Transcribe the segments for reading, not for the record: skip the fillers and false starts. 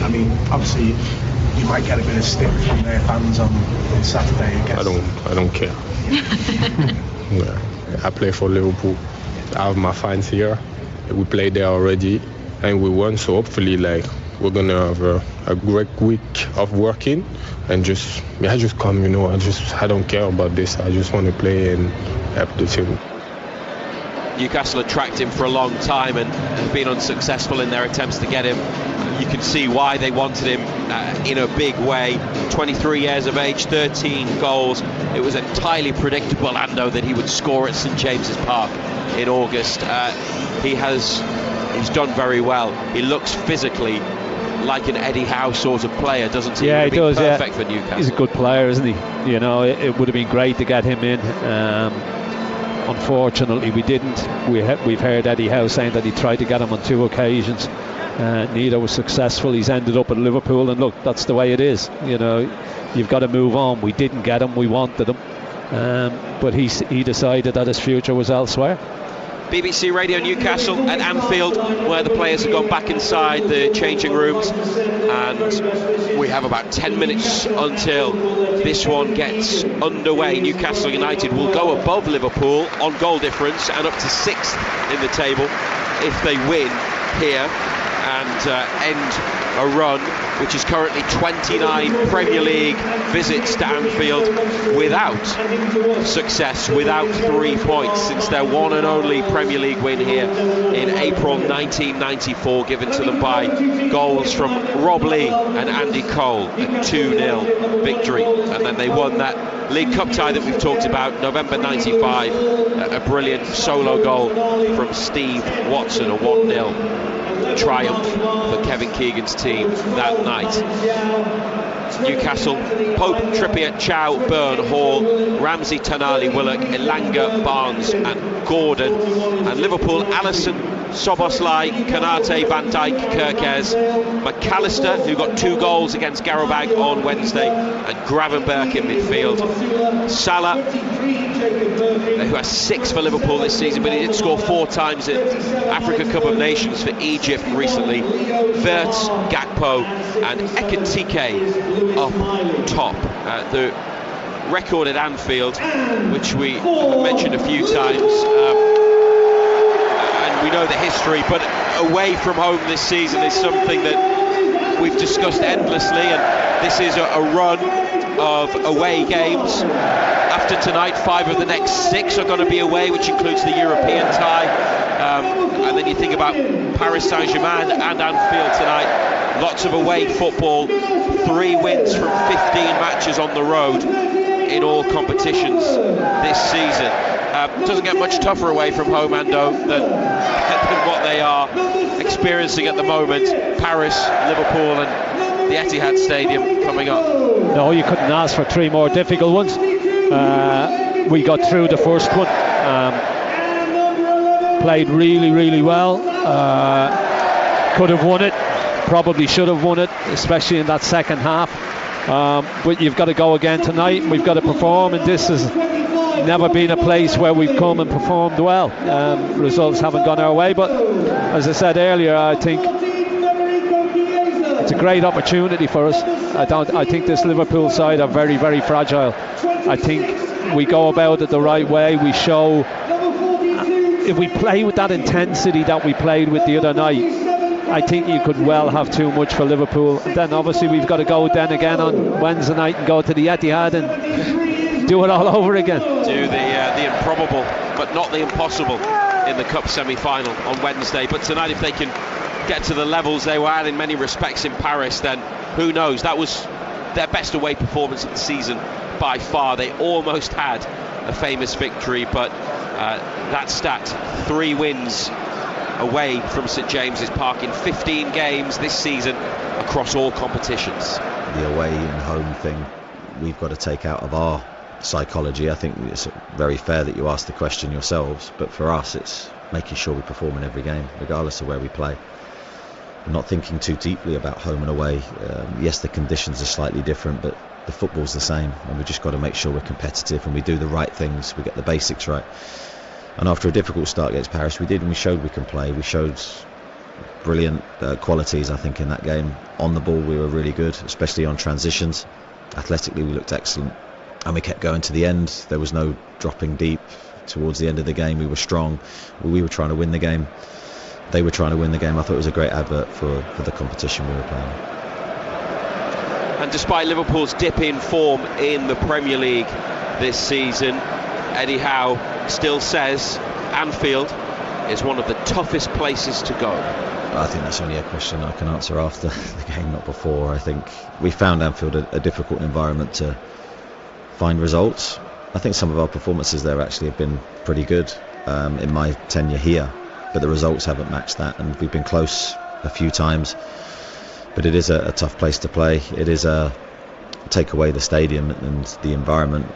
I mean, obviously, you might get a bit of stick from their fans on Saturday. I don't care. Yeah, I play for Liverpool. I have my fans here. We played there already, and we won. So hopefully, we're gonna have a great week of working, and just come. I don't care about this. I just want to play and help the team. Newcastle had tracked him for a long time and have been unsuccessful in their attempts to get him. You can see why they wanted him in a big way. 23 years of age, 13 goals. It was entirely predictable, Ando, that he would score at St James's Park in August. He's done very well. He looks physically like an Eddie Howe sort of player, doesn't he? Yeah, he does. Perfect for Newcastle. He's a good player, isn't he? It would have been great to get him in. Unfortunately, we didn't. We've heard Eddie Howe saying that he tried to get him on 2 occasions. Neither was successful. He's ended up at Liverpool, and look, that's the way it is. You've got to move on. We didn't get him. We wanted him, but he decided that his future was elsewhere. BBC Radio Newcastle at Anfield, where the players have gone back inside the changing rooms, and we have about 10 minutes until this one gets underway. Newcastle United will go above Liverpool on goal difference and up to 6th in the table if they win here and end a run which is currently 29 Premier League visits to Anfield without success, without 3 points since their one and only Premier League win here in April 1994, given to them by goals from Rob Lee and Andy Cole, a 2-0 victory. And then they won that League Cup tie that we've talked about, November 95, a brilliant solo goal from Steve Watson, a 1-0 triumph for Kevin Keegan's team that night. Newcastle, Pope, Trippier, Chow, Byrne, Hall, Ramsey, Tonali, Willock, Elanga, Barnes and Gordon. And Liverpool, Alisson, Soboslai, Konate, Van Dijk, Kerkez, McAllister, who got 2 goals against Qarabag on Wednesday, and Gravenberch in midfield. Salah, who has 6 for Liverpool this season, but he did score 4 times at Africa Cup of Nations for Egypt recently. Wirtz, Gakpo and Ekitike up top. The record at Anfield, which we have mentioned a few times, and we know the history, but away from home this season is something that we've discussed endlessly, and this is a run of away games. After tonight, 5 of the next 6 are going to be away, which includes the European tie. And then you think about Paris Saint-Germain and Anfield tonight. Lots of away football. 3 wins from 15 matches on the road in all competitions this season. Doesn't get much tougher away from home, Ando, than what they are experiencing at the moment. Paris, Liverpool and the Etihad Stadium coming up. No, you couldn't ask for 3 more difficult ones. We got through the first one, played really, really well, could have won it, probably should have won it, especially in that second half, but you've got to go again tonight, and we've got to perform, and this has never been a place where we've come and performed well. Results haven't gone our way, but as I said earlier, I think it's a great opportunity for us. I think this Liverpool side are very, very fragile. I think we go about it the right way. We show, if we play with that intensity that we played with the other night, I think you could well have too much for Liverpool. And then obviously we've got to go then again on Wednesday night and go to the Etihad and do it all over again. Do the improbable, but not the impossible in the Cup semi-final on Wednesday. But tonight, if they can get to the levels they were at in many respects in Paris, then who knows? That was their best away performance of the season by far. They almost had a famous victory, but that stat, 3 wins away from St James's Park in 15 games this season across all competitions. The away and home thing we've got to take out of our psychology. I think it's very fair that you ask the question yourselves, but for us it's making sure we perform in every game regardless of where we play. I'm not thinking too deeply about home and away. Yes, the conditions are slightly different, but the football's the same, and we've just got to make sure we're competitive and we do the right things, we get the basics right. And after a difficult start against Paris, we did, and we showed we can play. We showed brilliant qualities, I think, in that game. On the ball, we were really good, especially on transitions. Athletically, we looked excellent, and we kept going to the end. There was no dropping deep towards the end of the game. We were strong. We were trying to win the game. They were trying to win the game. I thought it was a great advert for the competition we were playing. And despite Liverpool's dip in form in the Premier League this season, Eddie Howe still says Anfield is one of the toughest places to go. I think that's only a question I can answer after the game, not before. I think we found Anfield a difficult environment to find results. I think some of our performances there actually have been pretty good in my tenure here, but the results haven't matched that, and we've been close a few times. But it is a tough place to play. It is take away the stadium and the environment.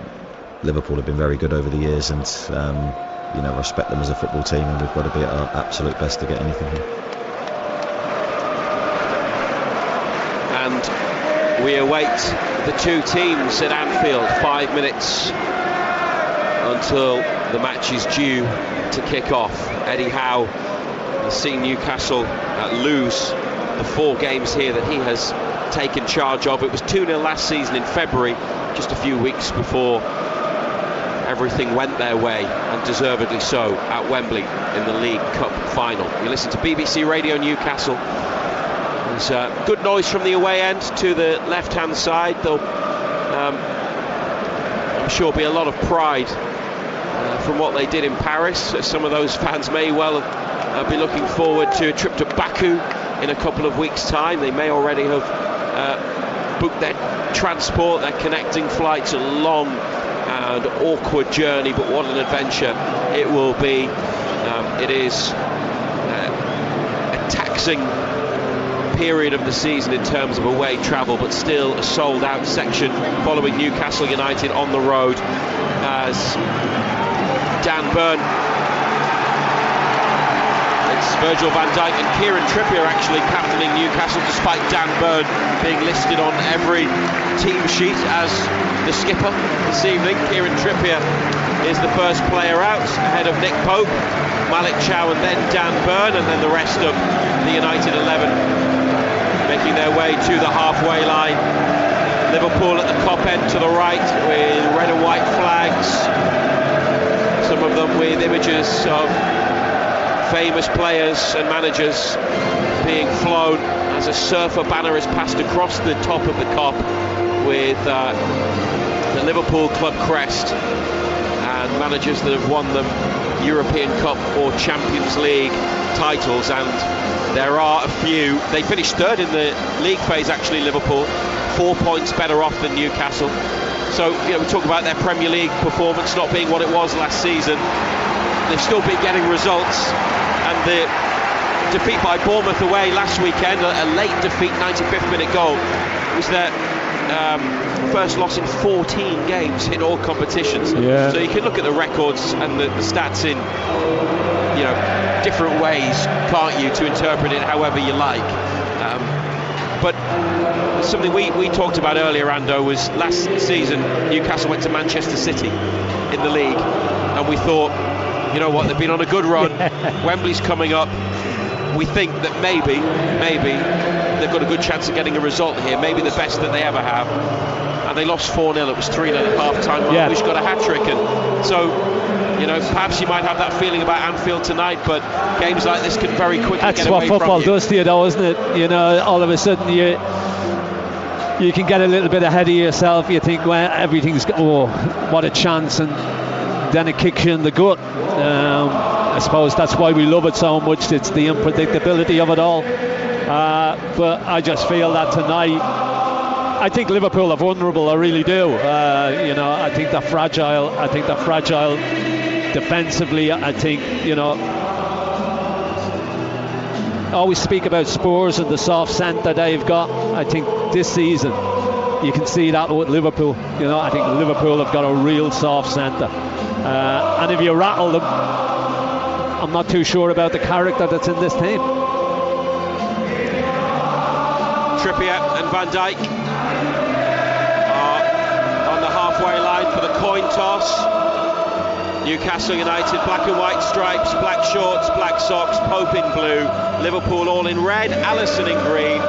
Liverpool have been very good over the years, and respect them as a football team, and we've got to be at our absolute best to get anything here. And we await the two teams at Anfield. 5 minutes until the match is due to kick off. Eddie Howe has seen Newcastle lose the 4 games here that he has taken charge of. It was 2-0 last season in February, just a few weeks before everything went their way, and deservedly so, at Wembley in the League Cup final. You listen to BBC Radio Newcastle. There's good noise from the away end to the left-hand side. There'll, I'm sure, be a lot of pride from what they did in Paris. Some of those fans may well be looking forward to a trip to Baku in a couple of weeks' time. They may already have booked their transport, their connecting flights, a long and awkward journey, but what an adventure it will be. It is a taxing period of the season in terms of away travel, but still a sold out section following Newcastle United on the road as Dan Burn, it's Virgil van Dijk and Kieran Trippier actually captaining Newcastle, despite Dan Burn being listed on every team sheet as the skipper this evening. Kieran Trippier is the first player out, ahead of Nick Pope, Malik Chow and then Dan Burn, and then the rest of the United 11 making their way to the halfway line. Liverpool at the Kop end to the right with red and white flags, some of them with images of famous players and managers being flown, as a surfer banner is passed across the top of the Kop with the Liverpool club crest and managers that have won them European Cup or Champions League titles, and there are a few. They finished third in the league phase actually, Liverpool, 4 points better off than Newcastle. So we talk about their Premier League performance not being what it was last season. They've still been getting results, and the defeat by Bournemouth away last weekend, a late defeat, 95th minute goal, was their first loss in 14 games in all competitions. Yeah. So you can look at the records and the stats in different ways, can't you, to interpret it however you like. But something we talked about earlier, Ando, was last season Newcastle went to Manchester City in the league, and we thought, you know what, they've been on a good run. Wembley's coming up. We think that maybe they've got a good chance of getting a result here, maybe the best that they ever have. And they lost 4-0. It was 3-0 at half-time. Marmoush got a hat-trick, and so perhaps you might have that feeling about Anfield tonight, but games like this can very quickly That's get away from you. That's what football does to you, though, isn't it? All of a sudden you can get a little bit ahead of yourself. You think, well, everything's what a chance, and then it kicks you in the gut. I suppose that's why we love it so much. It's the unpredictability of it all. But I just feel that tonight, I think Liverpool are vulnerable. I really do. I think they're fragile. I defensively. I think I always speak about Spurs and the soft centre they've got. I think this season you can see that with Liverpool. I think Liverpool have got a real soft centre, and if you rattle them, I'm not too sure about the character that's in this team. Trippier and Van Dijk are on the halfway line for the coin toss. Newcastle United, black and white stripes, black shorts, black socks, Pope in blue, Liverpool all in red, Alisson in green.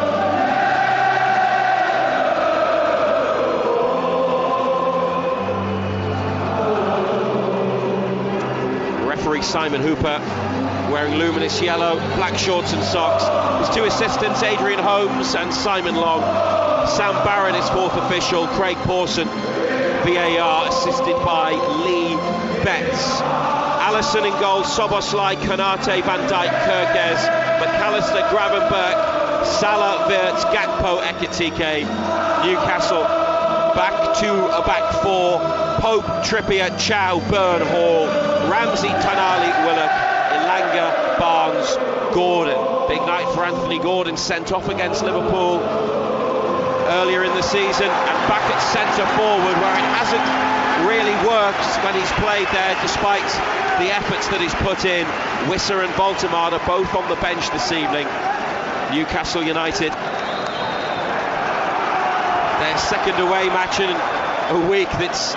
Referee Simon Hooper wearing luminous yellow, black shorts and socks. His two assistants, Adrian Holmes and Simon Long. Sam Barrett is fourth official, Craig Pawson, VAR, assisted by Lee Betts. Alisson in goal, Soboslai, Konate, Van Dijk, Kerkez, McAllister, Gravenberch, Salah, Wirtz, Gakpo, Ekitike. Newcastle back to a back four. Pope, Trippier, Chow, Byrne, Hall, Ramsey, Tonali, Willock, Elanga, Barnes, Gordon. Big night for Anthony Gordon, sent off against Liverpool earlier in the season, and back at centre forward, where it hasn't really worked when he's played there, despite the efforts that he's put in. Wissa and Voltemade are both on the bench this evening. Newcastle United, their second away match in a week that's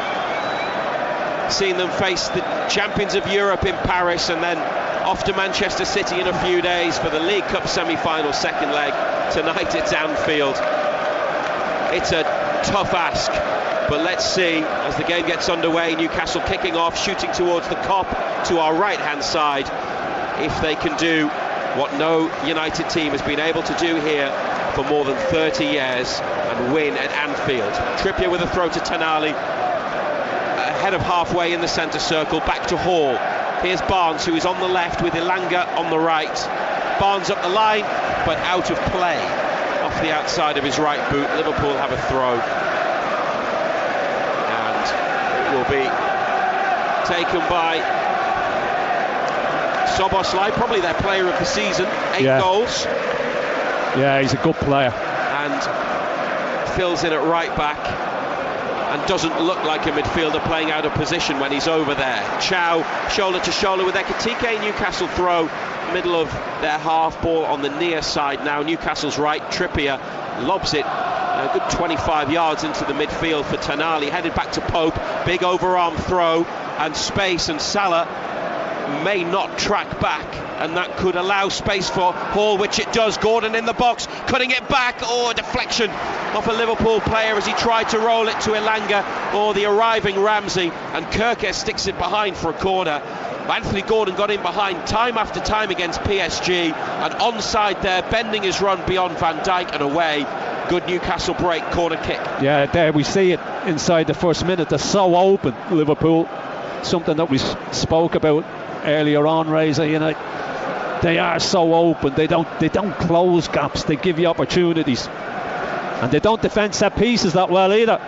seen them face the champions of Europe in Paris, and then off to Manchester City in a few days for the League Cup semi-final second leg. Tonight it's Anfield. It's a tough ask, but let's see as the game gets underway. Newcastle kicking off, shooting towards the Kop to our right hand side, if they can do what no United team has been able to do here for more than 30 years and win at Anfield. Trippier with a throw to Tonali, ahead of halfway in the centre circle, back to Hall. Here's Barnes, who is on the left with Elanga on the right. Barnes up the line, but out of play off the outside of his right boot. Liverpool have a throw, and it will be taken by Soboslai, probably their player of the season. 8 goals. Yeah, he's a good player. And fills in at right back, and doesn't look like a midfielder playing out of position when he's over there. Chow, shoulder to shoulder with Ekitike. Newcastle throw, middle of their half, ball on the near side now. Newcastle's right. Trippier lobs it a good 25 yards into the midfield for Tonali, headed back to Pope. Big overarm throw and space, and Salah may not track back, and that could allow space for Hall, which it does. Gordon in the box, cutting it back. Oh, a deflection off a Liverpool player as he tried to roll it to Elanga, or the arriving Ramsey, and Kerkez sticks it behind for a corner. Anthony Gordon got in behind time after time against PSG, and onside there, bending his run beyond Van Dijk and away. Good Newcastle break, corner kick. Yeah, there we see it inside the first minute. They're so open, Liverpool, something that we spoke about earlier on, Reza. You know, they are so open. They don't close gaps. They give you opportunities, and they don't defend set pieces that well either.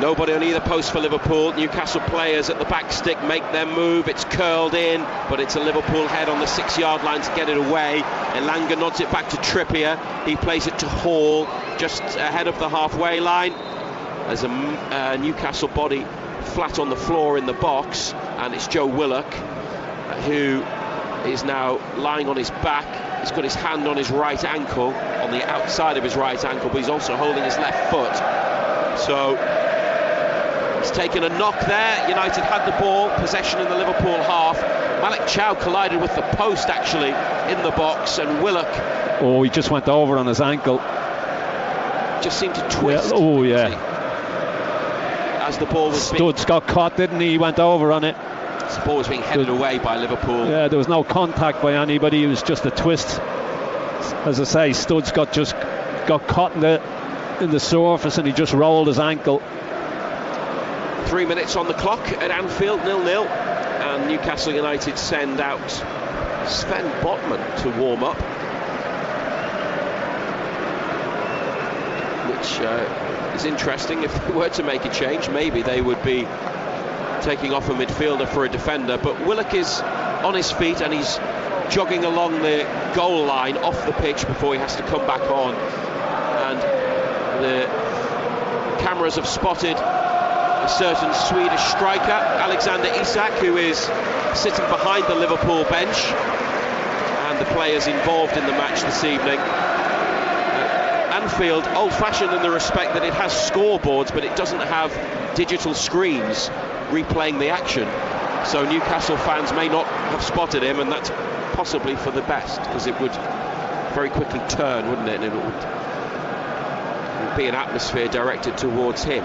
Nobody on either post for Liverpool. Newcastle players at the back stick make their move. It's curled in, but it's a Liverpool head on the 6-yard line to get it away. Elanga nods it back to Trippier. He plays it to Hall just ahead of the halfway line. There's a Newcastle body flat on the floor in the box, and it's Joe Willock, who is now lying on his back. He's got his hand on his right ankle, on the outside of his right ankle, but he's also holding his left foot. So he's taken a knock there. United had the ball, possession in the Liverpool half. Malik Chow collided with the post actually in the box, and Willock, oh, he just went over on his ankle. Just seemed to twist. Yeah. Oh yeah. As the ball was Studs got caught, didn't he? He went over on it. The ball was being headed away by Liverpool. Yeah, there was no contact by anybody. It was just a twist. As I say, Studs got caught in the surface, and he just rolled his ankle. 3 minutes on the clock at Anfield, 0-0, and Newcastle United send out Sven Botman to warm up, which is interesting. If they were to make a change, maybe they would be taking off a midfielder for a defender, but Willock is on his feet and he's jogging along the goal line off the pitch before he has to come back on, and the cameras have spotted a certain Swedish striker, Alexander Isak, who is sitting behind the Liverpool bench, and the players involved in the match this evening. Anfield, old-fashioned in the respect that it has scoreboards, but it doesn't have digital screens replaying the action. So Newcastle fans may not have spotted him, and that's possibly for the best, because it would very quickly turn, wouldn't it? And it would be an atmosphere directed towards him.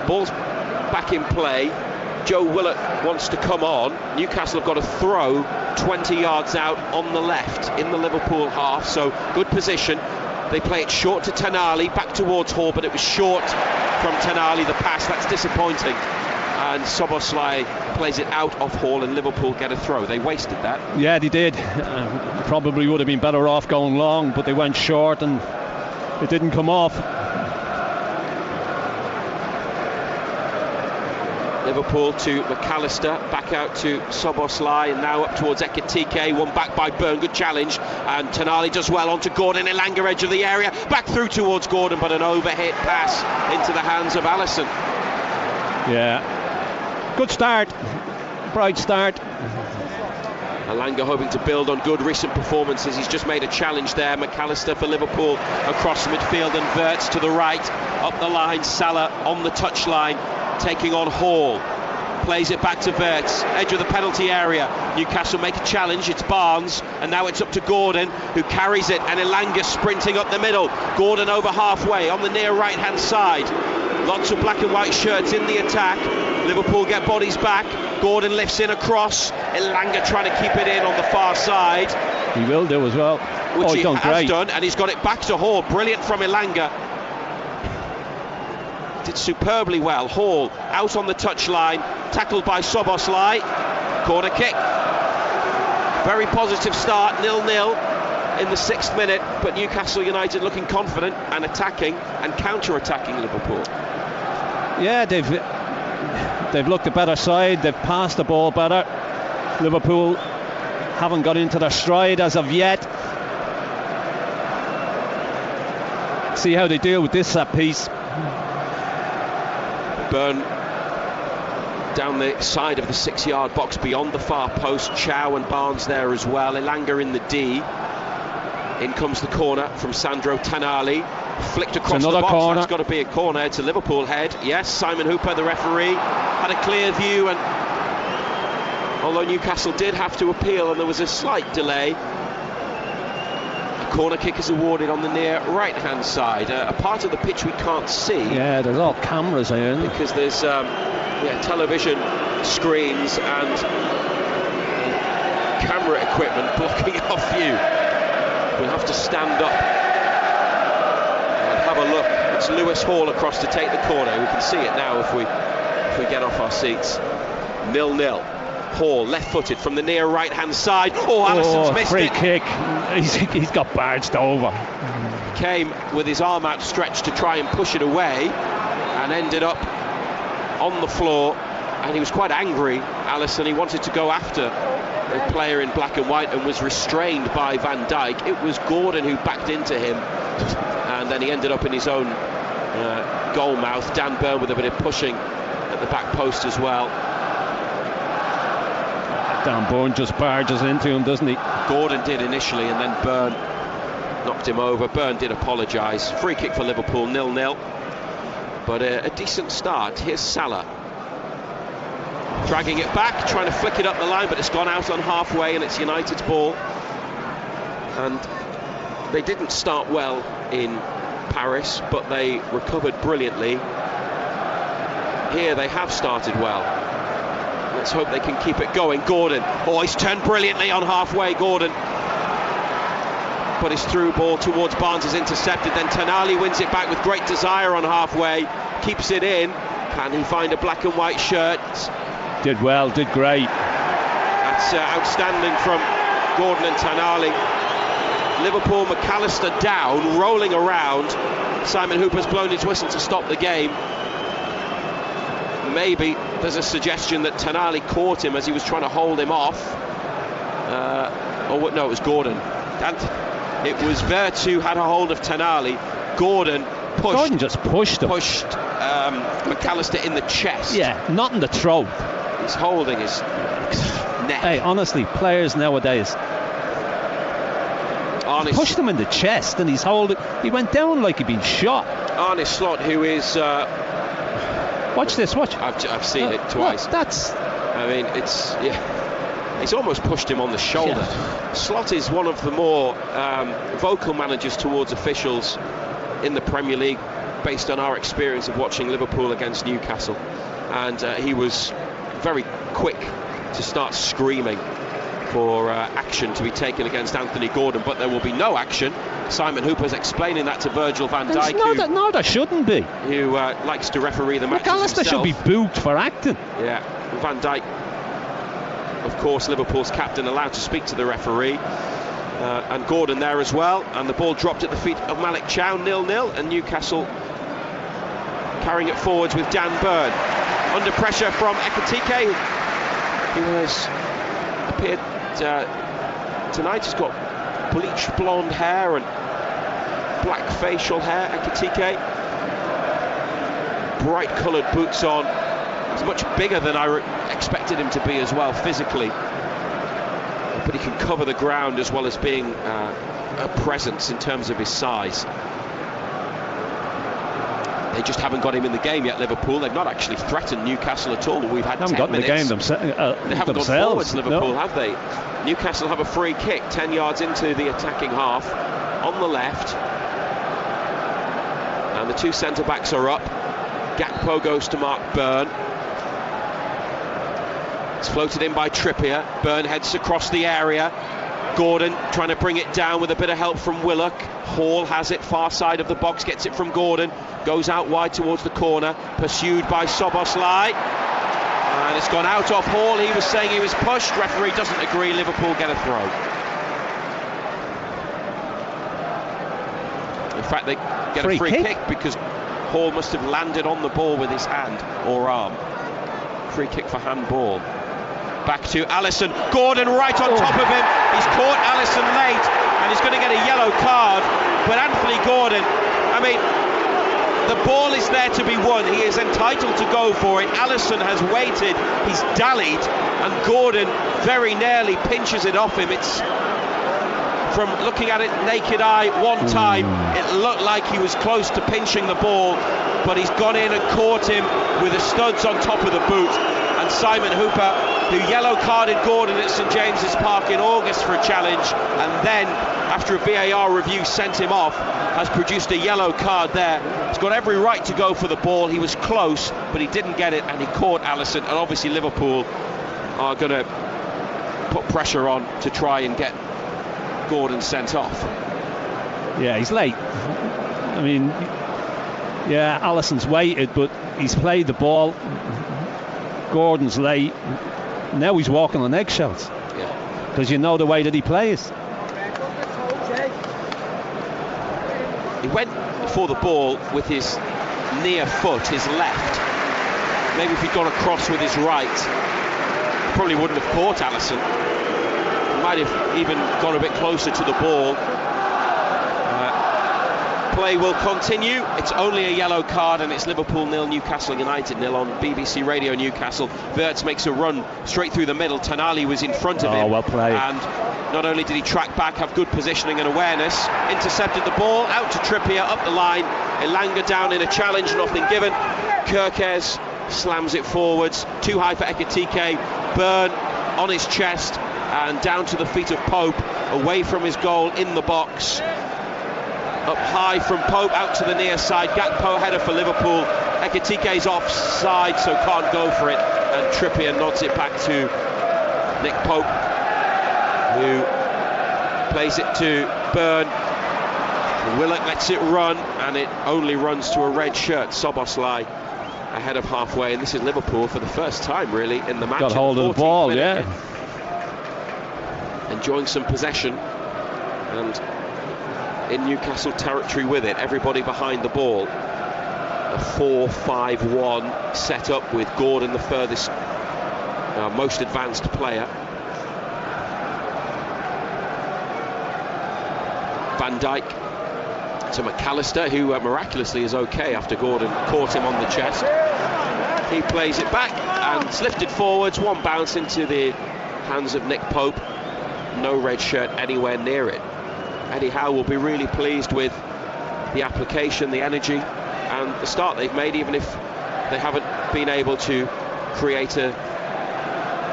Ball's back in play. Joe Willett wants to come on. Newcastle have got a throw 20 yards out on the left in the Liverpool half, so good position. They play it short to Tonali, back towards Hall, but it was short from Tonali, the pass. That's disappointing. And Szoboszlai plays it out of Hall, and Liverpool get a throw. They wasted that. Yeah, they did. Probably would have been better off going long, but they went short and it didn't come off. Liverpool to McAllister, back out to Szoboszlai, and now up towards Ekitike, one back by Byrne, good challenge, and Tonali does well onto Gordon, Elanga edge of the area, back through towards Gordon, but an overhit pass into the hands of Alisson. Yeah, good start, bright start. Elanga hoping to build on good recent performances. He's just made a challenge there. McAllister for Liverpool across midfield, and Wirtz to the right, up the line, Salah on the touchline, taking on Hall, plays it back to Wirtz, edge of the penalty area. Newcastle make a challenge, it's Barnes, and now it's up to Gordon, who carries it, and Elanga sprinting up the middle. Gordon over halfway on the near right hand side. Lots of black and white shirts in the attack. Liverpool get bodies back. Gordon lifts in across. Elanga trying to keep it in on the far side. He will do as well. Which he done has great. done, and he's got it back to Hall. Brilliant from Elanga. Did superbly well. Hall out on the touchline, tackled by Szoboszlai. Corner kick. Very positive start, 0-0 in the 6th minute, but Newcastle United looking confident and attacking and counter-attacking Liverpool. Yeah, they've looked a better side. They've passed the ball better. Liverpool haven't got into their stride as of yet. See how they deal with this set piece. Byrne down the side of the 6-yard box beyond the far post. Chow and Barnes there as well. Elanga in the D. In comes the corner from Sandro Tonali. Flicked across the box. Corner. That's got to be a corner. It's a Liverpool head. Yes, Simon Hooper, the referee, had a clear view, and although Newcastle did have to appeal and there was a slight delay, a corner kick is awarded on the near right hand side, a part of the pitch we can't see. Yeah, there's all cameras here, because there's television screens and camera equipment blocking off view. We'll have to stand up and have a look. It's Lewis Hall across to take the corner. We can see it now if we get off our seats. 0-0. Hall left-footed from the near right-hand side. Oh, Alisson's missed free it. Kick. He's got barged over. Came with his arm outstretched to try and push it away, and ended up on the floor. And he was quite angry, Alisson. He wanted to go after the player in black and white and was restrained by Van Dijk. It was Gordon who backed into him, and then he ended up in his own goal mouth. Dan Byrne with a bit of pushing at the back post as well. Dan Byrne just barges into him, doesn't he? Gordon did initially, and then Byrne knocked him over. Byrne did apologise. Free kick for Liverpool, 0-0. But a decent start. Here's Salah. Dragging it back, trying to flick it up the line, but it's gone out on halfway, and it's United's ball. And they didn't start well in Paris, but they recovered brilliantly. Here they have started well. Let's hope they can keep it going. Gordon, he's turned brilliantly on halfway, Gordon. But his through ball towards Barnes is intercepted, then Tonali wins it back with great desire on halfway, keeps it in. Can he find a black and white shirt? Did well, did great. That's outstanding from Gordon and Tonali. Liverpool, McAllister down, rolling around. Simon Hooper's blown his whistle to stop the game. Maybe there's a suggestion that Tonali caught him as he was trying to hold him off. No, it was Gordon. It was Wirtz who had a hold of Tonali. Gordon just pushed him. Pushed McAllister in the chest. Yeah, not in the throat. He's holding his neck. Hey, honestly, players nowadays pushed him in the chest, and he's holding. He went down like he'd been shot. Arne Slot, who is watch this. Watch. I've seen it twice. That's I mean, he's almost pushed him on the shoulder. Yeah. Slot is one of the more vocal managers towards officials in the Premier League, based on our experience of watching Liverpool against Newcastle, and he was very quick to start screaming for action to be taken against Anthony Gordon, but there will be no action. Simon Hooper's explaining that to Virgil van Dijk. No, there shouldn't be. Who likes to referee the matches McAllister himself. Should be booked for acting. Yeah, Van Dijk, of course, Liverpool's captain, allowed to speak to the referee. And Gordon there as well. And the ball dropped at the feet of Malik Chow, 0-0. And Newcastle carrying it forwards with Dan Burn. Under pressure from Ekitike, who has appeared tonight. He's got bleached blonde hair and black facial hair. Ekitike, bright coloured boots on. He's much bigger than I expected him to be as well physically, but he can cover the ground as well as being a presence in terms of his size. They just haven't got him in the game yet, Liverpool. They've not actually threatened Newcastle at all. We've had 10 minutes. They haven't gotten the game they haven't gone forwards, Liverpool, have they? Newcastle have a free kick 10 yards into the attacking half on the left, and the two centre-backs are up. Gakpo goes to mark Burn. It's floated in by Trippier. Burn heads across the area. Gordon trying to bring it down with a bit of help from Willock. Hall has it, far side of the box, gets it from Gordon, goes out wide towards the corner, pursued by Soboslai, and it's gone out off Hall. He was saying he was pushed. Referee doesn't agree. Liverpool get a throw. In fact, they get a free kick because Hall must have landed on the ball with his hand or arm. Free kick for handball. Back to Alisson. Gordon right on top of him. He's caught Alisson late and he's going to get a yellow card. But Anthony Gordon, I mean, the ball is there to be won. He is entitled to go for it. Alisson has waited. He's dallied, and Gordon very nearly pinches it off him. It's, from looking at it naked eye one time, it looked like he was close to pinching the ball, but he's gone in and caught him with the studs on top of the boot. And Simon Hooper, who yellow carded Gordon at St James's Park in August for a challenge, and then after a VAR review sent him off, has produced a yellow card there. He's got every right to go for the ball. He was close, but he didn't get it, and he caught Alisson. And obviously Liverpool are going to put pressure on to try and get Gordon sent off. Yeah, he's late. I mean, yeah, Alisson's waited, but he's played the ball. Gordon's late. Now he's walking on eggshells. Yeah. Because you know the way that he plays. He went for the ball with his near foot, his left. Maybe if he'd gone across with his right, he probably wouldn't have caught Alisson. He might have even gone a bit closer to the ball. Play will continue. It's only a yellow card, and it's Liverpool 0, Newcastle United 0 on BBC Radio Newcastle. Wirtz makes a run straight through the middle. Tonali was in front of him. Well played. And not only did he track back, have good positioning and awareness, intercepted the ball, out to Trippier, up the line. Elanga down in a challenge, nothing given. Kerkez slams it forwards, too high for Ekitike. Burn on his chest and down to the feet of Pope, away from his goal in the box. Up high from Pope, out to the near side. Gakpo header for Liverpool. Ekitike's offside, so can't go for it. And Trippier nods it back to Nick Pope, who plays it to Burn. Willock lets it run, and it only runs to a red shirt. Soboslai ahead of halfway, and this is Liverpool for the first time really in the match. Got hold of the ball, yeah. Enjoying some possession, and in Newcastle territory with it, everybody behind the ball. A 4-5-1 set up with Gordon the furthest, most advanced player. Van Dijk to McAllister, who miraculously is okay after Gordon caught him on the chest. He plays it back and it's lifted forwards, one bounce into the hands of Nick Pope. No red shirt anywhere near it. Eddie Howe will be really pleased with the application, the energy and the start they've made, even if they haven't been able to create a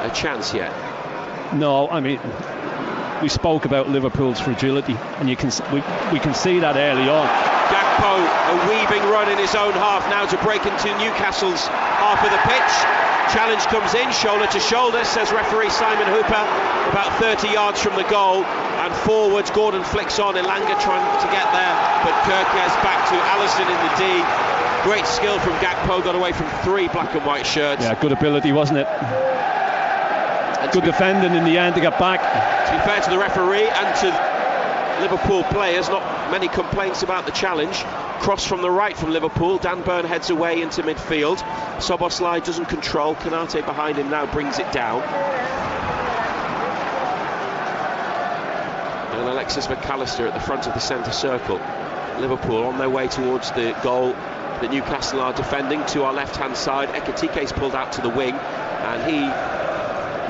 a chance yet. No, I mean, we spoke about Liverpool's fragility, and we can see that early on. Gakpo, a weaving run in his own half now to break into Newcastle's half of the pitch. Challenge comes in, shoulder to shoulder, says referee Simon Hooper, about 30 yards from the goal, and forwards Gordon flicks on, Elanga trying to get there, but Kirkes back to Alisson in the D. Great skill from Gakpo, got away from 3 black and white shirts. Yeah, good ability, wasn't it? Good defending in the end to get back. To be fair to the referee and to Liverpool players, not many complaints about the challenge. Cross from the right from Liverpool, Dan Burn heads away into midfield. Szoboszlai doesn't control, Konate behind him now brings it down. And Alexis McAllister at the front of the centre circle. Liverpool on their way towards the goal that Newcastle are defending. To our left hand side, Ekitike's pulled out to the wing and he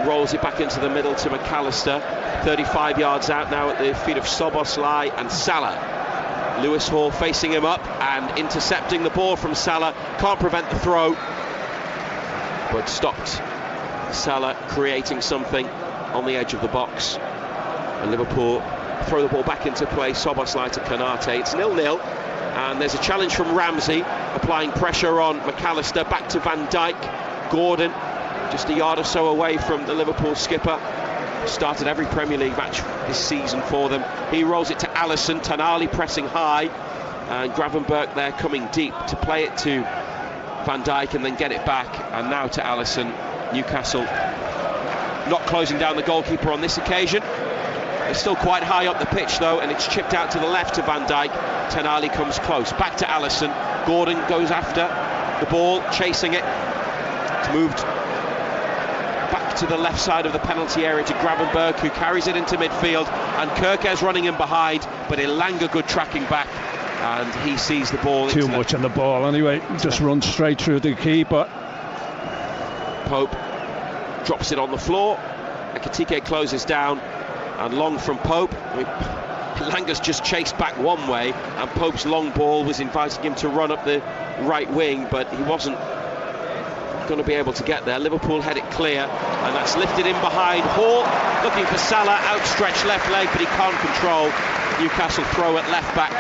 rolls it back into the middle to McAllister. 35 yards out now at the feet of Szoboszlai and Salah. Lewis Hall facing him up and intercepting the ball from Salah. Can't prevent the throw, but stopped Salah creating something on the edge of the box. And Liverpool throw the ball back into play. Szoboszlai to Konate. It's 0-0, and there's a challenge from Ramsey, applying pressure on McAllister. Back to Van Dijk. Gordon just a yard or so away from the Liverpool skipper. Started every Premier League match this season for them. He rolls it to Alisson. Tonali pressing high, and Gravenberch there coming deep to play it to Van Dijk and then get it back. And now to Alisson. Newcastle not closing down the goalkeeper on this occasion. They're still quite high up the pitch though, and it's chipped out to the left to Van Dijk. Tonali comes close. Back to Alisson. Gordon goes after the ball, chasing it. It's moved back to the left side of the penalty area to Gravenberch, who carries it into midfield, and Kirkes running in behind, but Elanga good tracking back, and he sees the ball. Too much on the ball anyway, just runs straight through the keeper. Pope drops it on the floor. Ekitike closes down, and long from Pope. Elanga's just chased back one way, and Pope's long ball was inviting him to run up the right wing, but he wasn't going to be able to get there. Liverpool had it clear, and that's lifted in behind. Hall looking for Salah, outstretched left leg, but he can't control. Newcastle throw at left back.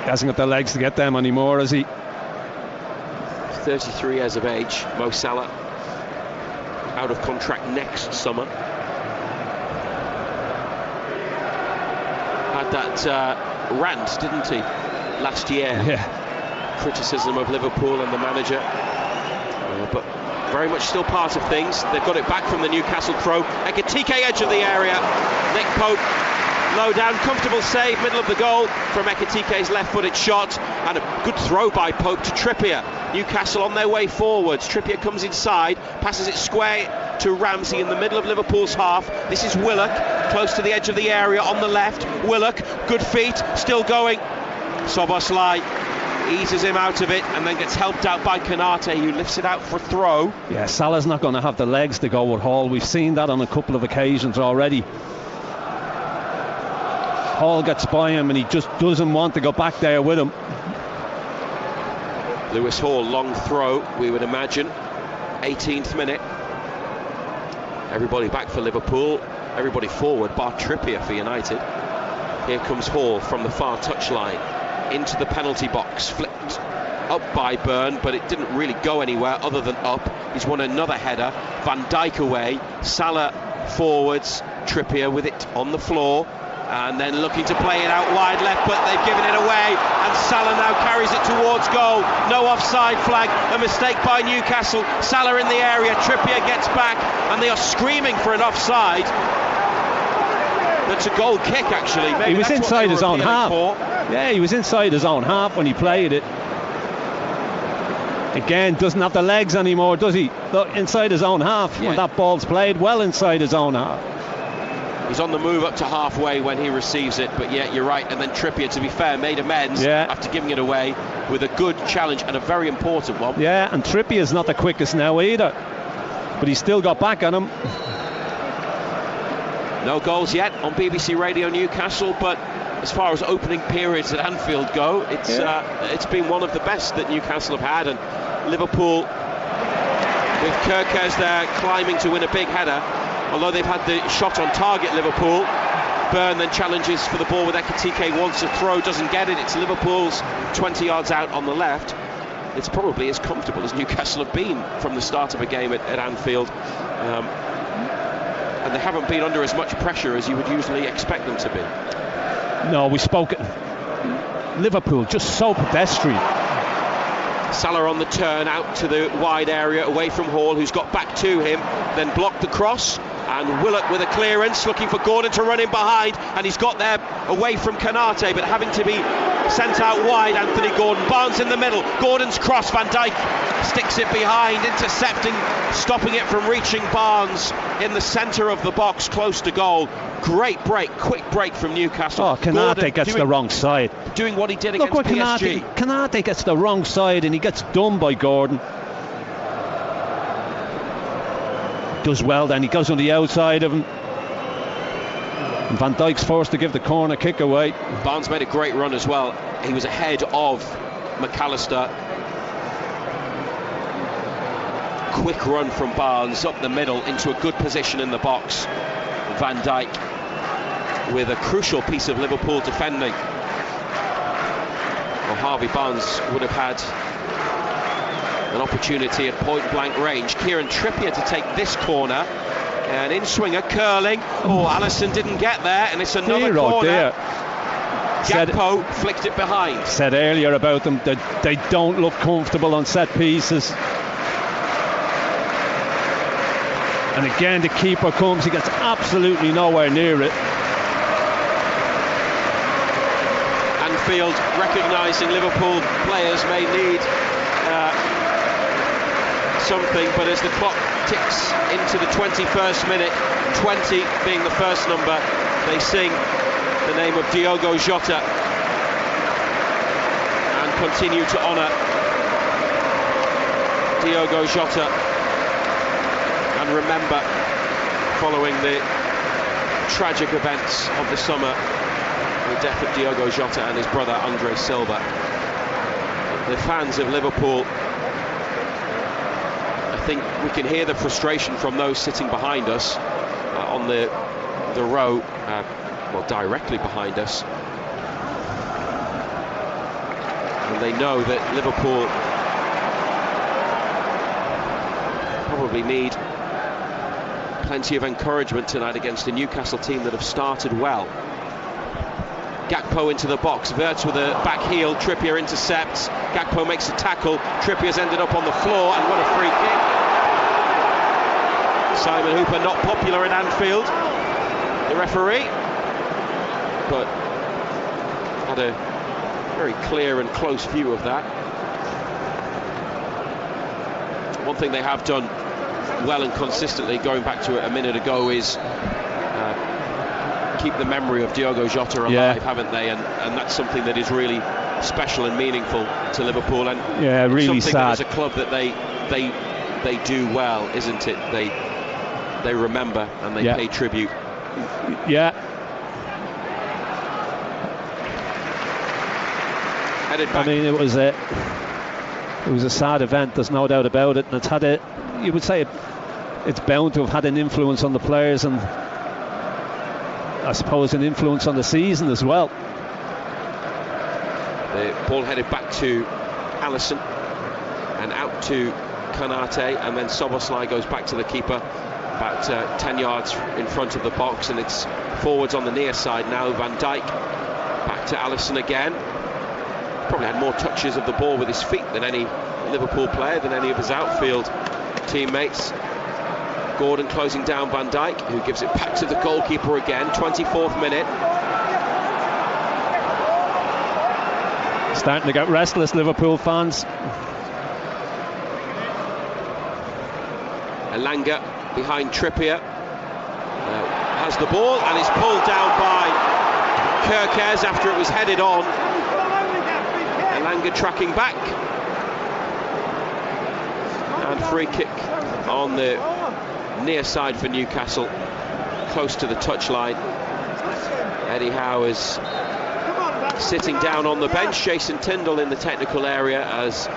He hasn't got the legs to get them anymore, has he? 33 years of age, Mo Salah, out of contract next summer. Had that rant, didn't he, last year? Yeah. Criticism of Liverpool and the manager, but very much still part of things. They've got it back from the Newcastle throw. Ekitike edge of the area. Nick Pope low down, comfortable save, middle of the goal from Ekitike's left-footed shot, and a good throw by Pope to Trippier. Newcastle on their way forwards. Trippier comes inside, passes it square to Ramsey in the middle of Liverpool's half. This is Willock, close to the edge of the area on the left. Willock, good feet, still going. Szoboszlai eases him out of it and then gets helped out by Konate, who lifts it out for a throw. Yeah, Salah's not going to have the legs to go with Hall. We've seen that on a couple of occasions already. Hall gets by him and he just doesn't want to go back there with him. Lewis Hall, long throw, we would imagine. 18th minute. Everybody back for Liverpool, everybody forward bar Trippier for United. Here comes Hall from the far touchline into the penalty box, flicked up by Byrne, but it didn't really go anywhere other than up. He's won another header. Van Dijk away, Salah forwards, Trippier with it on the floor, and then looking to play it out wide left, but they've given it away, and Salah now carries it towards goal. No offside flag, a mistake by Newcastle. Salah in the area, Trippier gets back, and they are screaming for an offside. That's a goal kick, actually. Maybe he was inside his own half. For. Yeah, he was inside his own half when he played it. Again, doesn't have the legs anymore, does he? Look, inside his own half, when that ball's played, well inside his own half. He's on the move up to halfway when he receives it, but yeah, you're right. And then Trippier, to be fair, made amends after giving it away with a good challenge and a very important one. Yeah, and Trippier's not the quickest now either, but he's still got back on him. No goals yet on BBC Radio Newcastle, but as far as opening periods at Anfield go, it's been one of the best that Newcastle have had, and Liverpool with Kerkez there climbing to win a big header. Although they've had the shot on target, Liverpool. Byrne then challenges for the ball with Ekitike, wants a throw, doesn't get it. It's Liverpool's 20 yards out on the left. It's probably as comfortable as Newcastle have been from the start of a game at Anfield. And they haven't been under as much pressure as you would usually expect them to be. No, we spoke. Liverpool just so pedestrian. Salah on the turn out to the wide area away from Hall, who's got back to him, then blocked the cross, and Willock with a clearance looking for Gordon to run in behind, and he's got there away from Kanate, but having to be sent out wide. Anthony Gordon, Barnes in the middle, Gordon's cross, Van Dijk sticks it behind, intercepting, stopping it from reaching Barnes in the centre of the box, close to goal. Great break, quick break from Newcastle. Oh, Kanate gets the wrong side. Doing what he did against PSG. Kanate gets the wrong side and he gets done by Gordon. Does well then, he goes on the outside of him. And Van Dijk's forced to give the corner kick away. Barnes made a great run as well. He was ahead of McAllister. Quick run from Barnes up the middle into a good position in the box. Van Dijk with a crucial piece of Liverpool defending. Well, Harvey Barnes would have had an opportunity at point blank range. Kieran Trippier to take this corner, and in swinger curling. Oh, Alisson didn't get there, and it's another corner. Gakpo flicked it behind. Said earlier about them that they don't look comfortable on set pieces. And again the keeper comes, he gets absolutely nowhere near it. Anfield recognising Liverpool players may need something, but as the clock ticks into the 21st minute, 20 being the first number, they sing the name of Diogo Jota and continue to honour Diogo Jota and remember, following the tragic events of the summer, the death of Diogo Jota and his brother Andre Silva. The fans of Liverpool, I think we can hear the frustration from those sitting behind us on the row, well, directly behind us. And they know that Liverpool probably need plenty of encouragement tonight against a Newcastle team that have started well. Gakpo into the box, Wirtz with a back heel, Trippier intercepts, Gakpo makes a tackle, Trippier's ended up on the floor, and what a free kick. Simon Hooper not popular at Anfield, the referee, but had a very clear and close view of that. One thing they have done well and consistently, going back to it a minute ago, is keep the memory of Diogo Jota alive, haven't they? And that's something that is really special and meaningful to Liverpool, and really something sad. that as a club that they do well, isn't it? They remember and they pay tribute. Yeah. Headed back. I mean, it was a sad event. There's no doubt about it, and it's had you would say it's bound to have had an influence on the players, and I suppose an influence on the season as well. The ball headed back to Alisson and out to Kanate, and then Szoboszlai goes back to the keeper about 10 yards in front of the box, and it's forwards on the near side now. Van Dijk back to Alisson again. Probably had more touches of the ball with his feet than any Liverpool player, than any of his outfield teammates. Gordon closing down Van Dijk, who gives it back to the goalkeeper again. 24th minute. Starting to get restless, Liverpool fans. Elanga behind Trippier. Has the ball and is pulled down by Kerkez after it was headed on. Elanga tracking back. And free kick on the near side for Newcastle, close to the touchline. Eddie Howe is sitting down on the bench. Jason Tyndall in the technical area as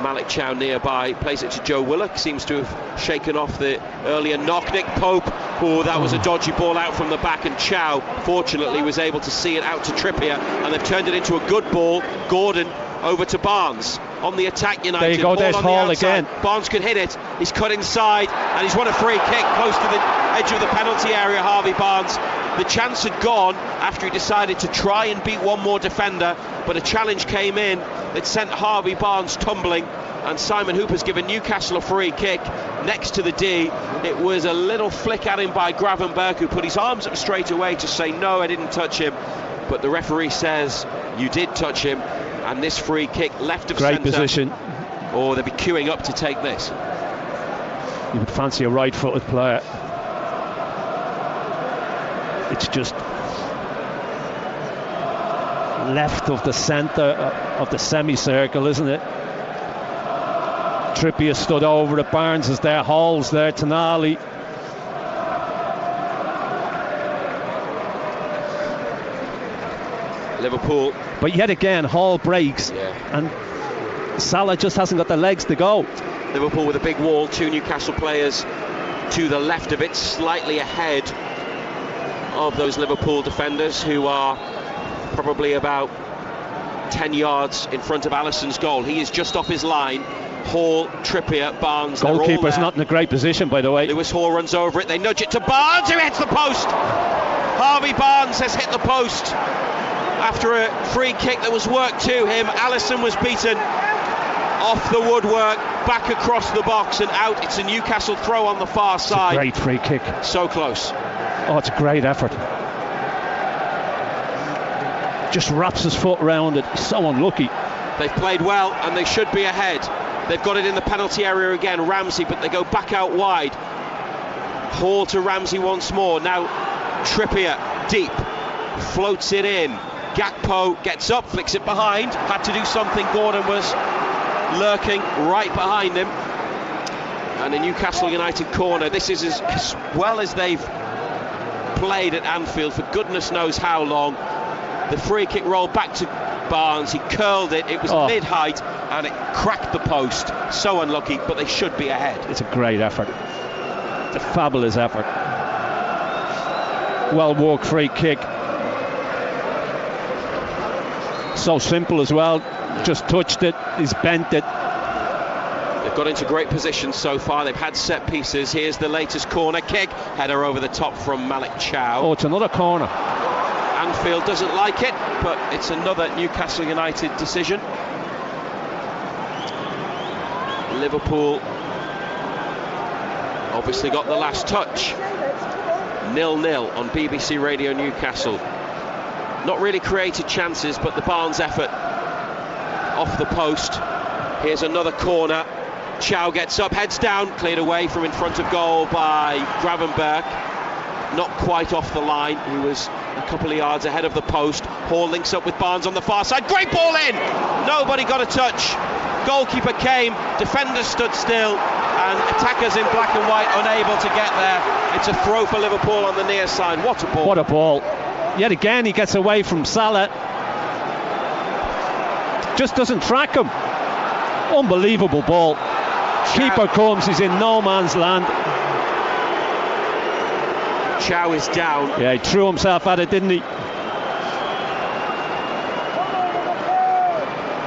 Malik Chow nearby, plays it to Joe Willock, seems to have shaken off the earlier knock. Nick Pope, that was a dodgy ball out from the back, and Chow fortunately was able to see it out to Trippier, and they've turned it into a good ball. Gordon over to Barnes on the attack. United. There you go, there's Hall again. Barnes could hit it, he's cut inside, and he's won a free kick close to the edge of the penalty area. Harvey Barnes, the chance had gone after he decided to try and beat one more defender, but a challenge came in that sent Harvey Barnes tumbling, and Simon Hooper's given Newcastle a free kick next to the D. It was a little flick at him by Gravenberg, who put his arms up straight away to say no, I didn't touch him, but the referee says you did touch him, and this free kick left of centre. Great position. Or they'll be queuing up to take this. You would fancy a right-footed player. It's just left of the centre of the semicircle, isn't it? Trippier stood over it, Barnes is there, Hall's there, Tonali. Liverpool. But yet again, Hall breaks, and Salah just hasn't got the legs to go. Liverpool with a big wall, 2 Newcastle players to the left of it, slightly ahead of those Liverpool defenders, who are probably about 10 yards in front of Alisson's goal. He is just off his line. Hall, Trippier, Barnes. Goalkeeper's not in a great position, by the way. Lewis Hall runs over it. They nudge it to Barnes, who hits the post. Harvey Barnes has hit the post after a free kick that was worked to him. Alisson was beaten off the woodwork, back across the box and out. It's a Newcastle throw on the far side. Great free kick. So close. Oh, it's a great effort. Just wraps his foot around it. So unlucky. They've played well and they should be ahead. They've got it in the penalty area again, Ramsey, but they go back out wide. Hall to Ramsey once more. Now Trippier deep, floats it in. Gakpo gets up, flicks it behind. Had to do something. Gordon was lurking right behind him. And a Newcastle United corner. This is as well as they've played at Anfield for goodness knows how long. The free kick rolled back to Barnes. He curled it. It was mid-height and it cracked the post. So unlucky, but they should be ahead. It's a great effort. It's a fabulous effort. Well worked free kick. So simple as well. Just touched it. He's bent it. They've got into great positions so far. They've had set pieces. Here's the latest corner kick. Header over the top from Malik Chow. Oh, it's another corner. Anfield doesn't like it, but it's another Newcastle United decision. Liverpool obviously got the last touch. 0-0 on BBC Radio Newcastle. Not really created chances, but the Barnes effort off the post. Here's another corner. Chow gets up, heads down, cleared away from in front of goal by Gravenberg. Not quite off the line. He was a couple of yards ahead of the post. Hall links up with Barnes on the far side. Great ball in! Nobody got a touch. Goalkeeper came, defenders stood still, and attackers in black and white unable to get there. It's a throw for Liverpool on the near side. What a ball. What a ball. Yet again he gets away from Salah. Just doesn't track him. Unbelievable ball. Keeper comes, he's in no man's land. Chow is down. Yeah, he threw himself at it, didn't he?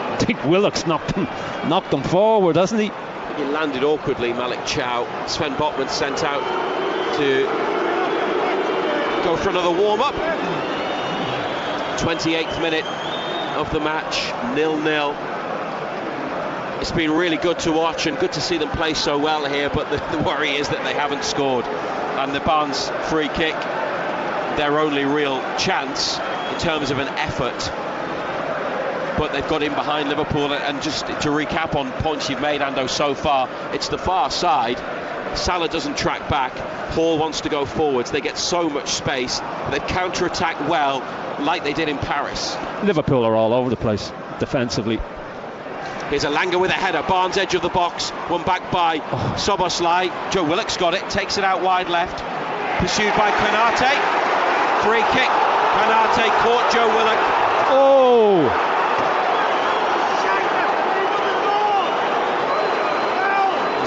I think Willock's knocked him forward, hasn't he? He landed awkwardly, Malik Chow. Sven Botman sent out to go for another warm-up. 28th minute of the match, 0-0. It's been really good to watch and good to see them play so well here, but the worry is that they haven't scored. And the Barnes free kick, their only real chance in terms of an effort. But they've got in behind Liverpool, and just to recap on points you've made, Ando, so far, it's the far side. Salah doesn't track back. Hall wants to go forwards. They get so much space. They counter-attack well, like they did in Paris. Liverpool are all over the place defensively. Here's Elanga with a header. Barnes edge of the box. One back by Soboslai. Joe Willock's got it. Takes it out wide left. Pursued by Konate. Free kick. Konate caught Joe Willock. Oh!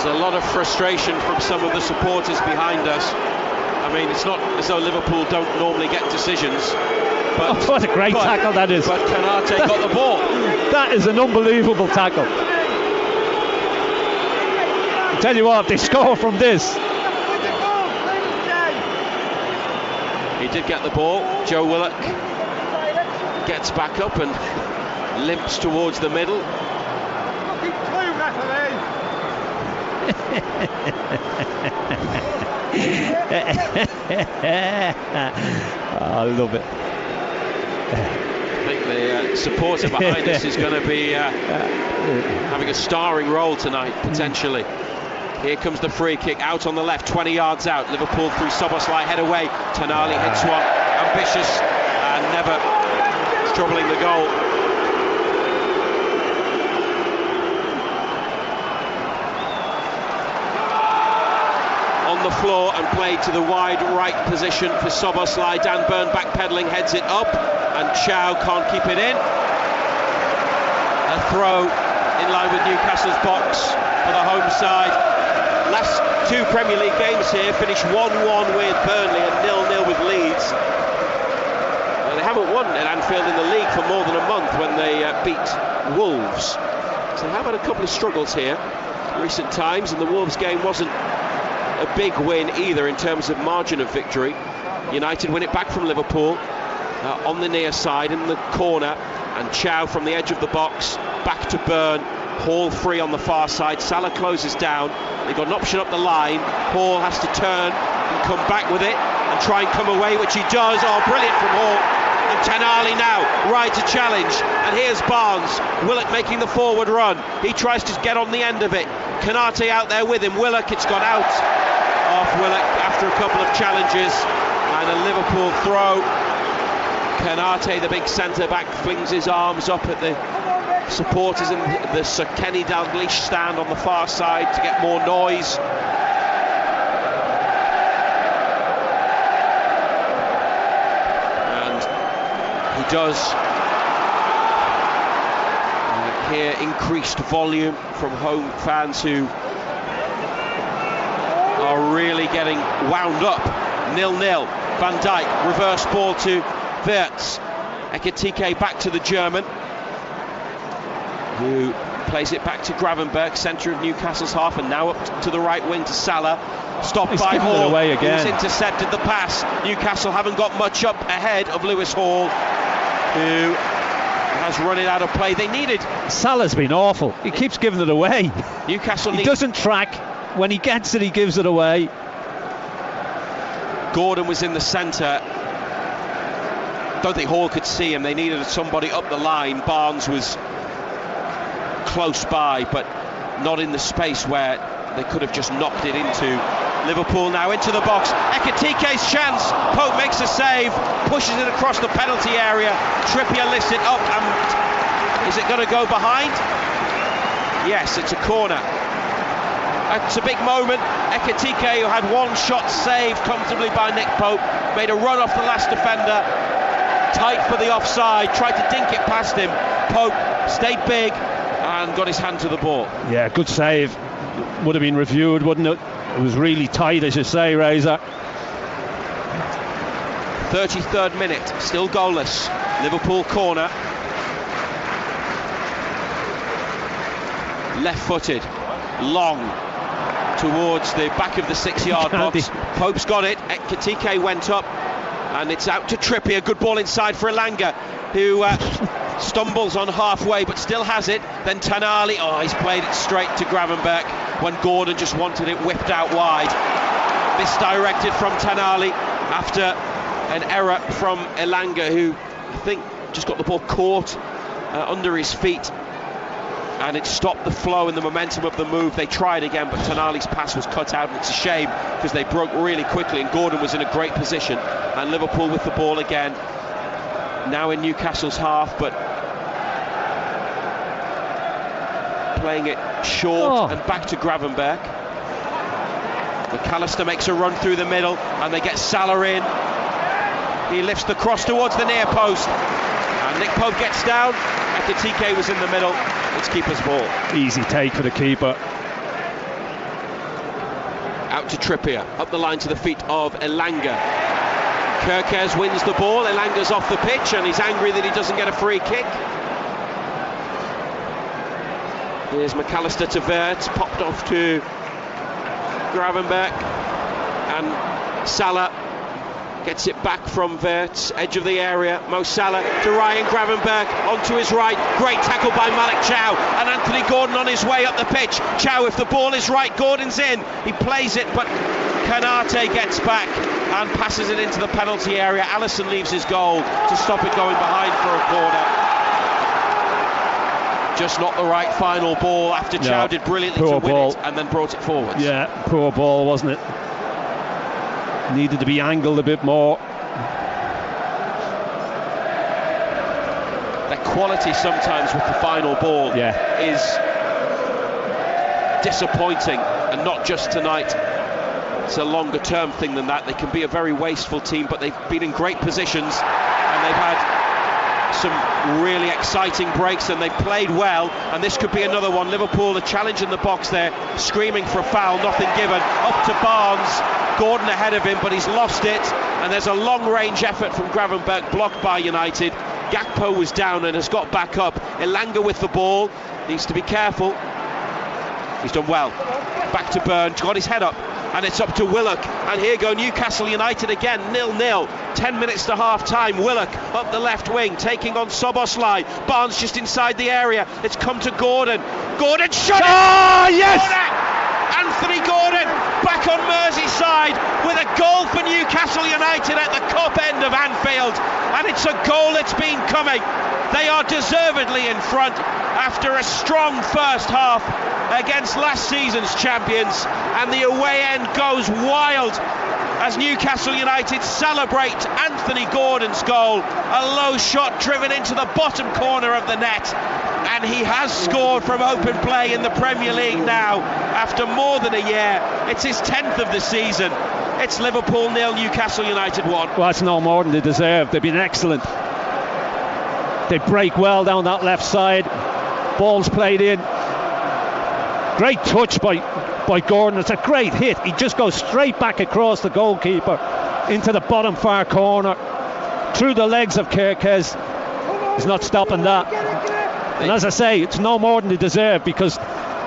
There's a lot of frustration from some of the supporters behind us. I mean, it's not as though Liverpool don't normally get decisions. But, what a great tackle that is. But Canate got the ball. That is an unbelievable tackle. I tell you what, if they score from this. He did get the ball. Joe Willock gets back up and limps towards the middle. I love it. I think the supporter behind us is going to be having a starring role tonight, potentially. Here comes the free kick out on the left, 20 yards out. Liverpool through Szoboszlai, head away. Tonali hits one, ambitious and never troubling the goal. On the floor and played to the wide right position for Szoboszlai. Dan Burn backpedaling, heads it up, and Chow can't keep it in. A throw in line with Newcastle's box for the home side. Last two Premier League games here finished 1-1 with Burnley and 0-0 with Leeds. They haven't won at Anfield in the league for more than a month when they beat Wolves. So they have had a couple of struggles here in recent times, and the Wolves game wasn't a big win either in terms of margin of victory. United win it back from Liverpool on the near side in the corner, and Chow from the edge of the box back to Burn. Hall free on the far side. Salah closes down. They've got an option up the line. Hall has to turn and come back with it and try and come away, which he does. Oh, brilliant from Hall. And Tonali now right to challenge, and here's Barnes. Willock making the forward run. He tries to get on the end of it. Canate out there with him. Willock, it's gone out off Willock after a couple of challenges, and a Liverpool throw. Canate, the big centre back, flings his arms up at the supporters in the Sir Kenny Dalglish stand on the far side to get more noise. And he does hear increased volume from home fans who are really getting wound up. 0-0. Van Dijk, reverse ball to Wirtz. Ekitike back to the German, who plays it back to Gravenberch, centre of Newcastle's half, and now up to the right wing to Salah. Stopped by Hall, away again. who's intercepted the pass. Newcastle haven't got much up ahead of Lewis Hall, who has run it out of play. They needed... Salah's been awful. He keeps giving it away. Newcastle he doesn't track. When he gets it, he gives it away. Gordon was in the centre. Don't think Hall could see him. They needed somebody up the line. Barnes was close by, but not in the space where they could have just knocked it into. Liverpool now into the box. Ekitike's chance. Pope makes a save, pushes it across the penalty area. Trippier lifts it up, and is it going to go behind? Yes, it's a corner. It's a big moment. Ekitike, who had one shot saved comfortably by Nick Pope, made a run off the last defender. Tight for the offside, tried to dink it past him. Pope stayed big and got his hand to the ball. Yeah, good save. Would have been reviewed, wouldn't it? It was really tight, as you say, Razor. 33rd minute, still goalless. Liverpool corner. Left-footed, long towards the back of the 6-yard box. Pope's got it. Ekitike went up, and it's out to Trippier. Good ball inside for Elanga, who stumbles on halfway but still has it. Then Tonali, he's played it straight to Gravenberch when Gordon just wanted it whipped out wide. Misdirected from Tonali after an error from Elanga, who I think just got the ball caught under his feet, and it stopped the flow and the momentum of the move. They tried again, but Tonali's pass was cut out, and it's a shame because they broke really quickly and Gordon was in a great position. And Liverpool with the ball again, now in Newcastle's half, but playing it short and back to Gravenberch. McAllister makes a run through the middle, and they get Salah in. He lifts the cross towards the near post, and Nick Pope gets down. Ekitike was in the middle. It's keeper's ball. Easy take for the keeper. to Trippier, up the line to the feet of Elanga. Kerkez wins the ball, Elanga's off the pitch and he's angry that he doesn't get a free kick. Here's McAllister to Wirtz, popped off to Gravenberch, and Salah gets it back from Wirtz, edge of the area. Mo Salah to Ryan Gravenberch, onto his right, great tackle by Malik Chow, and Anthony Gordon on his way up the pitch. Chow, if the ball is right, Gordon's in, he plays it, but Kanate gets back and passes it into the penalty area. Alisson leaves his goal to stop it going behind for a corner. Just not the right final ball after Chow did brilliantly to win it and then brought it forwards. Yeah, poor ball, wasn't it? Needed to be angled a bit more. Their quality sometimes with the final ball is disappointing, and not just tonight. It's a longer term thing than that. They can be a very wasteful team, but they've been in great positions and they've had some really exciting breaks and they played well, and this could be another one. Liverpool, the challenge in the box there, screaming for a foul, nothing given, up to Barnes, Gordon ahead of him, but he's lost it, and there's a long range effort from Gravenberch, blocked by United. Gakpo was down and has got back up. Elanga with the ball, needs to be careful. He's done well. Back to Burn, got his head up, and it's up to Willock, and here go Newcastle United again, 0-0, 10 minutes to half time. Willock up the left wing, taking on Soboslai. Barnes just inside the area, it's come to Gordon. Gordon shot it! Yes! Anthony Gordon back on Merseyside with a goal for Newcastle United at the Cup end of Anfield, and it's a goal that's been coming. They are deservedly in front after a strong first half against last season's champions, and the away end goes wild as Newcastle United celebrate Anthony Gordon's goal. A low shot driven into the bottom corner of the net, and he has scored from open play in the Premier League now after more than a year. It's his 10th of the season. It's Liverpool 0, Newcastle United 1. Well, that's no more than they deserve. They've been excellent. They break well down that left side. Ball's played in. Great touch by Gordon. It's a great hit. He just goes straight back across the goalkeeper into the bottom far corner, through the legs of Kerkez. He's not stopping that. And as I say, it's no more than they deserve, because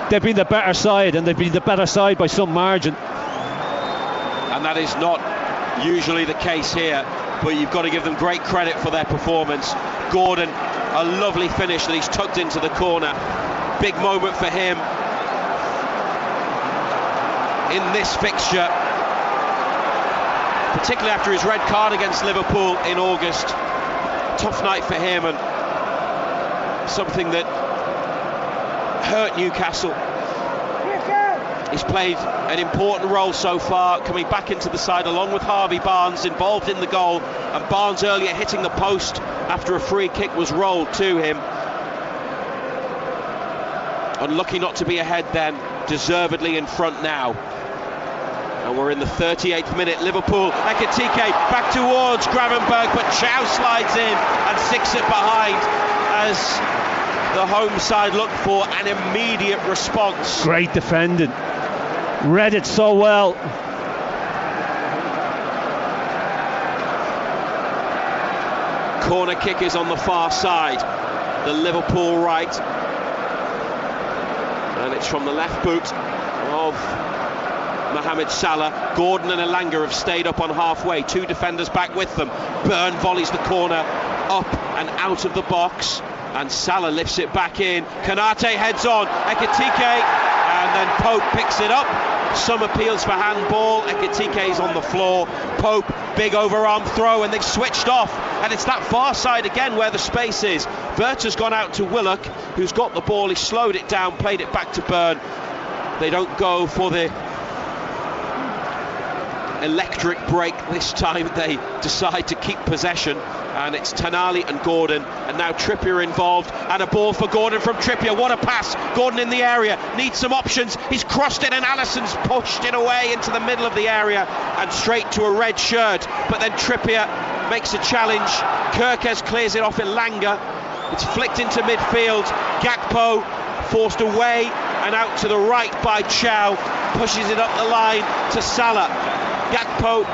they've been the better side, and they've been the better side by some margin. And that is not usually the case here, but you've got to give them great credit for their performance. Gordon, a lovely finish that he's tucked into the corner. Big moment for him in this fixture, particularly after his red card against Liverpool in August. Tough night for him, and something that hurt Newcastle. He's played an important role so far, coming back into the side along with Harvey Barnes, involved in the goal, and Barnes earlier hitting the post after a free kick was rolled to him. Unlucky not to be ahead then, deservedly in front now. And we're in the 38th minute. Liverpool, Ekitike back towards Gravenberch, but Chow slides in and sticks it behind as the home side look for an immediate response. Great defending. Read it so well. Corner kick is on the far side, the Liverpool right, and it's from the left boot of Mohamed Salah. Gordon and Elanga have stayed up on halfway, two defenders back with them. Burn volleys the corner up and out of the box, and Salah lifts it back in. Kanate heads on, Ekitike, and then Pope picks it up. Some appeals for handball. Ekitike's on the floor. Pope, big overarm throw, and they've switched off, and it's that far side again where the space is. Wirtz has gone out to Willock, who's got the ball. He slowed it down, played it back to Burn. They don't go for the electric break this time. They decide to keep possession, and it's Tonali and Gordon, and now Trippier involved, and a ball for Gordon from Trippier. What a pass! Gordon in the area, needs some options. He's crossed it, and Alisson's pushed it away into the middle of the area and straight to a red shirt, but then Trippier makes a challenge. Kerkez clears it off Elanga. It's flicked into midfield. Gakpo forced away and out to the right by Chow, pushes it up the line to Salah. Gakpo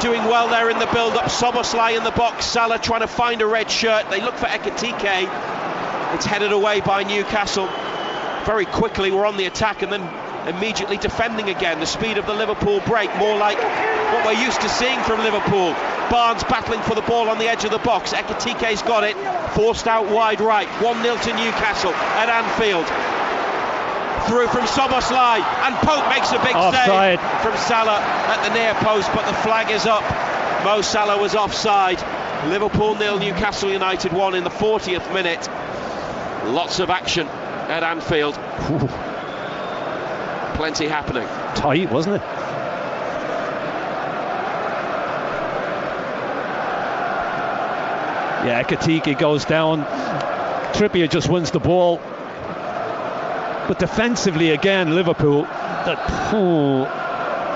doing well there in the build-up. Szoboszlai in the box. Salah trying to find a red shirt. They look for Ekitike. It's headed away by Newcastle. Very quickly we're on the attack and then immediately defending again. The speed of the Liverpool break, more like what we're used to seeing from Liverpool. Barnes battling for the ball on the edge of the box. Ekitike's got it, forced out wide right. 1-0 to Newcastle at Anfield. Through from Szoboszlai, and Pope makes a big offside save from Salah at the near post, but the flag is up. Mo Salah was offside. Liverpool 0, Newcastle United 1 in the 40th minute. Lots of action at Anfield. Ooh. Plenty happening. Tight, wasn't it? Yeah, Ekitike goes down. Trippier just wins the ball. But defensively again, Liverpool,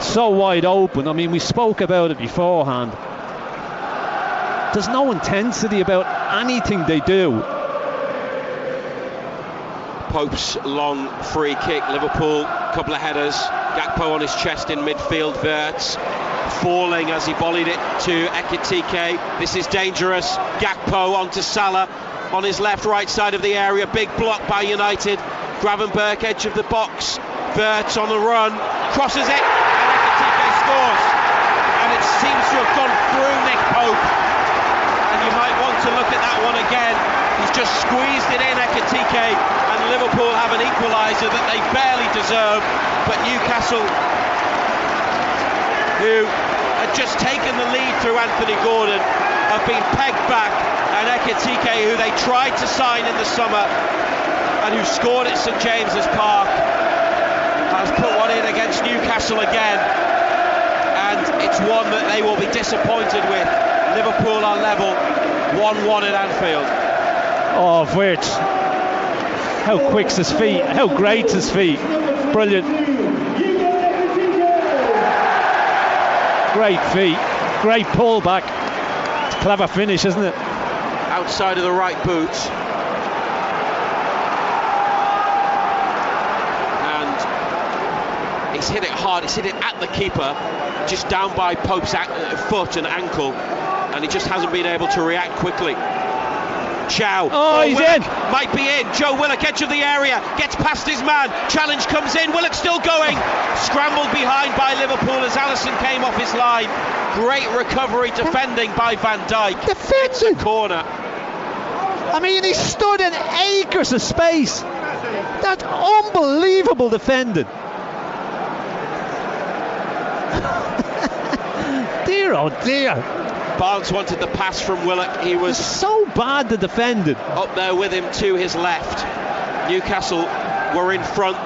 so wide open. I mean, we spoke about it beforehand. There's no intensity about anything they do. Pope's long free kick. Liverpool, couple of headers. Gakpo on his chest in midfield. Wirtz falling as he volleyed it to Ekitike. This is dangerous. Gakpo onto Salah on his left, right side of the area. Big block by United. Gravenberch, edge of the box. Wirtz on the run, crosses it, and Ekitike scores. And it seems to have gone through Nick Pope. And you might want to look at that one again. He's just squeezed it in, Ekitike, and Liverpool have an equaliser that they barely deserve. But Newcastle, who had just taken the lead through Anthony Gordon, have been pegged back, and Ekitike, who they tried to sign in the summer and who scored at St James's Park, has put one in against Newcastle again, and it's one that they will be disappointed with. Liverpool are level, 1-1 at Anfield. Oh, Wirtz, how quick's his feet, how great's his feet, brilliant. Great feet, great pullback. It's a clever finish, isn't it? Outside of the right boot. He's hit it hard, he's hit it at the keeper, just down by Pope's foot and ankle, and he just hasn't been able to react quickly. Chow. Oh, he's Willock in. might be in. Joe Willock, edge of the area, gets past his man. Challenge comes in. Willock still going. Scrambled behind by Liverpool as Alisson came off his line. Great recovery defending by Van Dijk. It's a corner. I mean, he stood in acres of space. That's unbelievable defending. Dear, oh dear. Barnes wanted the pass from Willock. He was so bad, the defending. Up there with him to his left. Newcastle were in front.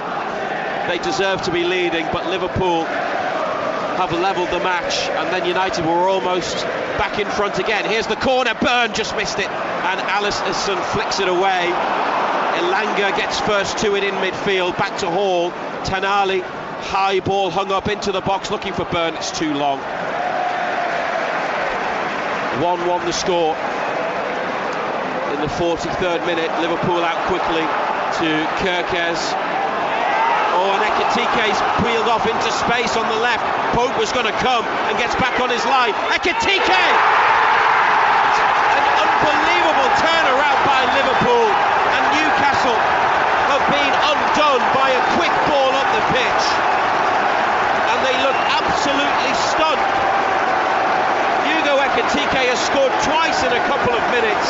They deserve to be leading, but Liverpool have levelled the match, and then United were almost back in front again. Here's the corner. Byrne just missed it, and Alisson flicks it away. Elanga gets first to it in midfield. Back to Hall. Tonali, high ball hung up into the box, looking for Byrne. It's too long. 1-1 the score in the 43rd minute. Liverpool out quickly to Kerkez. Oh, and Ekitike's wheeled off into space on the left. Pope was going to come and gets back on his line. Ekitike! An unbelievable turnaround by Liverpool, and Newcastle have been undone by a quick ball up the pitch, and they look absolutely stunned. Ekitike has scored twice in a couple of minutes,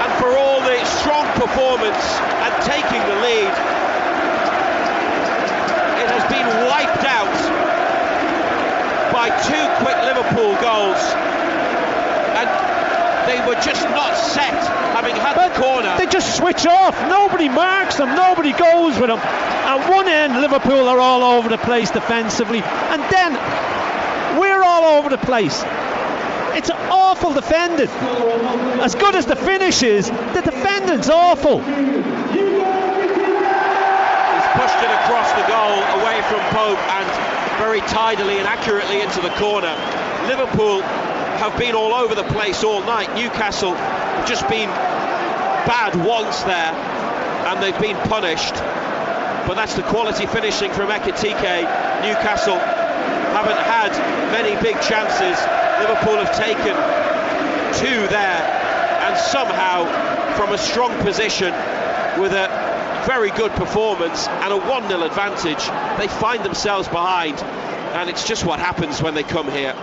and for all the strong performance and taking the lead, it has been wiped out by two quick Liverpool goals, and they were just not set, having had the corner. They just switch off. Nobody marks them, nobody goes with them. At one end, Liverpool are all over the place defensively, and then we're all over the place. It's awful defending. As good as the finish is, the defending's awful. He's pushed it across the goal away from Pope and very tidily and accurately into the corner. Liverpool have been all over the place all night. Newcastle have just been bad once there, and they've been punished. but that's the quality finishing from Ekitike. Newcastle haven't had many big chances. Liverpool have taken 2 there, and somehow from a strong position with a very good performance and a 1-0 advantage, they find themselves behind, and it's just what happens when they come here.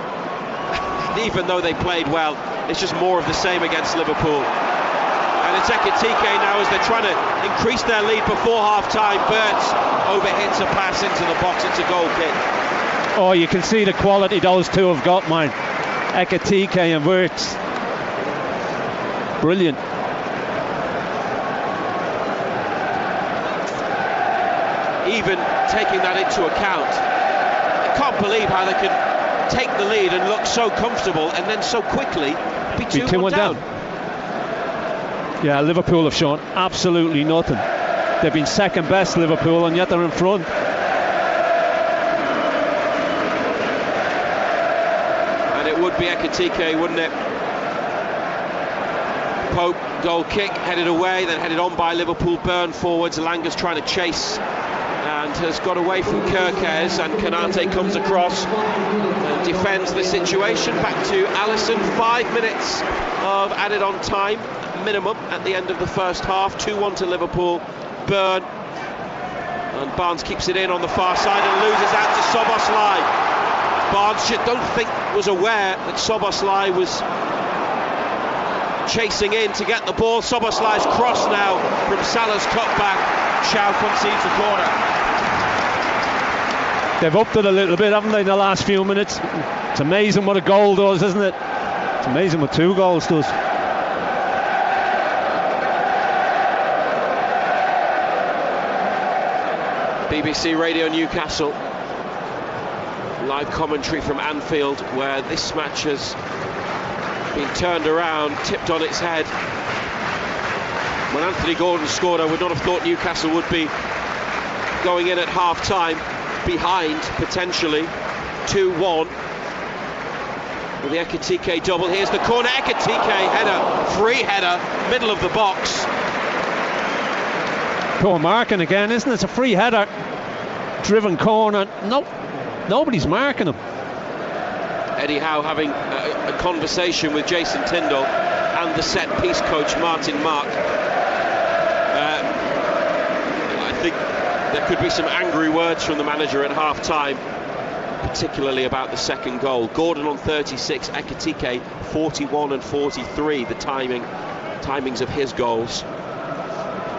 Even though they played well, it's just more of the same against Liverpool. And it's Ekitike now as they're trying to increase their lead before half-time. Burns overhits a pass into the box. It's a goal kick. Oh, you can see the quality those two have got, man. Ekitike and Wirtz. Brilliant. Even taking that into account, I can't believe how they can take the lead and look so comfortable and then so quickly be 2-1 down. Yeah, Liverpool have shown absolutely nothing. They've been second best, Liverpool, and yet they're in front. And it would be Ekitike, wouldn't it? Pope, goal kick, headed away, then headed on by Liverpool. Burn forwards, Langa's trying to chase and has got away from Kerkez, and Konate comes across and defends the situation. Back to Alisson. 5 minutes of added on time minimum at the end of the first half. 2-1 to Liverpool. Burn, and Barnes keeps it in on the far side and loses out to Szoboszlai. Barnes, don't think, was aware that Szoboszlai was chasing in to get the ball. Szoboszlai's cross now from Salah's cutback. Chow concedes a corner. They've upped it a little bit, haven't they, in the last few minutes? It's amazing what a goal does, isn't it? It's amazing what 2 goals does. BBC Radio Newcastle. Live commentary from Anfield, where this match has been turned around, tipped on its head. When Anthony Gordon scored, I would not have thought Newcastle would be going in at half-time behind, potentially 2-1 with the Ekitike double. Here's the corner. Ekitike header, free header, middle of the box. Poor marking again, isn't it? It's a free header, driven corner. Nope, nobody's marking him. Eddie Howe having a conversation with Jason Tyndall and the set-piece coach Martin Mark. I think there could be some angry words from the manager at half-time, particularly about the second goal. Gordon on 36, Ekitike 41 and 43, the timings of his goals.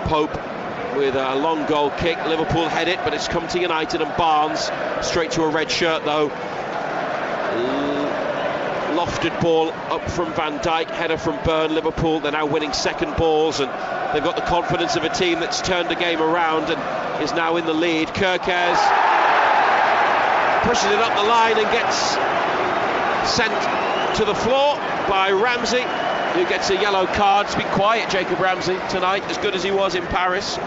Pope with a long goal kick. Liverpool head it, but it's come to United, and Barnes straight to a red shirt though. Lofted ball up from Van Dijk, header from Burn. Liverpool, they're now winning second balls, and they've got the confidence of a team that's turned the game around and is now in the lead. Kerkez pushes it up the line and gets sent to the floor by Ramsey, who gets a yellow card. It's been quiet, Jacob Ramsey, tonight, as good as he was in Paris.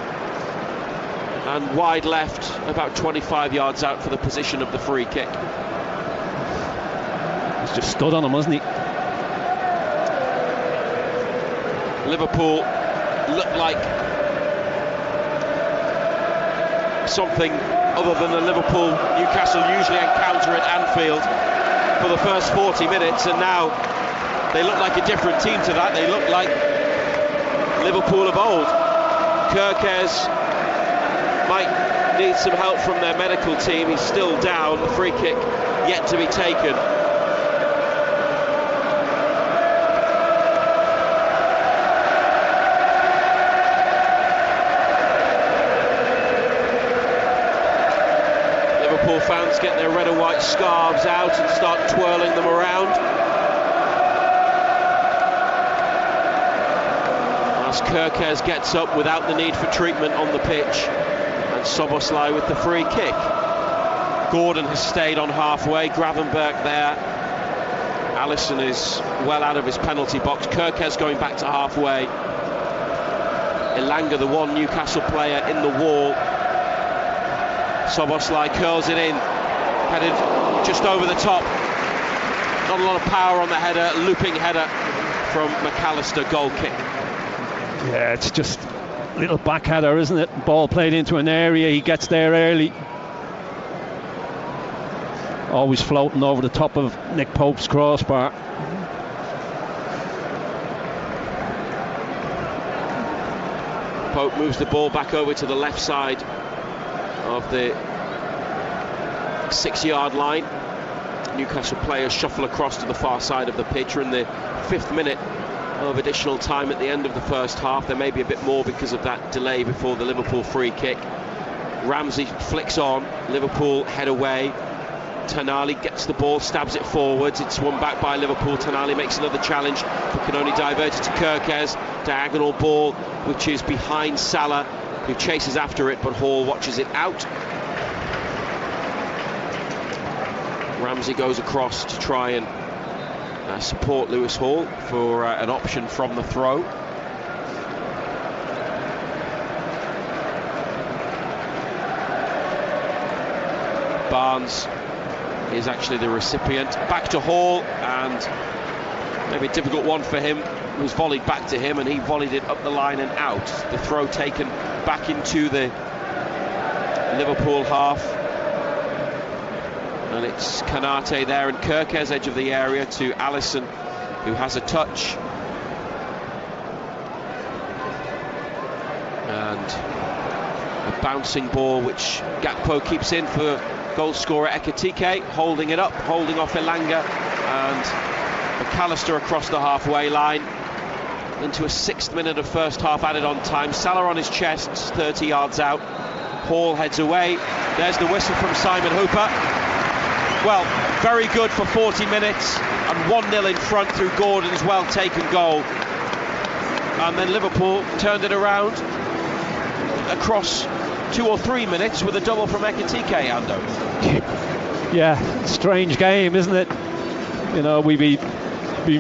And wide left, about 25 yards out for the position of the free kick. He's just stood on him, hasn't he? Liverpool look like something other than the Liverpool Newcastle usually encounter at Anfield for the first 40 minutes, and now they look like a different team to that. They look like Liverpool of old. Kerkez might need some help from their medical team. He's still down. The free kick yet to be taken. Liverpool fans get their red and white scarves out and start twirling them around. As Kerkez gets up without the need for treatment on the pitch, and Szoboszlai with the free kick. Gordon has stayed on halfway, Gravenberg there. Alisson is well out of his penalty box. Kerkez going back to halfway. Elanga, the one Newcastle player, in the wall. Szoboszlai curls it in, headed just over the top. Not a lot of power on the header, looping header from McAllister, goal kick. Yeah, it's just Little backheader, isn't it? Ball played into an area, he gets there early. Always floating over the top of Nick Pope's crossbar. Pope moves the ball back over to the left side of the 6-yard line. Newcastle players shuffle across to the far side of the pitch. We're in the 5th minute of additional time at the end of the first half. There may be a bit more because of that delay before the Liverpool free kick. Ramsey flicks on, Liverpool head away. Tonali gets the ball, stabs it forwards. It's won back by Liverpool. Tonali makes another challenge, but can only divert it to Kirkes. Diagonal ball, which is behind Salah, who chases after it, but Hall watches it out. Ramsey goes across to try and support Lewis Hall for an option from the throw. Barnes is actually the recipient. Back to Hall, and maybe a difficult one for him. It was volleyed back to him, and he volleyed it up the line and out. The throw taken back into the Liverpool half. And it's Kanate there, and Kirkes edge of the area to Alisson, who has a touch. And a bouncing ball which Gakpo keeps in for goal scorer Ekitike, holding it up, holding off Elanga, and McAllister across the halfway line into a 6th minute of first half added on time. Salah on his chest, 30 yards out. Hall heads away. There's the whistle from Simon Hooper. Well, very good for 40 minutes, and 1-0 in front through Gordon's well-taken goal. And then Liverpool turned it around across 2 or 3 minutes with a double from Ekitike, Ando. Yeah, strange game, isn't it? You know, we've been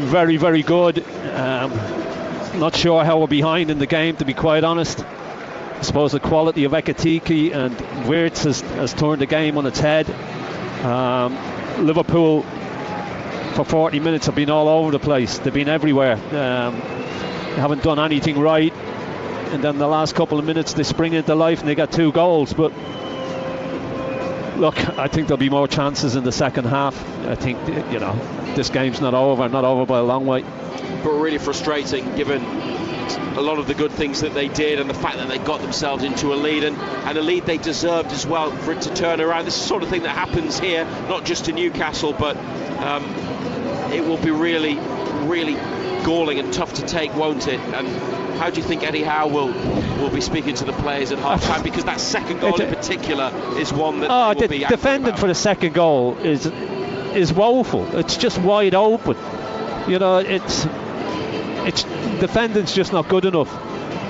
very, very good. Not sure how we're behind in the game, to be quite honest. I suppose the quality of Ekitike and Wirtz has turned the game on its head. Liverpool for 40 minutes have been all over the place. They've been everywhere. They haven't done anything right, and then the last couple of minutes they spring into life and they got 2 goals. But look, I think there'll be more chances in the second half. I think, you know, this game's not over by a long way. But really frustrating, given a lot of the good things that they did and the fact that they got themselves into a lead, and a lead they deserved as well, for it to turn around. This is the sort of thing that happens here, not just to Newcastle, but it will be really, really galling and tough to take, won't it? And how do you think Eddie Howe will be speaking to the players at half time? Because that second goal in particular is one that will be defending for the second goal is woeful. It's just wide open. You know, it's defending's just not good enough.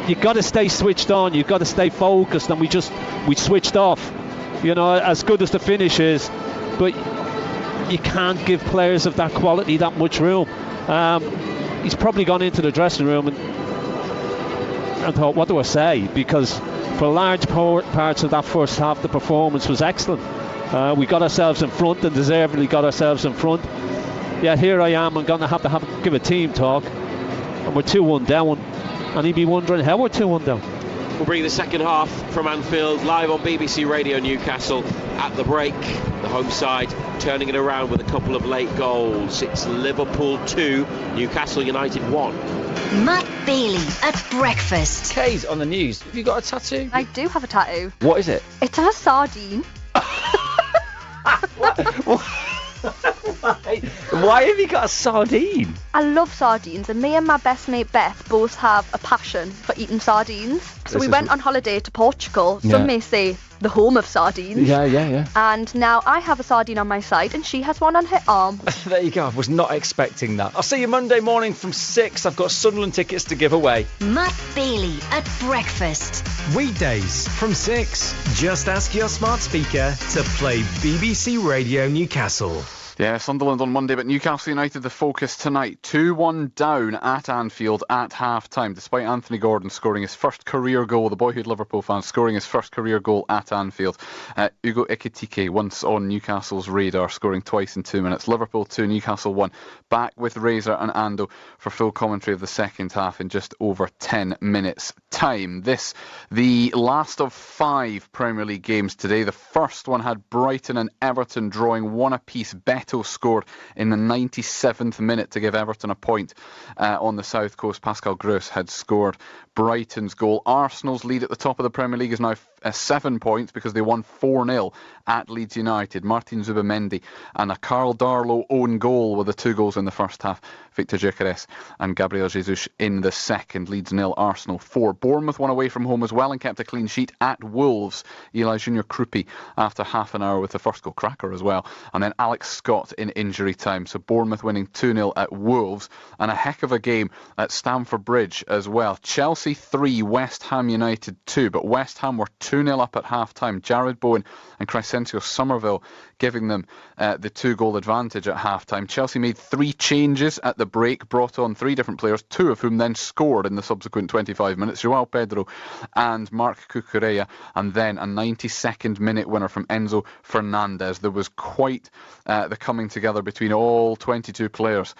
You've got to stay switched on, you've got to stay focused, and we switched off. You know, as good as the finish is, but you can't give players of that quality that much room. He's probably gone into the dressing room and thought, what do I say? Because for large parts of that first half, the performance was excellent. We got ourselves in front, and deservedly got ourselves in front. Yeah, here I am, I'm going to have to give a team talk, and we're 2-1 down, and he'd be wondering how we're 2-1 down. We'll bring the second half from Anfield live on BBC Radio Newcastle at the break. The home side turning it around with a couple of late goals. It's Liverpool 2, Newcastle United 1. Matt Bailey at breakfast. Kay's on the news. Have you got a tattoo? I do have a tattoo. What is it? It's a sardine. Why have you got a sardine? I love sardines, and me and my best mate Beth both have a passion for eating sardines. So we went on holiday to Portugal. Some may say the home of sardines. Yeah. And now I have a sardine on my side, and she has one on her arm. There you go. I was not expecting that. I'll see you Monday morning from 6. I've got Sunderland tickets to give away. Matt Bailey at breakfast. Weekdays from 6. Just ask your smart speaker to play BBC Radio Newcastle. Yeah, Sunderland on Monday, but Newcastle United the focus tonight. 2-1 down at Anfield at half-time, despite Anthony Gordon scoring his first career goal, the boyhood Liverpool fan scoring his first career goal at Anfield. Ugo Ekitike once on Newcastle's radar, scoring twice in 2 minutes. Liverpool 2, Newcastle 1. Back with Razor and Ando for full commentary of the second half in just over 10 minutes' time. This, the last of 5 Premier League games today. The first one had Brighton and Everton drawing 1 apiece. Beto scored in the 97th minute to give Everton a point on the south coast. Pascal Gross had scored Brighton's goal. Arsenal's lead at the top of the Premier League is now 7 points because they won 4-0 at Leeds United. Martin Zubimendi and a Carl Darlow own goal were the 2 goals in the first half. Victor Gyökeres and Gabriel Jesus in the second. Leeds 0, Arsenal 4. Bournemouth won away from home as well and kept a clean sheet at Wolves. Eli Junior Krupi after half an hour with the first goal, cracker as well. And then Alex Scott in injury time. So Bournemouth winning 2-0 at Wolves, and a heck of a game at Stamford Bridge as well. Chelsea 3, West Ham United 2, but West Ham were 2-0 up at half-time. Jared Bowen and Crescencio Somerville giving them the 2-goal advantage at half-time. Chelsea made 3 changes at the break, brought on 3 different players, 2 of whom then scored in the subsequent 25 minutes. Joao Pedro and Marc Cucurella, and then a 92nd minute winner from Enzo Fernandez. There was quite the coming together between all 22 players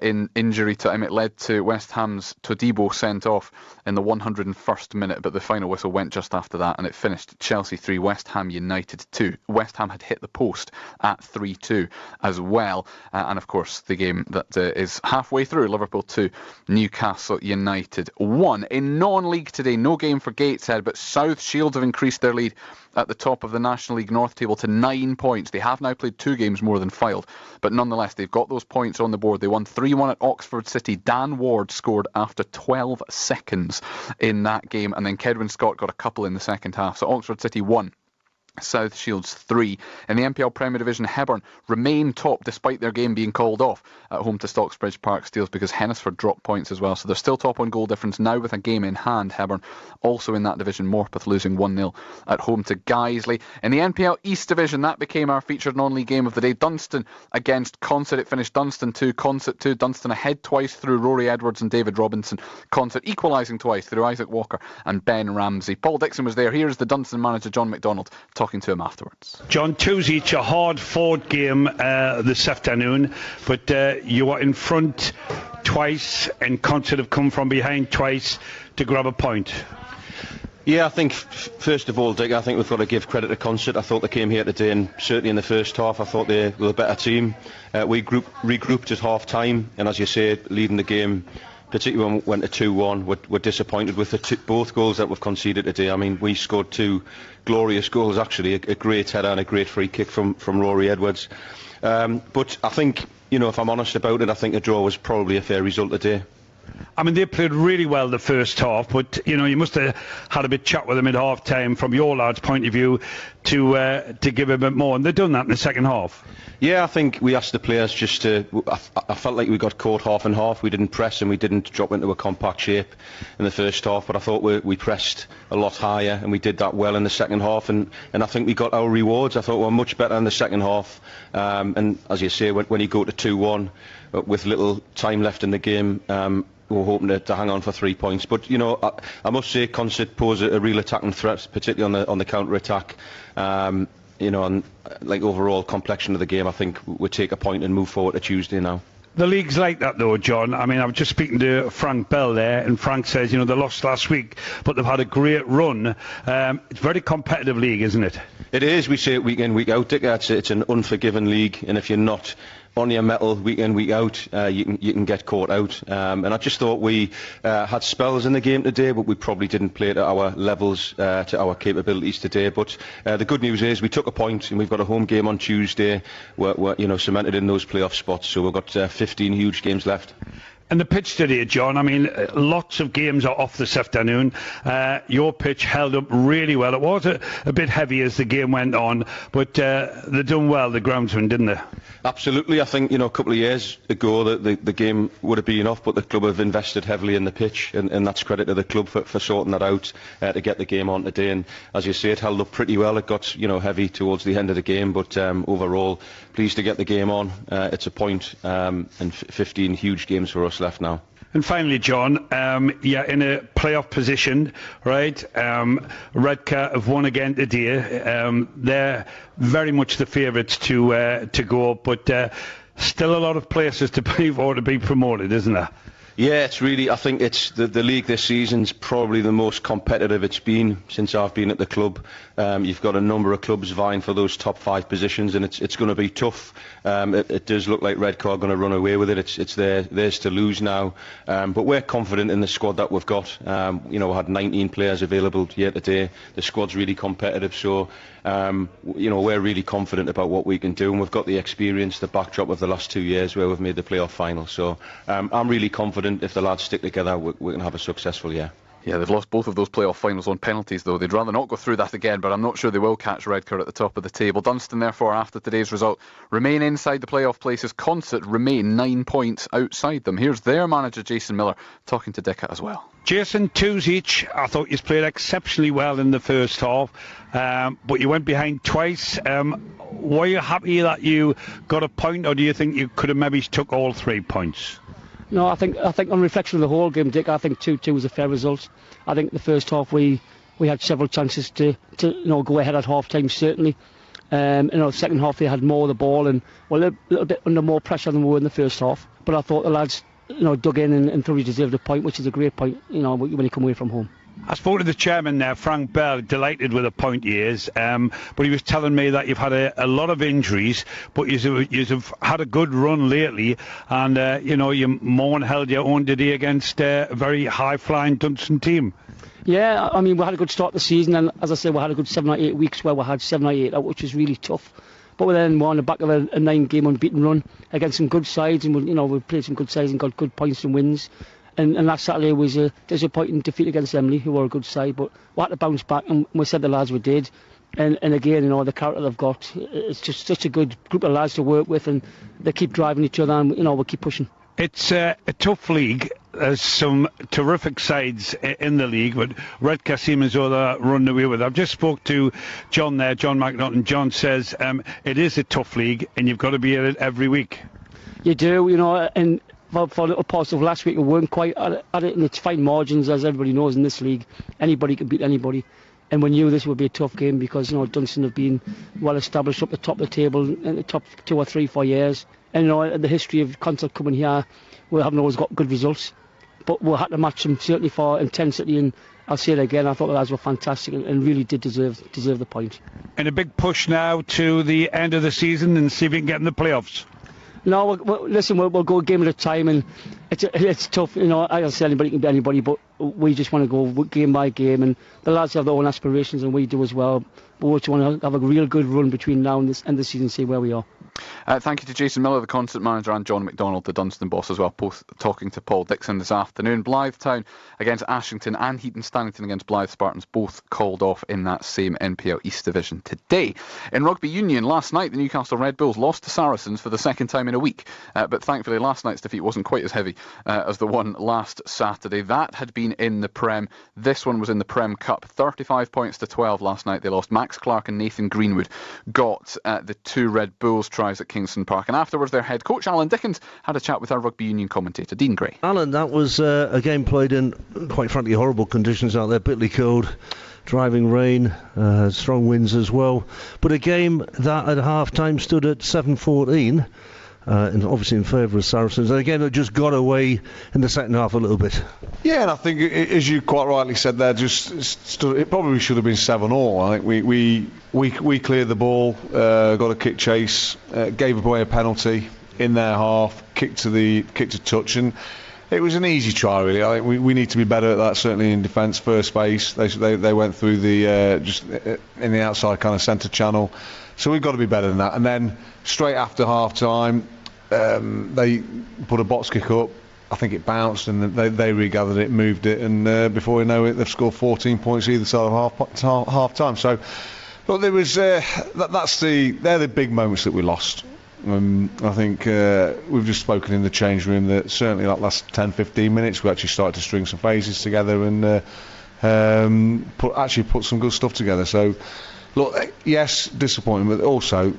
in injury time. It led to West Ham's Todibo sent off in the 101st minute, but the final whistle went just after that, and it finished Chelsea 3, West Ham United 2. West Ham had hit the post at 3-2 as well, and of course the game that is halfway through, Liverpool 2, Newcastle United 1. In non-league today, no game for Gateshead, but South Shields have increased their lead at the top of the National League North table to 9 points. They have now played 2 games more than Fylde, but nonetheless they've got those points on the board. They won 3-1 at Oxford City. Dan Ward scored after 12 seconds in that game, and then Kedwin Scott got a couple in the second half. So Oxford City 1, South Shields 3. In the NPL Premier Division, Hebburn remain top despite their game being called off at home to Stocksbridge Park Steels because Hennisford dropped points as well. So they're still top on goal difference now with a game in hand, Hebburn. Also in that division, Morpeth losing 1-0 at home to Guiseley. In the NPL East Division, that became our featured non-league game of the day. Dunstan against Consett. It finished Dunstan 2, Consett 2. Dunstan ahead twice through Rory Edwards and David Robinson. Consett equalising twice through Isaac Walker and Ben Ramsey. Paul Dixon was there. Here's the Dunstan manager, John McDonald, talking to him afterwards. John, 2's each, a hard-fought game this afternoon, but you were in front twice and Consett have come from behind twice to grab a point. Yeah, I think first of all, Dick, I think we've got to give credit to Consett. I thought they came here today, and certainly in the first half I thought they were a better team. We regrouped at half-time, and as you say, leading the game, particularly when we went to 2-1, we're disappointed with both goals that we've conceded today. I mean, we scored 2 glorious goals, actually, a great header and a great free kick from Rory Edwards. But I think, you know, if I'm honest about it, I think a draw was probably a fair result today. I mean, they played really well the first half, but, you know, you must have had a bit chat with them at half-time from your lad's point of view to give a bit more, and they've done that in the second half. Yeah, I think we asked the players just to... I felt like we got caught half and half. We didn't press and we didn't drop into a compact shape in the first half, but I thought we pressed a lot higher and we did that well in the second half, and I think we got our rewards. I thought we were much better in the second half, and as you say, when you go to 2-1 with little time left in the game, we were hoping to hang on for 3 points. But, you know, I must say Consett pose a real attacking threat, particularly on the counter-attack. You know, and like overall complexion of the game, I think we'll take a point and move forward to Tuesday now. The league's like that though, John. I mean, I was just speaking to Frank Bell there, and Frank says, you know, they lost last week, but they've had a great run. It's a very competitive league, isn't it? It is. We say it week in, week out, Dick. It's an unforgiving league, and if you're not on your mettle week in, week out, you can get caught out. And I just thought we had spells in the game today, but we probably didn't play to our levels, to our capabilities today. But the good news is we took a point, and we've got a home game on Tuesday. We're you know, cemented in those playoff spots, so we've got 15 huge games left. And the pitch today, John, I mean, lots of games are off this afternoon. Your pitch held up really well. It was a bit heavy as the game went on, but they done well, the groundsmen, didn't they? Absolutely. I think, a couple of years ago the game would have been off, but the club have invested heavily in the pitch, and that's credit to the club for sorting that out to get the game on today. And as you say, it held up pretty well. It got, heavy towards the end of the game, but overall, pleased to get the game on. It's a point, and 15 huge games for us left now. And finally, John, in a playoff position, right? Redcar have won again today. They're very much the favourites to go up, but still a lot of places to be for to be promoted, isn't there? Yeah, it's really, I think it's the league this season's probably the most competitive it's been since I've been at the club. You've got a number of clubs vying for those top 5 positions, and it's going to be tough. It does look like Redcar are going to run away with it. It's theirs to lose now. But we're confident in the squad that we've got. We had 19 players available here today. The squad's really competitive, so we're really confident about what we can do, and we've got the experience, the backdrop of the last 2 years where we've made the playoff final. So I'm really confident if the lads stick together, we can have a successful year. Yeah, they've lost both of those playoff finals on penalties, though. They'd rather not go through that again, but I'm not sure they will catch Redcar at the top of the table. Dunstan, therefore, after today's result, remain inside the playoff places. Concert remain 9 points outside them. Here's their manager, Jason Miller, talking to Dickett as well. Jason, 2s each. I thought you played exceptionally well in the first half, but you went behind twice. Were you happy that you got a point, or do you think you could have maybe took all 3 points? No, I think on reflection of the whole game, Dick, I think 2-2 was a fair result. I think the first half we had several chances to go ahead at half time, certainly. Second half they had more of the ball and were a little bit under more pressure than we were in the first half. But I thought the lads dug in and thoroughly deserved a point, which is a great point, when you come away from home. I spoke to the chairman there, Frank Bell, delighted with the point he is, but he was telling me that you've had a lot of injuries, but you've had a good run lately, and you more than held your own today against a very high-flying Dunstan team. Yeah, I mean, we had a good start to the season, and as I said, we had a good 7 or 8 weeks where we had 7 or 8 out, which was really tough. But then we're on the back of a 9-game unbeaten run against some good sides, and we played some good sides and got good points and wins. And last Saturday was a disappointing defeat against Emily, who were a good side, but we had to bounce back, and we said the lads we did. And again, the character they've got, it's just such a good group of lads to work with, and they keep driving each other, and we'll keep pushing. It's a tough league. There's some terrific sides in the league, but Redcar seem as though they're running away with it. I've just spoke to John there, John McNaughton. John says it is a tough league, and you've got to be at it every week. You do, and for little parts of last week we weren't quite at it, and it's fine margins, as everybody knows in this league. Anybody can beat anybody, and we knew this would be a tough game because Dunstan have been well established up the top of the table in the top 2 or 3 4 years, and the history of Concert coming here, we haven't always got good results, but we had to match them certainly for intensity, and I'll say it again, I thought the lads were fantastic and really did deserve the point. And a big push now to the end of the season and see if we can get in the playoffs. No, listen, we'll go a game at a time, and it's tough. I don't say anybody can be anybody, but we just want to go game by game, and the lads have their own aspirations, and we do as well. But we just want to have a real good run between now and the end of the season and see where we are. Thank you to Jason Miller, the Concert manager, and John McDonald, the Dunstan boss as well, both talking to Paul Dixon this afternoon. Blythe Town against Ashington and Heaton Stannington against Blythe Spartans, both called off in that same NPL East Division today. In Rugby Union, last night the Newcastle Red Bulls lost to Saracens for the second time in a week, but thankfully last night's defeat wasn't quite as heavy as the one last Saturday. That had been in the Prem. This one was in the Prem Cup. 35 points to 12 last night they lost. Max Clark and Nathan Greenwood got the 2 Red Bulls tries at Kingston Park, and afterwards their head coach Alan Dickens had a chat with our Rugby Union commentator Dean Gray. Alan, that was a game played in quite frankly horrible conditions out there, bitterly cold, driving rain, strong winds as well, but a game that at half time stood at 7-14 and obviously in favour of Saracens, and again it just got away in the second half a little bit. Yeah, and I think as you quite rightly said there, it probably should have been 7-all. I think we cleared the ball, got a kick chase, gave away a penalty in their half, kicked to touch, and it was an easy try really. I think we need to be better at that, certainly in defence, first space. They went through the just in the outside kind of centre channel, so we've got to be better than that. And then straight after half time, they put a box kick up, I think it bounced, and they regathered it, moved it, and before we know it, they've scored 14 points either side of half time. So, look, there was they're the big moments that we lost. I think we've just spoken in the change room that certainly that last 10-15 minutes we actually started to string some phases together and put some good stuff together. So, look, yes, disappointing, but also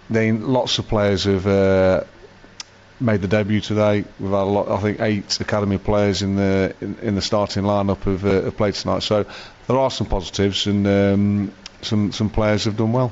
then lots of players have made the debut today. We've had a lot. I think 8 academy players in the starting lineup have played tonight. So there are some positives, and some players have done well.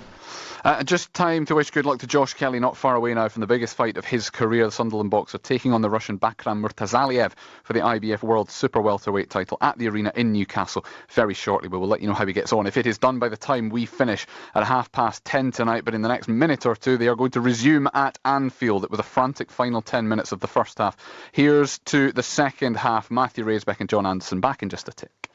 Just time to wish good luck to Josh Kelly, not far away now from the biggest fight of his career. The Sunderland boxer taking on the Russian Bakram Murtazaliev for the IBF World Super Welterweight title at the arena in Newcastle very shortly. We will let you know how he gets on if it is done by the time we finish at 10:30 tonight. But in the next minute or two, they are going to resume at Anfield. It was a frantic final 10 minutes of the first half. Here's to the second half. Matthew Raisbeck and John Anderson back in just a tick.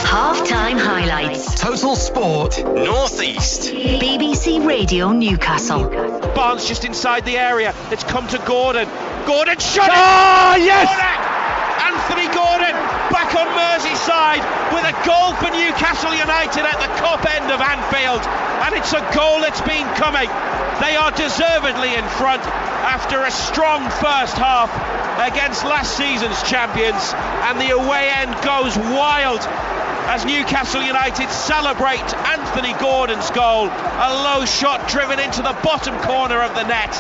Half-time highlights. Total Sport Northeast. BBC Radio Newcastle. Barnes just inside the area. It's come to Gordon. Gordon shot it! Oh, yes! Anthony Gordon back on Merseyside with a goal for Newcastle United at the Cup end of Anfield. And it's a goal that's been coming. They are deservedly in front after a strong first half against last season's champions. And the away end goes wild as Newcastle United celebrate Anthony Gordon's goal. A low shot driven into the bottom corner of the net,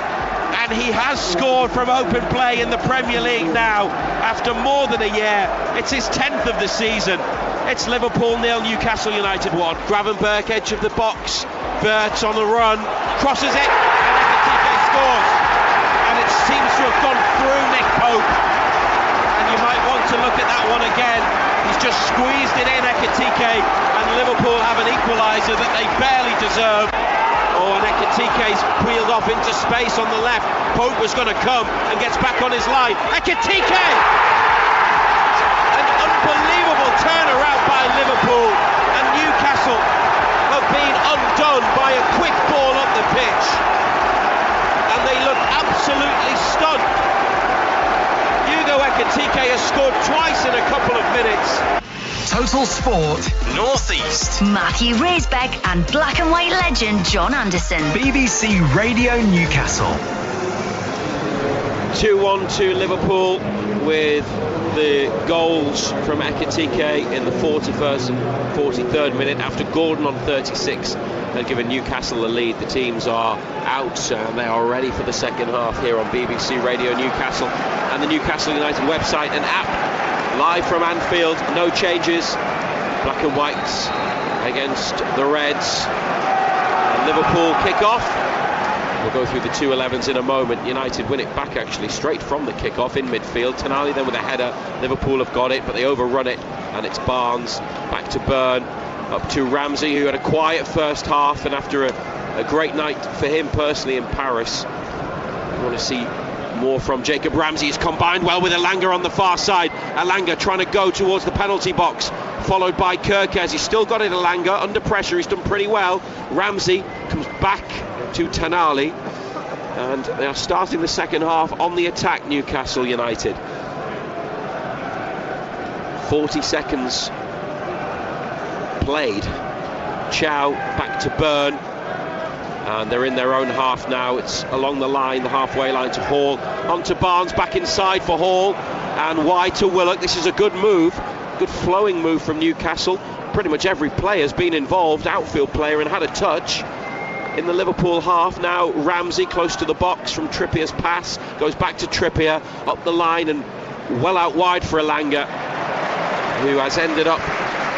and he has scored from open play in the Premier League now after more than a year. It's his 10th of the season. It's Liverpool 0, Newcastle United 1. Gravenberch, edge of the box. Bert's on the run, crosses it, and Ekitike scores. And it seems to have gone through Nick Pope, and you might want to look at that one again. He's just squeezed it in, Ekitike, and Liverpool have an equaliser that they barely deserve. Oh, and Ekitike's wheeled off into space on the left. Pope was going to come and gets back on his line. Ekitike! An unbelievable turnaround by Liverpool, and Newcastle have been undone by a quick ball up the pitch. And they look absolutely stunned. Ekitike has scored twice in a couple of minutes. Total Sport Northeast. Matthew Raisbeck and black and white legend John Anderson. BBC Radio Newcastle. 2-1 to Liverpool with the goals from Ekitike in the 41st and 43rd minute after Gordon on 36 had given Newcastle the lead. The teams are out and they are ready for the second half here on BBC Radio Newcastle and the Newcastle United website and app. Live from Anfield, no changes. Black and whites against the Reds. And Liverpool kick off. We'll go through the 2-11s in a moment. United win it back actually straight from the kick-off in midfield. Tonali then with a header. Liverpool have got it, but they overrun it. And it's Barnes back to Byrne. Up to Ramsey, who had a quiet first half. And after a great night for him personally in Paris, we want to see more from Jacob Ramsey. He's combined well with Elanga on the far side. Elanga trying to go towards the penalty box, followed by Kerkez. He's still got it, Elanga, under pressure. He's done pretty well. Ramsey comes back to Tonali, and they are starting the second half on the attack, Newcastle United. 40 seconds played. Chow back to Byrne, and they're in their own half now. It's along the line, the halfway line to Hall, on to Barnes, back inside for Hall, and wide to Willock. This is a good move, good flowing move from Newcastle. Pretty much every player's been involved, outfield player, and had a touch in the Liverpool half. Now Ramsey close to the box from Trippier's pass, goes back to Trippier, up the line and well out wide for Elanga, who has ended up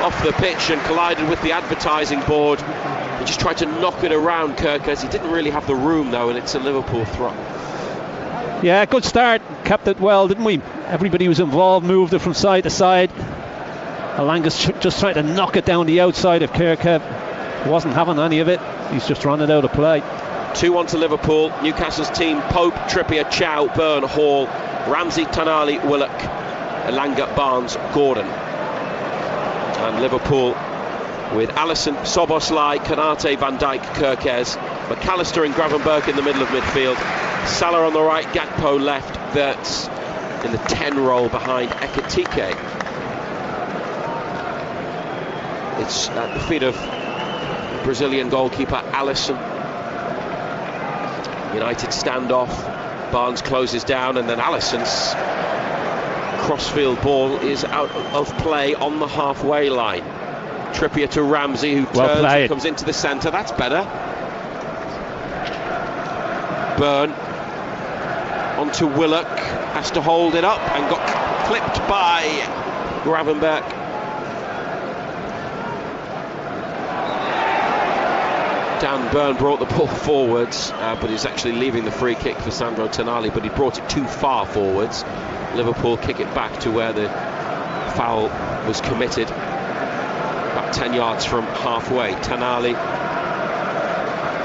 off the pitch and collided with the advertising board. He just tried to knock it around Kerkez. He didn't really have the room though, and it's a Liverpool throw. Yeah, good start, kept it well, didn't we? Everybody was involved, moved it from side to side. Elanga's just trying to knock it down the outside of Kerkez. Wasn't having any of it. He's just run it out of play. 2-1 to Liverpool. Newcastle's team: Pope, Trippier, Chow, Byrne, Hall, Ramsey, Tonali, Willock, Elanga, Barnes, Gordon. And Liverpool with Alisson, Szoboszlai, Konate, Van Dijk, Kerkez, McAllister and Gravenberch in the middle of midfield. Salah on the right, Gakpo left, that's in the 10 role behind Ekitike. It's at the feet of Brazilian goalkeeper Alisson. United standoff. Barnes closes down, and then Alisson's crossfield ball is out of play on the halfway line. Trippier to Ramsey, who turns and comes into the centre. That's better. Byrne onto Willock, has to hold it up and got clipped by Gravenberch. Dan Byrne brought the ball forwards, but he's actually leaving the free kick for Sandro Tonali, but he brought it too far forwards. Liverpool kick it back to where the foul was committed, about 10 yards from halfway. Tonali,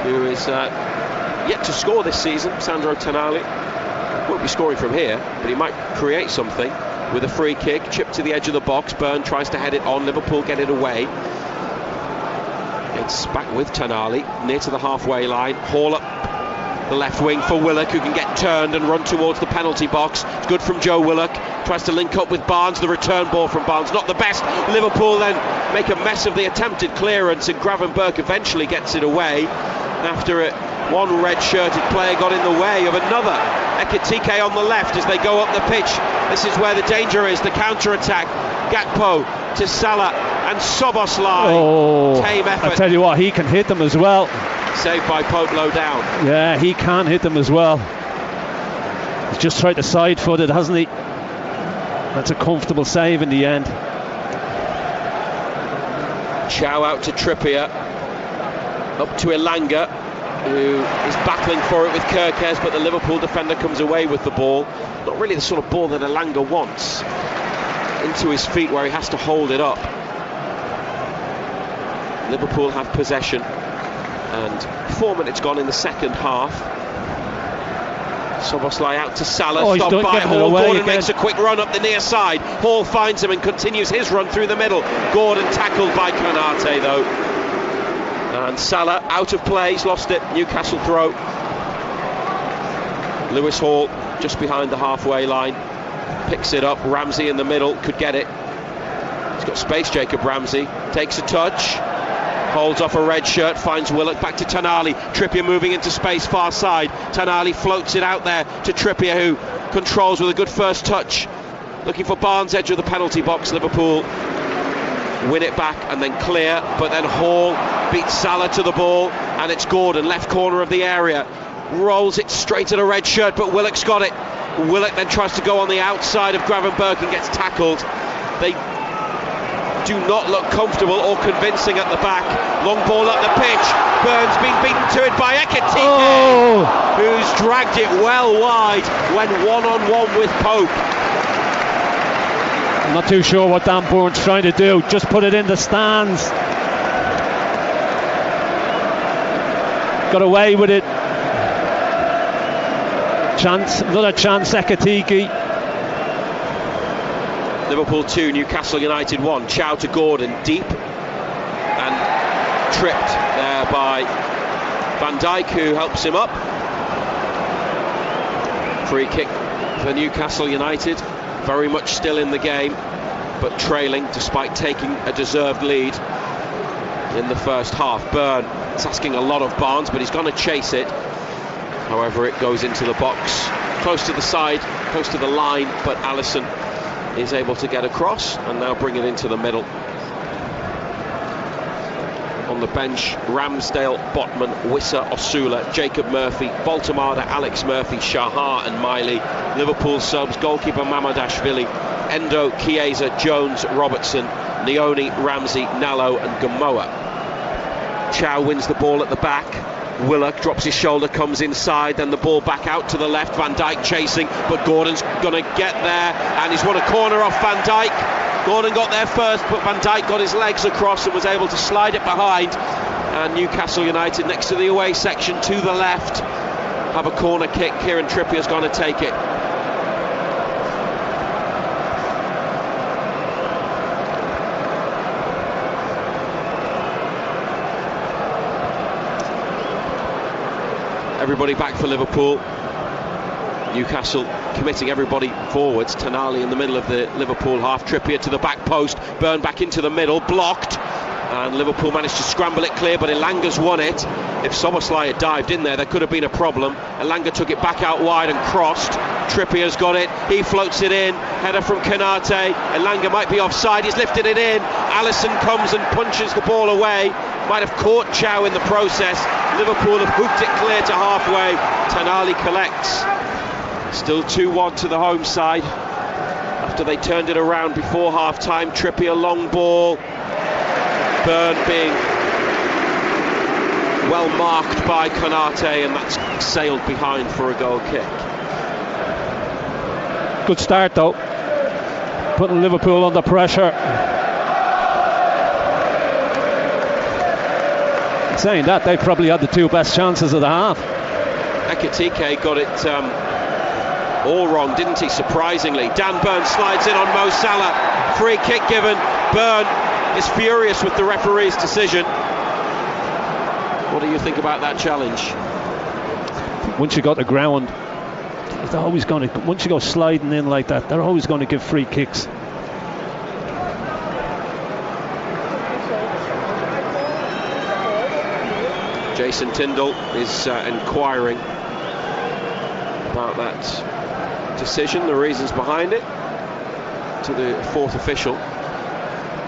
who is yet to score this season, Sandro Tonali, won't be scoring from here, but he might create something with a free kick, chip to the edge of the box. Byrne tries to head it on, Liverpool get it away. It's back with Tonali, near to the halfway line. Hall up the left wing for Willock, who can get turned and run towards the penalty box. It's good from Joe Willock, tries to link up with Barnes. The return ball from Barnes, not the best. Liverpool then make a mess of the attempted clearance, and Gravenberch eventually gets it away after it. One red-shirted player got in the way of another. Ekitike on the left as they go up the pitch. This is where the danger is, the counter-attack. Gakpo to Salah and Szoboszlai. Oh, tame effort. I tell you what, he can hit them as well. Saved by Pope low down. Yeah, he can hit them as well. He's just tried to side-foot it, hasn't he? That's a comfortable save in the end. Chow out to Trippier. Up to Elanga, who is battling for it with Kerkez, but the Liverpool defender comes away with the ball. Not really the sort of ball that Elanga wants. Into his feet where he has to hold it up. Liverpool have possession, and 4 minutes gone in the second half. Szoboszlai out to Salah, stopped by Hall. Gordon makes a quick run up the near side. Hall finds him and continues his run through the middle. Gordon tackled by Konate though. And Salah out of play, he's lost it. Newcastle throw. Lewis Hall just behind the halfway line, picks it up. Ramsey in the middle, could get it. He's got space, Jacob Ramsey. Takes a touch, holds off a red shirt, finds Willock, back to Tonali. Trippier moving into space, far side. Tonali floats it out there to Trippier, who controls with a good first touch. Looking for Barnes, edge of the penalty box. Liverpool win it back and then clear, but then Hall beats Salah to the ball, and it's Gordon, left corner of the area, rolls it straight at a red shirt, but Willock's got it. Willock then tries to go on the outside of Gravenberch and gets tackled. They do not look comfortable or convincing at the back. Long ball up the pitch. Burns being beaten to it by Ekitike, who's dragged it well wide when one-on-one with Pope. I'm not too sure what Dan Burns trying to do. Just put it in the stands. Got away with it. Chance, another chance, Ekitike. Liverpool 2, Newcastle United 1. Chow to Gordon, deep, and tripped there by Van Dijk, who helps him up. Free kick for Newcastle United, very much still in the game, but trailing despite taking a deserved lead in the first half. Byrne, it's asking a lot of Barnes, but he's going to chase it. However, it goes into the box, close to the side, close to the line, but Alisson is able to get across and now bring it into the middle. On the bench, Ramsdale, Botman, Wissa, Osula, Jacob Murphy, Baltamada, Alex Murphy, Shahar and Miley. Liverpool subs, goalkeeper Mamadashvili, Endo, Chiesa, Jones, Robertson, Nioni, Ramsey, Nallo and Gamoa. Chow wins the ball at the back. Willock drops his shoulder, comes inside, then the ball back out to the left. Van Dijk chasing, but Gordon's going to get there, and he's won a corner off Van Dijk. Gordon got there first, but Van Dijk got his legs across and was able to slide it behind. And Newcastle United, next to the away section to the left, have a corner kick. Kieran Trippier's going to take it. Everybody back for Liverpool. Newcastle committing everybody forwards. Tonali in the middle of the Liverpool half. Trippier to the back post. Burn back into the middle. Blocked. And Liverpool managed to scramble it clear, but Elanga's won it. If Szoboszlai had dived in there could have been a problem. Elanga took it back out wide and crossed. Trippier's got it. He floats it in. Header from Konate. Elanga might be offside. He's lifted it in. Alisson comes and punches the ball away. Might have caught Chow in the process. Liverpool have hooked it clear to halfway. Tonali collects. Still 2-1 to the home side after they turned it around before half-time. Trippier long ball. Burn being well marked by Konate, and that's sailed behind for a goal kick. Good start though, putting Liverpool under pressure. Saying that, they probably had the two best chances of the half. Ekitike got it all wrong, didn't he, surprisingly. Dan Burn slides in on Mo Salah. Free kick given. Burn is furious with the referee's decision. What do you think about that challenge? Once you got the ground, they're always going to, once you go sliding in like that, they're always going to give free kicks. Jason Tindall is inquiring about that decision, the reasons behind it, to the fourth official.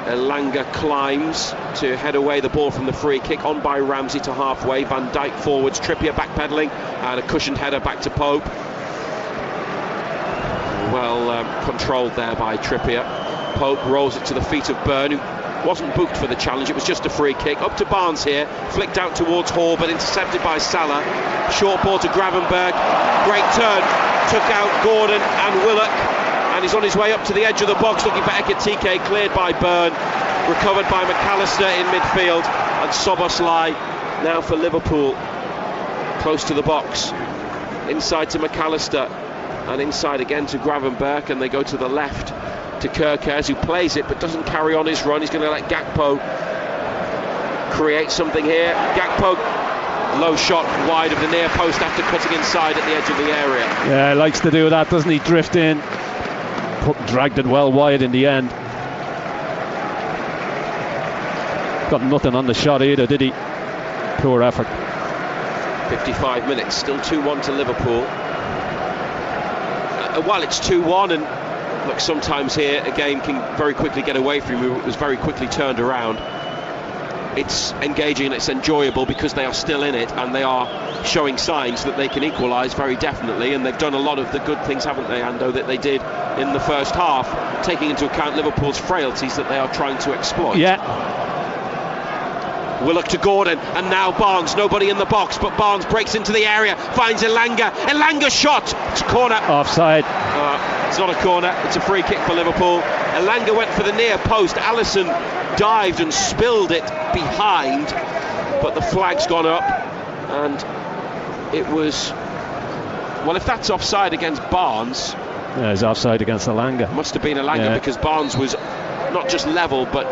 Elanga climbs to head away the ball from the free kick, on by Ramsey to halfway. Van Dijk forwards, Trippier backpedaling, and a cushioned header back to Pope. Well controlled there by Trippier. Pope rolls it to the feet of Burn, who wasn't booked for the challenge. It was just a free kick. Up to Barnes here, flicked out towards Hall, but intercepted by Salah. Short ball to Gravenberch. Great turn, took out Gordon and Willock, and he's on his way up to the edge of the box looking for Ekitike, cleared by Burn, recovered by McAllister in midfield, and Szoboszlai now for Liverpool, close to the box, inside to McAllister, and inside again to Gravenberch, and they go to the left to Kerkez, who plays it but doesn't carry on his run. He's going to let Gakpo create something here. Gakpo, low shot wide of the near post after cutting inside at the edge of the area. Yeah, he likes to do that, doesn't he? Drift in, dragged it well wide in the end. Got nothing on the shot either, did he? Poor effort. 55 minutes, still 2-1 to Liverpool. While it's 2-1, and look, sometimes here a game can very quickly get away from you. It was very quickly turned around. It's engaging and it's enjoyable because they are still in it, and they are showing signs that they can equalise very definitely, and they've done a lot of the good things, haven't they, Ando, that they did in the first half, taking into account Liverpool's frailties that they are trying to exploit. Yeah. Willock to Gordon, and now Barnes, nobody in the box, but Barnes breaks into the area, finds Elanga shot, it's a corner. Offside. It's not a corner, it's a free kick for Liverpool. Elanga went for the near post, Alisson dived and spilled it behind, but the flag's gone up, and it was, well, if that's offside against Barnes, yeah, it's offside against Elanga. Must have been Elanga, because Barnes was not just level, but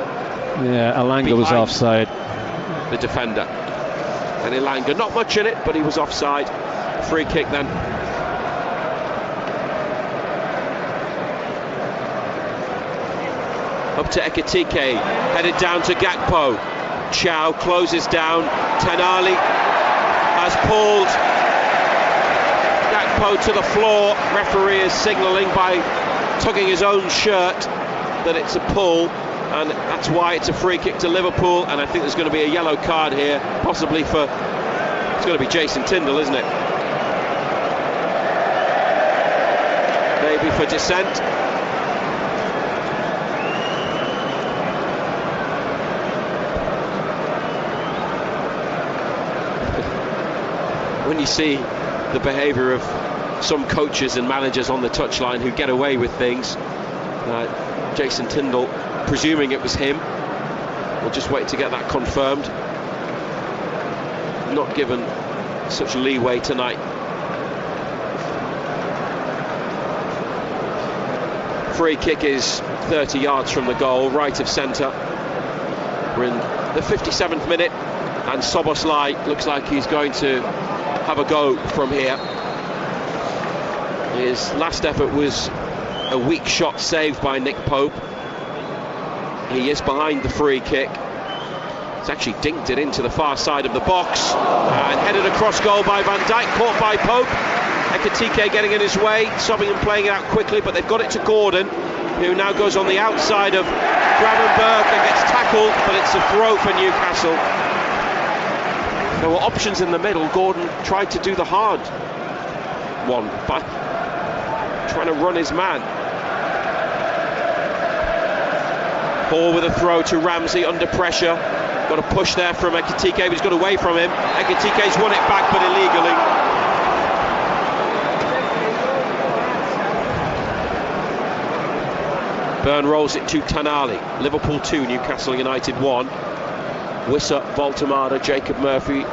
yeah, Elanga was offside. The defender, and Elanga, not much in it, but he was offside. Free kick then. Up to Ekitike, headed down to Gakpo. Chow closes down. Tonali has pulled Gakpo to the floor. Referee is signalling by tugging his own shirt that it's a pull, and that's why it's a free kick to Liverpool. And I think there's going to be a yellow card here, possibly for, it's going to be Jason Tindall, isn't it? Maybe for dissent. When you see the behaviour of some coaches and managers on the touchline who get away with things, Jason Tindall, presuming it was him, we'll just wait to get that confirmed. Not given such leeway tonight. Free kick is 30 yards from the goal, right of centre. We're in the 57th minute, and Szoboszlai looks like he's going to have a go from here. His last effort was a weak shot saved by Nick Pope. He is behind the free kick. He's actually dinked it into the far side of the box and headed across goal by Van Dijk, caught by Pope. Ekitike getting in his way, stopping and playing it out quickly, but they've got it to Gordon, who now goes on the outside of Gravenberch and gets tackled, but it's a throw for Newcastle. There were options in the middle. Gordon tried to do the hard one by trying to run his man. Hall with a throw to Ramsey under pressure. Got a push there from Ekitike, but he's got away from him. Ekitike's won it back, but illegally. Byrne rolls it to Tanali. Liverpool 2, Newcastle United 1. Wissa, Voltemada, Jacob Murphy,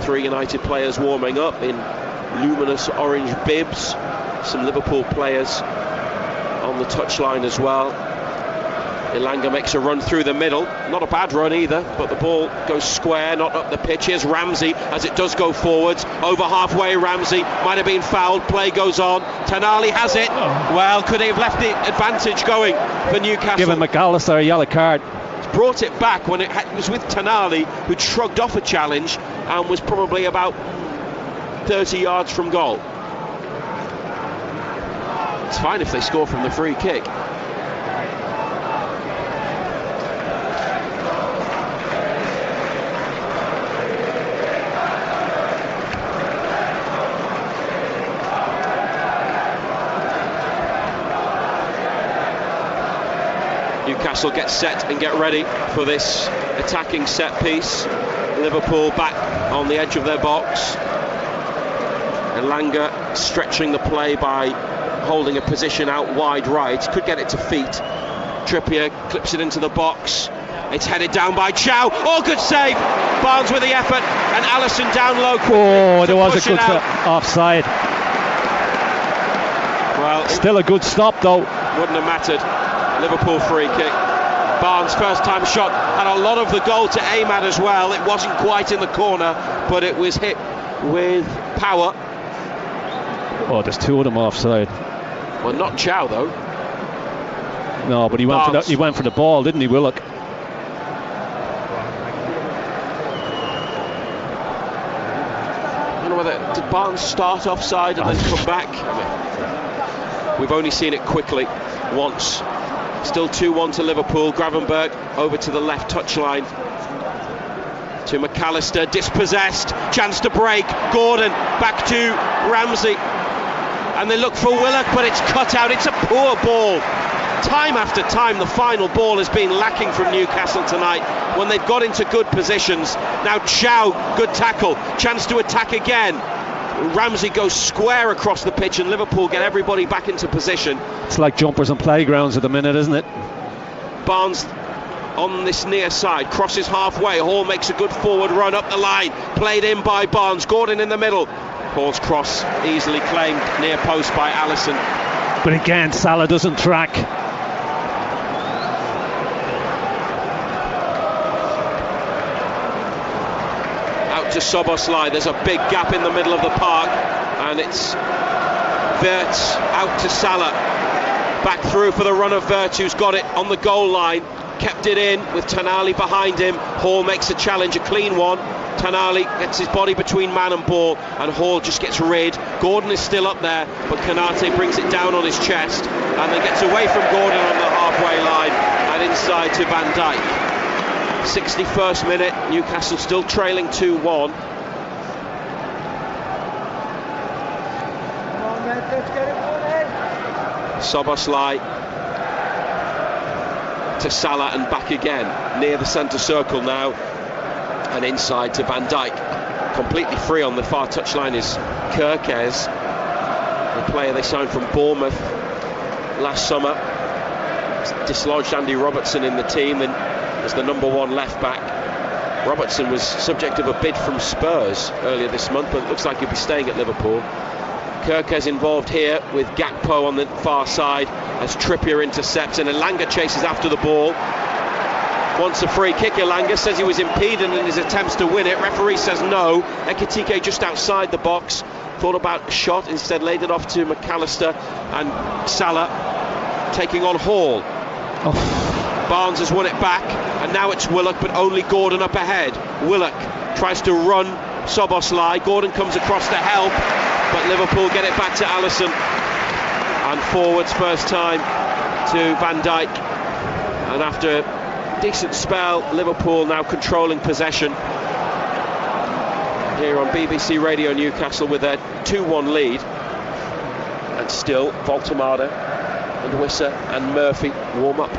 3 United players warming up in luminous orange bibs. Some Liverpool players on the touchline as well. Elanga makes a run through the middle, not a bad run either, but the ball goes square, not up the pitch. Here's Ramsey as it does go forwards, over halfway. Ramsey might have been fouled, play goes on. Tanali has it. Well, could he have left the advantage going for Newcastle? Giving McAllister a yellow card. Brought it back when it was with Tanali, who shrugged off a challenge and was probably about 30 yards from goal. It's fine if they score from the free kick. Newcastle get set and get ready for this attacking set piece. Liverpool back on the edge of their box. Elanga stretching the play by holding a position out wide right. Could get it to feet. Trippier clips it into the box. It's headed down by Chow. Oh, good save. Barnes with the effort and Alisson down low. Oh, there was a good offside. Well, still a good stop though. Wouldn't have mattered. Liverpool free kick. Barnes' first time shot had a lot of the goal to aim at as well. It wasn't quite in the corner, but it was hit with power. Oh, there's 2 of them offside. Well, not Chow though. No, but he went for the ball, didn't he, Willock? I don't know whether did Barnes start offside and then come back. We've only seen it quickly once. Still 2-1 to Liverpool. Gravenberch over to the left touchline to McAllister, dispossessed, chance to break. Gordon back to Ramsey, and they look for Willock, but it's cut out. It's a poor ball. Time after time the final ball has been lacking from Newcastle tonight when they've got into good positions. Now Chow, good tackle, chance to attack again. Ramsey goes square across the pitch and Liverpool get everybody back into position. It's like jumpers and playgrounds at the minute, isn't it? Barnes on this near side, crosses halfway. Hall makes a good forward run up the line, played in by Barnes. Gordon in the middle. Hall's cross easily claimed near post by Alisson. But again, Salah doesn't track. To Szoboszlai, there's a big gap in the middle of the park, and it's Wirtz out to Salah, back through for the run of Wirtz, who's got it on the goal line, kept it in with Tanali behind him. Hall makes a challenge, a clean one. Tanali gets his body between man and ball, and Hall just gets rid. Gordon is still up there, but Konate brings it down on his chest and then gets away from Gordon on the halfway line and inside to Van Dijk. 61st minute, Newcastle still trailing 2-1. Szoboszlai to Salah and back again, near the centre circle now, and inside to Van Dijk. Completely free on the far touchline is Kerkez, the player they signed from Bournemouth last summer. Dislodged Andy Robertson in the team and as the number 1 left back. Robertson was subject of a bid from Spurs earlier this month, but it looks like he'll be staying at Liverpool. Kerkez involved here with Gakpo on the far side as Trippier intercepts and Elanga chases after the ball. Wants a free kick. Elanga says he was impeded in his attempts to win it. Referee says no. Ekitike just outside the box. thought about a shot, instead laid it off to McAllister, and Salah taking on Hall. Barnes has won it back, and now it's Willock, but only Gordon up ahead. Willock tries to run Szoboszlai. Gordon comes across to help, but Liverpool get it back to Alisson, and forwards first time to Van Dijk. And after a decent spell, Liverpool now controlling possession here on BBC Radio Newcastle with their 2-1 lead. And still Voltemade and Wissa and Murphy warm up.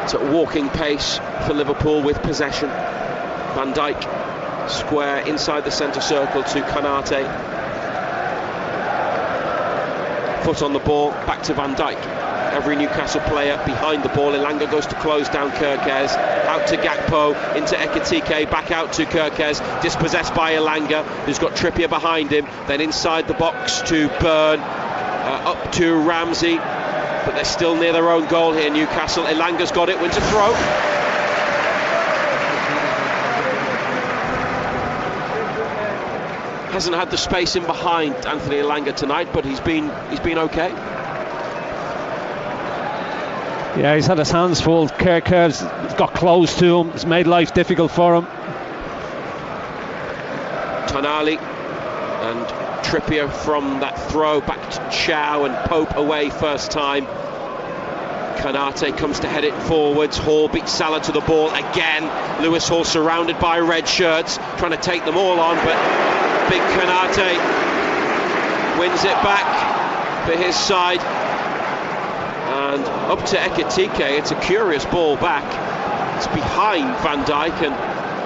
It's at walking pace for Liverpool with possession. Van Dijk square inside the centre circle to Konate. Foot on the ball, back to Van Dijk. Every Newcastle player behind the ball. Elanga goes to close down Kerkez. Out to Gakpo, into Ekitike, back out to Kerkez. Dispossessed by Elanga, who's got Trippier behind him. Then inside the box to Byrne. Up to Ramsey. But they're still near their own goal here, Newcastle. Elanga's got it, wins a throw. Hasn't had the space in behind Anthony Elanga tonight, but he's been okay. Yeah, he's had his hands full. Kerker's got close to him. It's made life difficult for him. Tonali and Trippier from that throw back to Chow, and Pope away first time. Konate comes to head it forwards. Hall beats Salah to the ball again. Lewis Hall surrounded by red shirts, trying to take them all on, but big Konate wins it back for his side. And up to Ekitike. It's a curious ball back. It's behind Van Dijk, and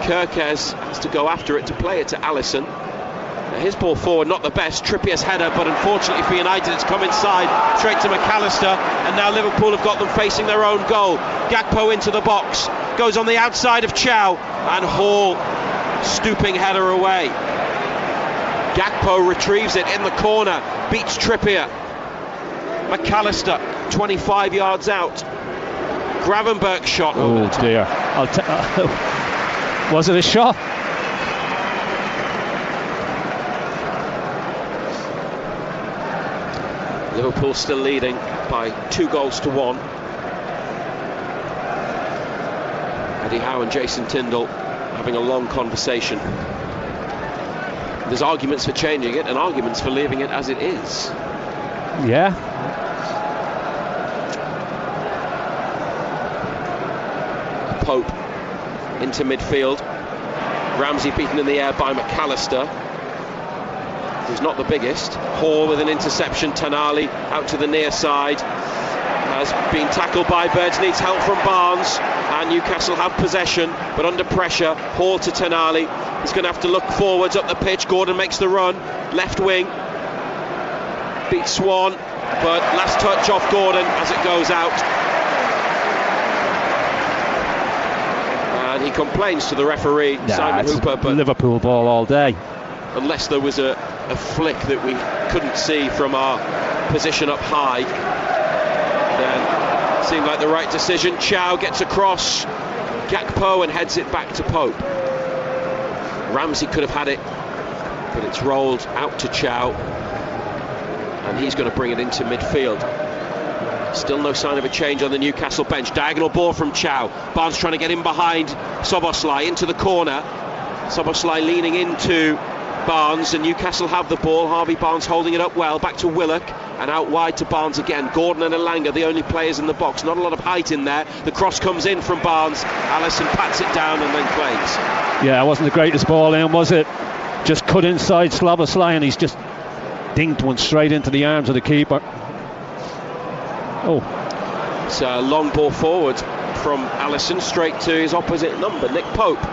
Kerkez has to go after it to play it to Alisson. Now his ball forward, not the best. Trippier's header, but unfortunately for United, it's come inside straight to McAllister, and now Liverpool have got them facing their own goal. Gakpo into the box, goes on the outside of Chow, and Hall stooping header away. Gakpo retrieves it in the corner, beats Trippier. McAllister 25 yards out. Gravenberg shot. Oh dear. Was it a shot? Liverpool still leading by 2-1. Eddie Howe and Jason Tindall having a long conversation. There's arguments for changing it and arguments for leaving it as it is. Yeah. Pope into midfield. Ramsey beaten in the air by McAllister, who's not the biggest. Hall with an interception. Tonali out to the near side. Has been tackled by Birds, needs help from Barnes, and Newcastle have possession but under pressure. Hall to Tonali. He's going to have to look forwards up the pitch. Gordon makes the run, left wing, beats Swan, but last touch off Gordon as it goes out. And he complains to the referee, Simon Hooper, but Liverpool ball all day. Unless there was a flick that we couldn't see from our position up high, then it seemed like the right decision. Chow gets across Gakpo and heads it back to Pope. Ramsey could have had it, but it's rolled out to Chow, and he's going to bring it into midfield. Still no sign of a change on the Newcastle bench. Diagonal ball from Chow. Barnes trying to get in behind Szoboszlai into the corner. Szoboszlai leaning into Barnes, and Newcastle have the ball. Harvey Barnes holding it up well. Back to Willock, and out wide to Barnes again. Gordon and Elanga, the only players in the box. Not a lot of height in there. The cross comes in from Barnes. Alisson pats it down and then claims. Yeah, it wasn't the greatest ball in, was it? Just cut inside Szoboszlai, and he's just dinked one straight into the arms of the keeper. Oh, it's a long ball forward from Alisson straight to his opposite number, Nick Pope.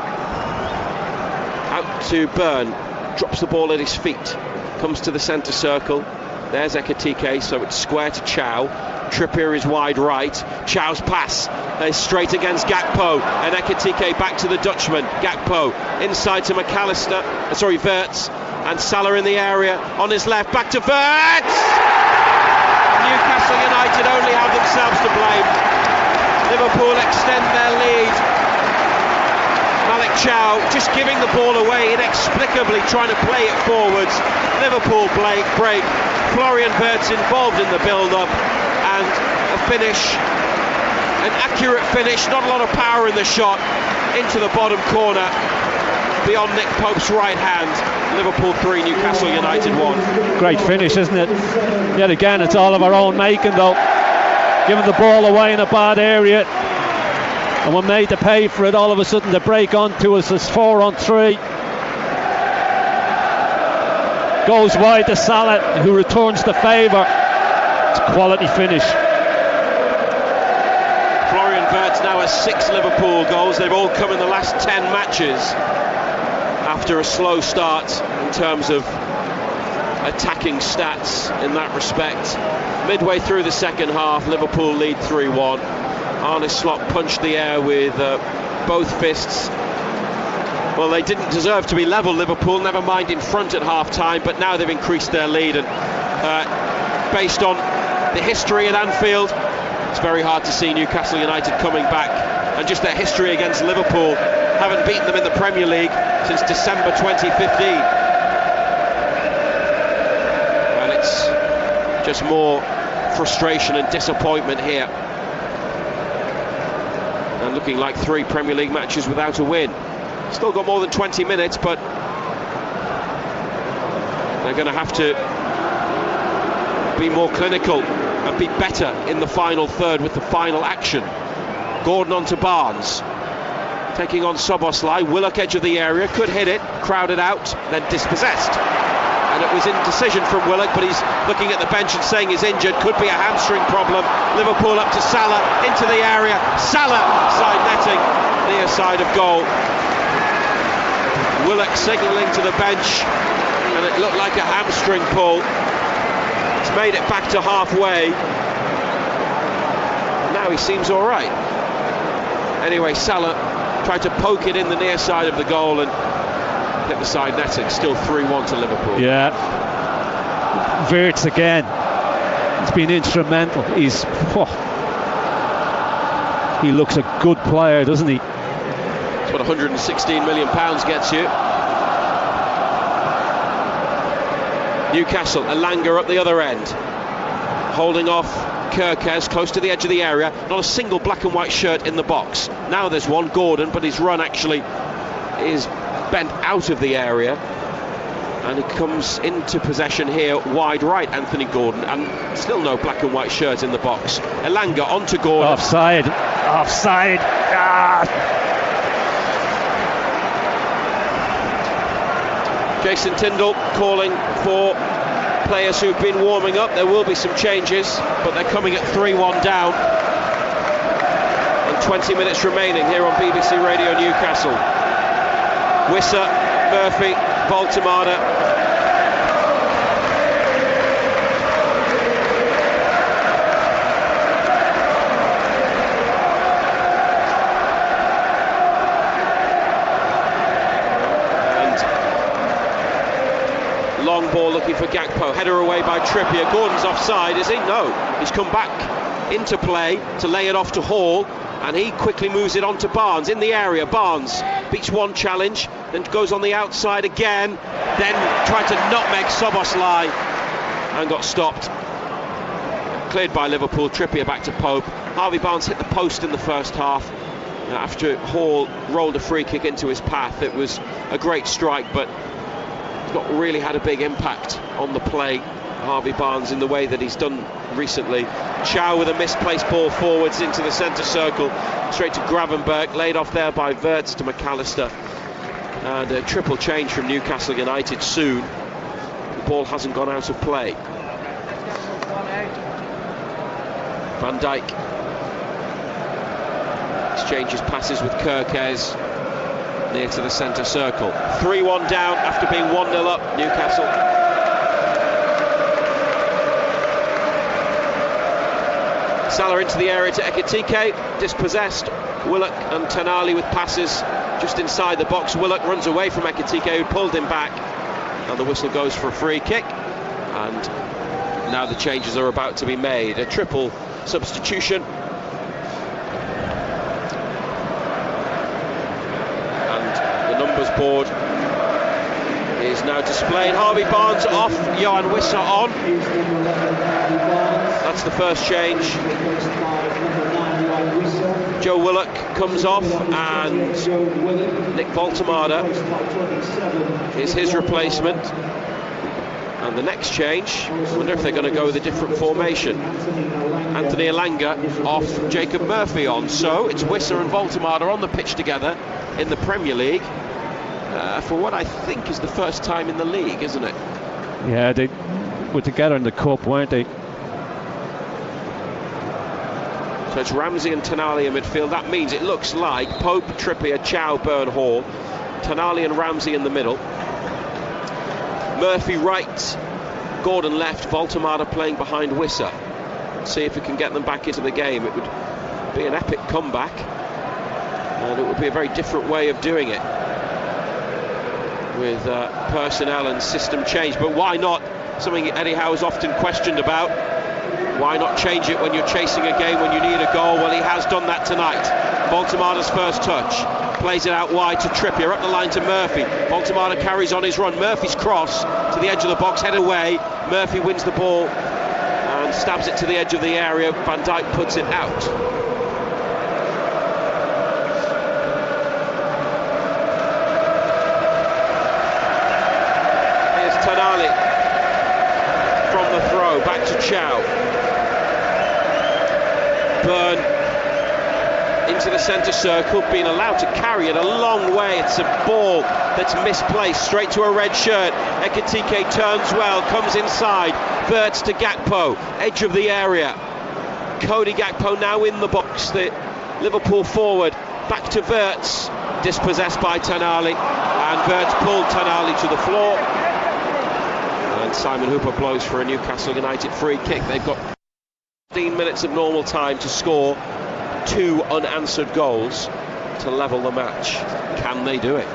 Out to Byrne, drops the ball at his feet, comes to the centre circle. There's Ekitike, so it's square to Chow. Trippier is wide right. Chow's pass is straight against Gakpo, and Ekitike back to the Dutchman. Gakpo inside to McAllister, Wirtz, and Salah in the area on his left. Back to Wirtz. Newcastle United only have themselves to blame. Liverpool extend their lead. Malik Chow just giving the ball away inexplicably, trying to play it forwards. Liverpool break. Florian Wirtz involved in the build-up, and a finish, an accurate finish, not a lot of power in the shot, into the bottom corner beyond Nick Pope's right hand. Liverpool 3, Newcastle United 1. Great finish, isn't it? Yet again, it's all of our own making though. Giving the ball away in a bad area, and we're made to pay for it. All of a sudden, the break onto us is 4-on-3. Goes wide to Salah, who returns the favour. It's a quality finish. Florian Wirtz now has 6 Liverpool goals. They've all come in the last 10 matches after a slow start in terms of attacking stats in that respect. Midway through the second half, Liverpool lead 3-1. Arne Slot punched the air with both fists. Well, they didn't deserve to be level, Liverpool, never mind in front at half-time, but now they've increased their lead, and based on the history at Anfield, it's very hard to see Newcastle United coming back, and just their history against Liverpool, haven't beaten them in the Premier League since December 2015. And it's just more frustration and disappointment here. And looking like 3 Premier League matches without a win. Still got more than 20 minutes, but they're going to have to be more clinical and be better in the final third with the final action. Gordon onto Barnes, taking on Szoboszlai. Willock edge of the area, could hit it, crowded out, then dispossessed. And it was indecision from Willock, but he's looking at the bench and saying he's injured. Could be a hamstring problem. Liverpool up to Salah, into the area. Salah, side netting, near side of goal. Willock signalling to the bench, and it looked like a hamstring pull. It's made it back to halfway. Now he seems all right. Anyway, Salah tried to poke it in the near side of the goal and hit the side netting. Still 3-1 to Liverpool. Yeah. Wirtz again. He's been instrumental. He looks a good player, doesn't he? That's what £116 million gets you. Newcastle, Elanga up the other end, holding off Kerkez close to the edge of the area. Not a single black and white shirt in the box. Now there's one, Gordon, but his run actually is bent out of the area, and he comes into possession here wide right, Anthony Gordon, and still no black and white shirt in the box. Elanga onto Gordon. Offside. Jason Tindall calling for players who've been warming up. There will be some changes, but they're coming at 3-1 down, and 20 minutes remaining here on BBC Radio Newcastle. Wissa, Murphy, Baltimada. Long ball looking for Gakpo, header away by Trippier. Gordon's offside, is he? No, he's come back into play to lay it off to Hall, and he quickly moves it on to Barnes in the area. Barnes beats one challenge, then goes on the outside again, then tried to nutmeg Szoboszlai and got stopped. Cleared by Liverpool. Trippier back to Pope. Harvey Barnes hit the post in the first half after Hall rolled a free kick into his path. It was a great strike, but not really had a big impact on the play, Harvey Barnes, in the way that he's done recently. Chow with a misplaced ball forwards into the centre circle, straight to Gravenberch, laid off there by Wirtz to McAllister, and a triple change from Newcastle United soon. The ball hasn't gone out of play. Van Dijk exchanges passes with Kerkez near to the centre circle. 3-1 down after being 1-0 up, Newcastle. Salah into the area to Ekitike, dispossessed. Willock and Tonali with passes just inside the box. Willock runs away from Ekitike, who pulled him back, and the whistle goes for a free kick. And now the changes are about to be made. A triple substitution. And board is now displayed. Harvey Barnes off, Johan Wissa on. That's the first change. Joe Willock comes off, and Nick Voltemade is his replacement. And the next change, I wonder if they're going to go with a different formation. Anthony Elanga off, Jacob Murphy on. So it's Wissa and Voltemade on the pitch together in the Premier League for what I think is the first time in the league, isn't it? Yeah, they were together in the Cup, weren't they? So it's Ramsey and Tonali in midfield. That means it looks like Pope, Trippier, Chow, Byrne, Hall, Tonali and Ramsey in the middle. Murphy right, Gordon left, Voltemade playing behind Wissa. See if we can get them back into the game. It would be an epic comeback, and it would be a very different way of doing it with personnel and system change. But why not? Something Eddie Howe has often questioned about. Why not change it when you're chasing a game, when you need a goal? Well, he has done that tonight. Voltemade's first touch, plays it out wide to Trippier, up the line to Murphy. Voltemade carries on his run. Murphy's cross to the edge of the box, head away. Murphy wins the ball and stabs it to the edge of the area. Van Dijk puts it out. Here's Tonali from the throw, back to Chow. Byrne into the centre circle, being allowed to carry it a long way. It's a ball that's misplaced, straight to a red shirt. Ekitike turns well, comes inside, Wirtz to Gakpo, edge of the area. Cody Gakpo now in the box, the Liverpool forward, back to Wirtz, dispossessed by Tonali, and Wirtz pulled Tonali to the floor. And Simon Hooper blows for a Newcastle United free kick. They've got 15 minutes of normal time to score 2 unanswered goals to level the match. Can they do it?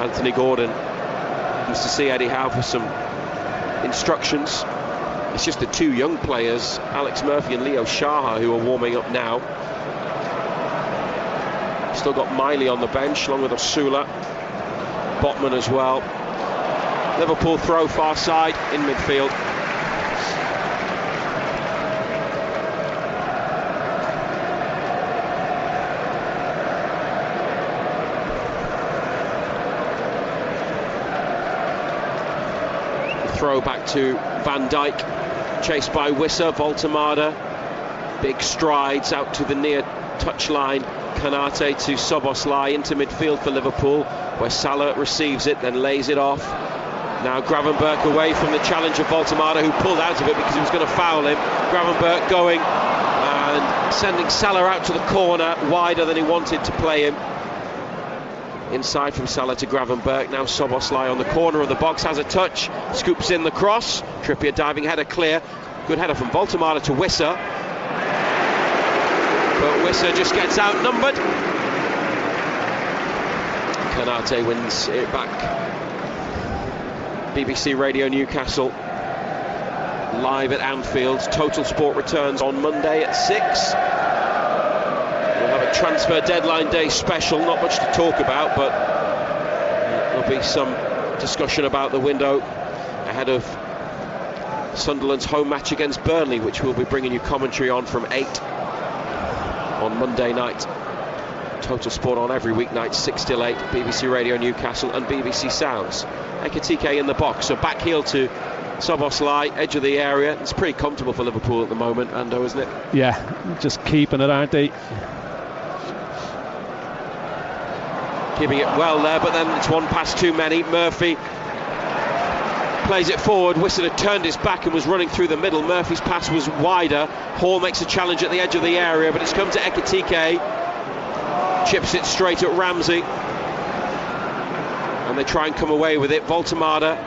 Anthony Gordon comes to see Eddie Howe for some instructions. It's just the 2 young players, Alex Murphy and Leo Shaha, who are warming up now. Still got Miley on the bench, along with Osula, Botman as well. Liverpool throw far side in midfield. Throw back to Van Dijk, chased by Wissa. Voltemade, big strides out to the near touchline. Kanate to Szoboszlai into midfield for Liverpool, where Salah receives it, then lays it off. Now Gravenberch away from the challenge of Voltemade, who pulled out of it because he was going to foul him. Gravenberch going and sending Salah out to the corner, wider than he wanted to play him. Inside from Salah to Gravenberch. Now Szoboszlai on the corner of the box, has a touch, scoops in the cross. Trippier diving header clear. Good header from Voltemade to Wissa. But Wissa just gets outnumbered. Kanate wins it back. BBC Radio Newcastle live at Anfield. Total Sport returns on Monday at 6. We'll have a transfer deadline day special. Not much to talk about, but there'll be some discussion about the window ahead of Sunderland's home match against Burnley, which we'll be bringing you commentary on from 8 on Monday night. Total Sport on every weeknight, 6 till 8. BBC Radio Newcastle and BBC Sounds. Ekitike in the box, so back heel to Szoboszlai, edge of the area. It's pretty comfortable for Liverpool at the moment, Ando, isn't it? Yeah, just keeping it, aren't they? Keeping it well there, but then it's one pass too many. Murphy plays it forward. Wissa had turned his back and was running through the middle. Murphy's pass was wider. Hall makes a challenge at the edge of the area, but it's come to Ekitike. Chips it straight at Ramsey, and they try and come away with it. Voltemade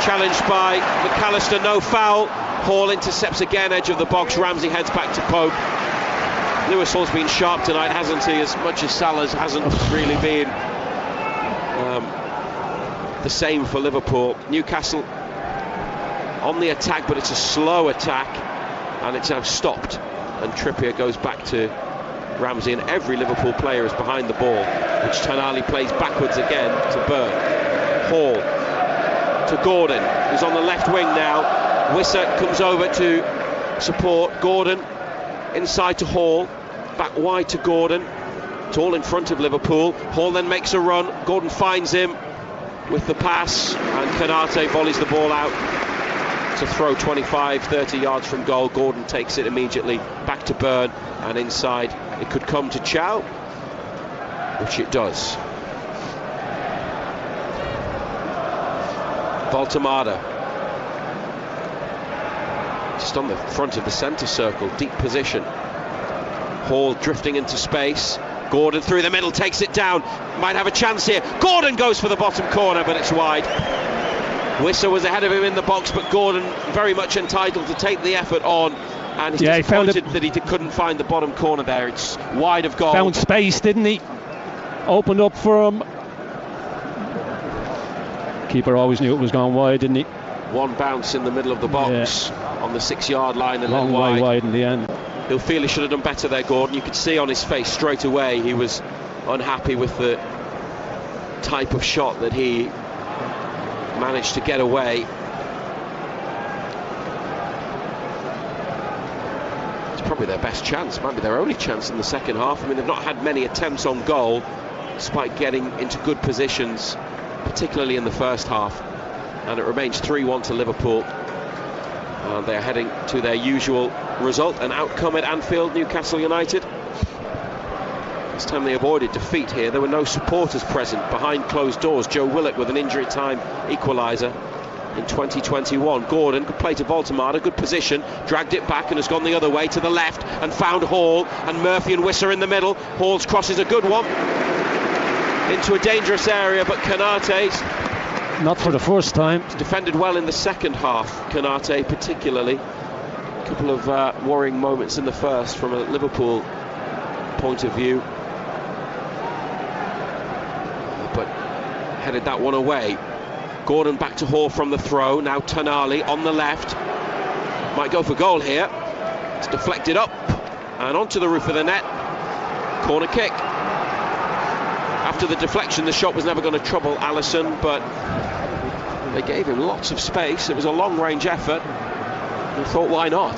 challenged by McAllister, no foul. Hall intercepts again, edge of the box. Ramsey heads back to Pope. Lewis Hall's been sharp tonight, hasn't he? As much as Salah's hasn't really been the same for Liverpool. Newcastle on the attack, but it's a slow attack, and it's now stopped. And Trippier goes back to Ramsey, and every Liverpool player is behind the ball, which Tonali plays backwards again to Burn. Hall to Gordon, who's on the left wing now. Wissa comes over to support Gordon, inside to Hall, back wide to Gordon. It's all in front of Liverpool. Hall then makes a run. Gordon finds him with the pass, and Konate volleys the ball out to throw 25-30 yards from goal. Gordon takes it immediately back to Burn, and inside it could come to Chow, which it does. Voltemada just on the front of the centre circle, deep position. Hall drifting into space. Gordon through the middle, takes it down, might have a chance here. Gordon goes for the bottom corner, but it's wide. Wissa was ahead of him in the box, but Gordon very much entitled to take the effort on, and he's disappointed that he couldn't find the bottom corner there. It's wide of goal. Found space, didn't he? Opened up for him. Keeper always knew it was going wide, didn't he? One bounce in the middle of the box on the 6-yard line, and long then way wide in the end. He'll feel he should have done better there, Gordon. You could see on his face straight away he was unhappy with the type of shot that he managed to get away. It's probably their best chance, might be their only chance in the second half. I mean, they've not had many attempts on goal, despite getting into good positions, particularly in the first half. And it remains 3-1 to Liverpool. They're heading to their usual result and outcome at Anfield, Newcastle United. This time they avoided defeat here. There were no supporters present behind closed doors. Joe Willock with an injury time equaliser in 2021. Gordon, good play to Voltemada, good position, dragged it back and has gone the other way to the left and found Hall, and Murphy and Wissa in the middle. Hall's cross is a good one into a dangerous area, but Konate's not for the first time. He's defended well in the second half, Konate particularly. A couple of worrying moments in the first from a Liverpool point of view, but headed that one away. Gordon back to Hall from the throw. Now Tonali on the left, might go for goal here. It's deflected up and onto the roof of the net. Corner kick. After the deflection, the shot was never going to trouble Alisson, but they gave him lots of space. It was a long-range effort. He thought, why not?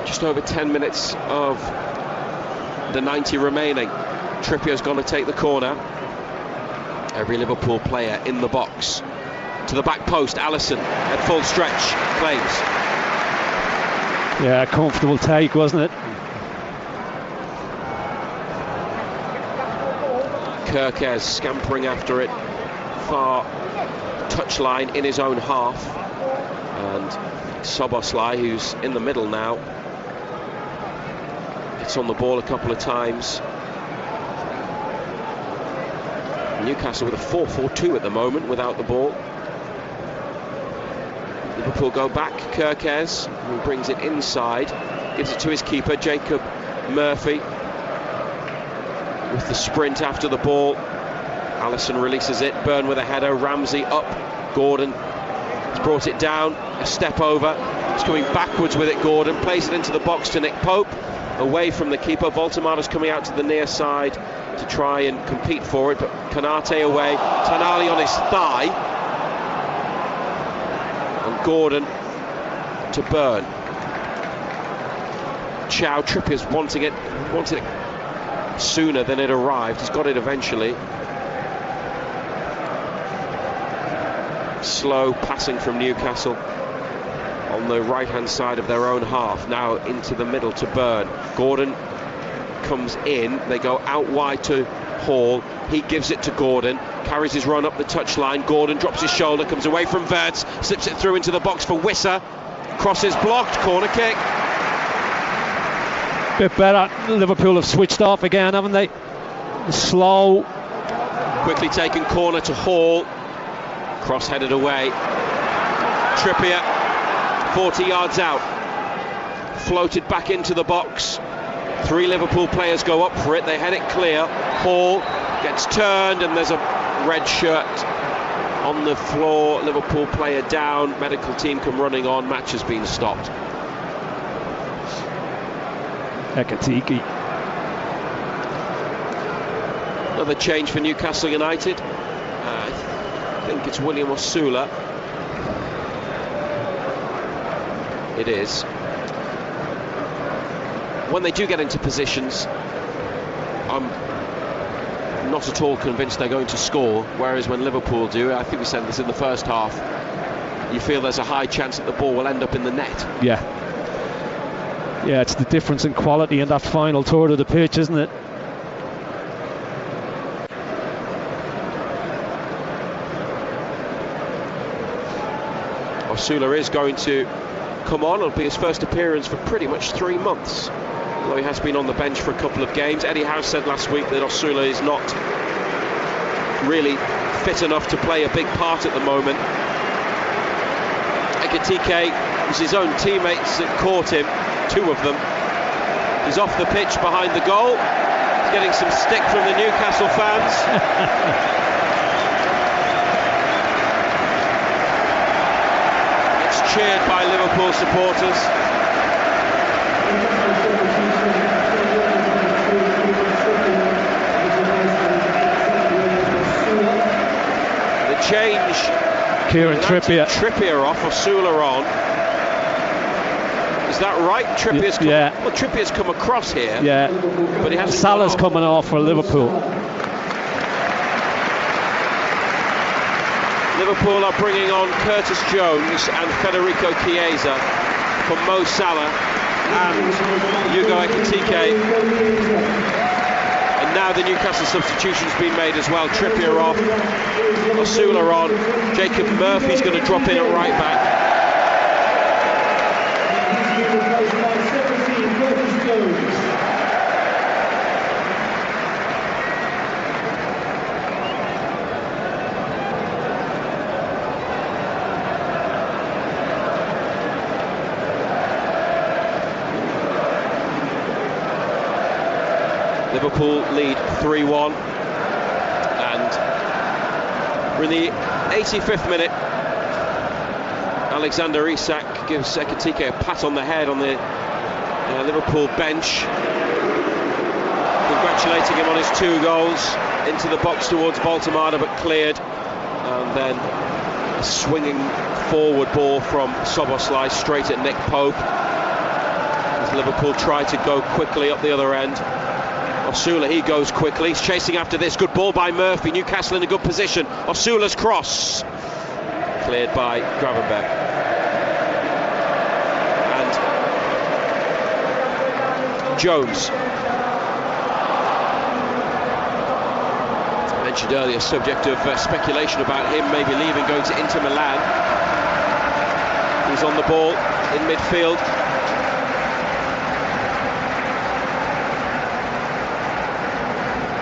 Just over 10 minutes of the 90 remaining. Trippier's going to take the corner. Every Liverpool player in the box. To the back post, Alisson at full stretch, claims. Yeah, comfortable take, wasn't it? Kirkes scampering after it, far touchline in his own half, and Soboslai, who's in the middle now, gets on the ball a couple of times. Newcastle with a 4-4-2 at the moment without the ball. Liverpool go back. Kirkes, who brings it inside, gives it to his keeper, Jacob Murphy, with the sprint after the ball. Alisson releases it. Burn with a header. Ramsey up. Gordon has brought it down. A step over. He's coming backwards with it. Gordon plays it into the box to Nick Pope, away from the keeper. Voltemada's coming out to the near side to try and compete for it, but Konate away. Tonali on his thigh. And Gordon to Burn. Chow, Trippier's wanted it sooner than it arrived. He's got it eventually. Slow passing from Newcastle on the right hand side of their own half. Now into the middle to Burn. Gordon comes in. They go out wide to Hall. He gives it to Gordon, carries his run up the touchline. Gordon drops his shoulder, comes away from Wirtz, slips it through into the box for Wissa. Cross is blocked. Corner kick. Bit better. Liverpool have switched off again, haven't they? Slow. Quickly taken corner to Hall. Cross headed away. Trippier 40 yards out. Floated back into the box. 3 Liverpool players go up for it. They head it clear. Hall gets turned and there's a red shirt on the floor, Liverpool player down, medical team come running on, match has been stopped. Ekitike. Another change for Newcastle United. I think it's William Osula. It is. When they do get into positions, I'm not at all convinced they're going to score, whereas when Liverpool do, I think we said this in the first half, you feel there's a high chance that the ball will end up in the net. Yeah, it's the difference in quality in that final third of the pitch, isn't it? Osula is going to come on. It'll be his first appearance for pretty much 3 months, although he has been on the bench for a couple of games. Eddie Howe said last week that Osula is not really fit enough to play a big part at the moment. Ekitike, it was his own teammates that caught him, 2 of them. He's off the pitch behind the goal. He's getting some stick from the Newcastle fans. Cheered by Liverpool supporters. The change. Kieran Trippier. Trippier off, Osula on. Is that right? Trippier's come, well, Trippier's come across here. Yeah. But he hasn't. Salah's coming off for Liverpool. Liverpool are bringing on Curtis Jones and Federico Chiesa for Mo Salah and Hugo Ekitike. And now the Newcastle substitution's been made as well. Trippier off, Osula on, Jacob Murphy's going to drop in at right back. Liverpool lead 3-1, and we're in the 85th minute. Alexander Isak gives Ekitike a pat on the head on the Liverpool bench, congratulating him on his 2 goals. Into the box towards Baltamada, but cleared, and then a swinging forward ball from Szoboszlai straight at Nick Pope as Liverpool try to go quickly up the other end. Osula, he goes quickly, he's chasing after this, good ball by Murphy, Newcastle in a good position. Osula's cross, cleared by Gravenberch. And Jones, I mentioned earlier, subject of speculation about him maybe leaving, going to Inter Milan. He's on the ball in midfield.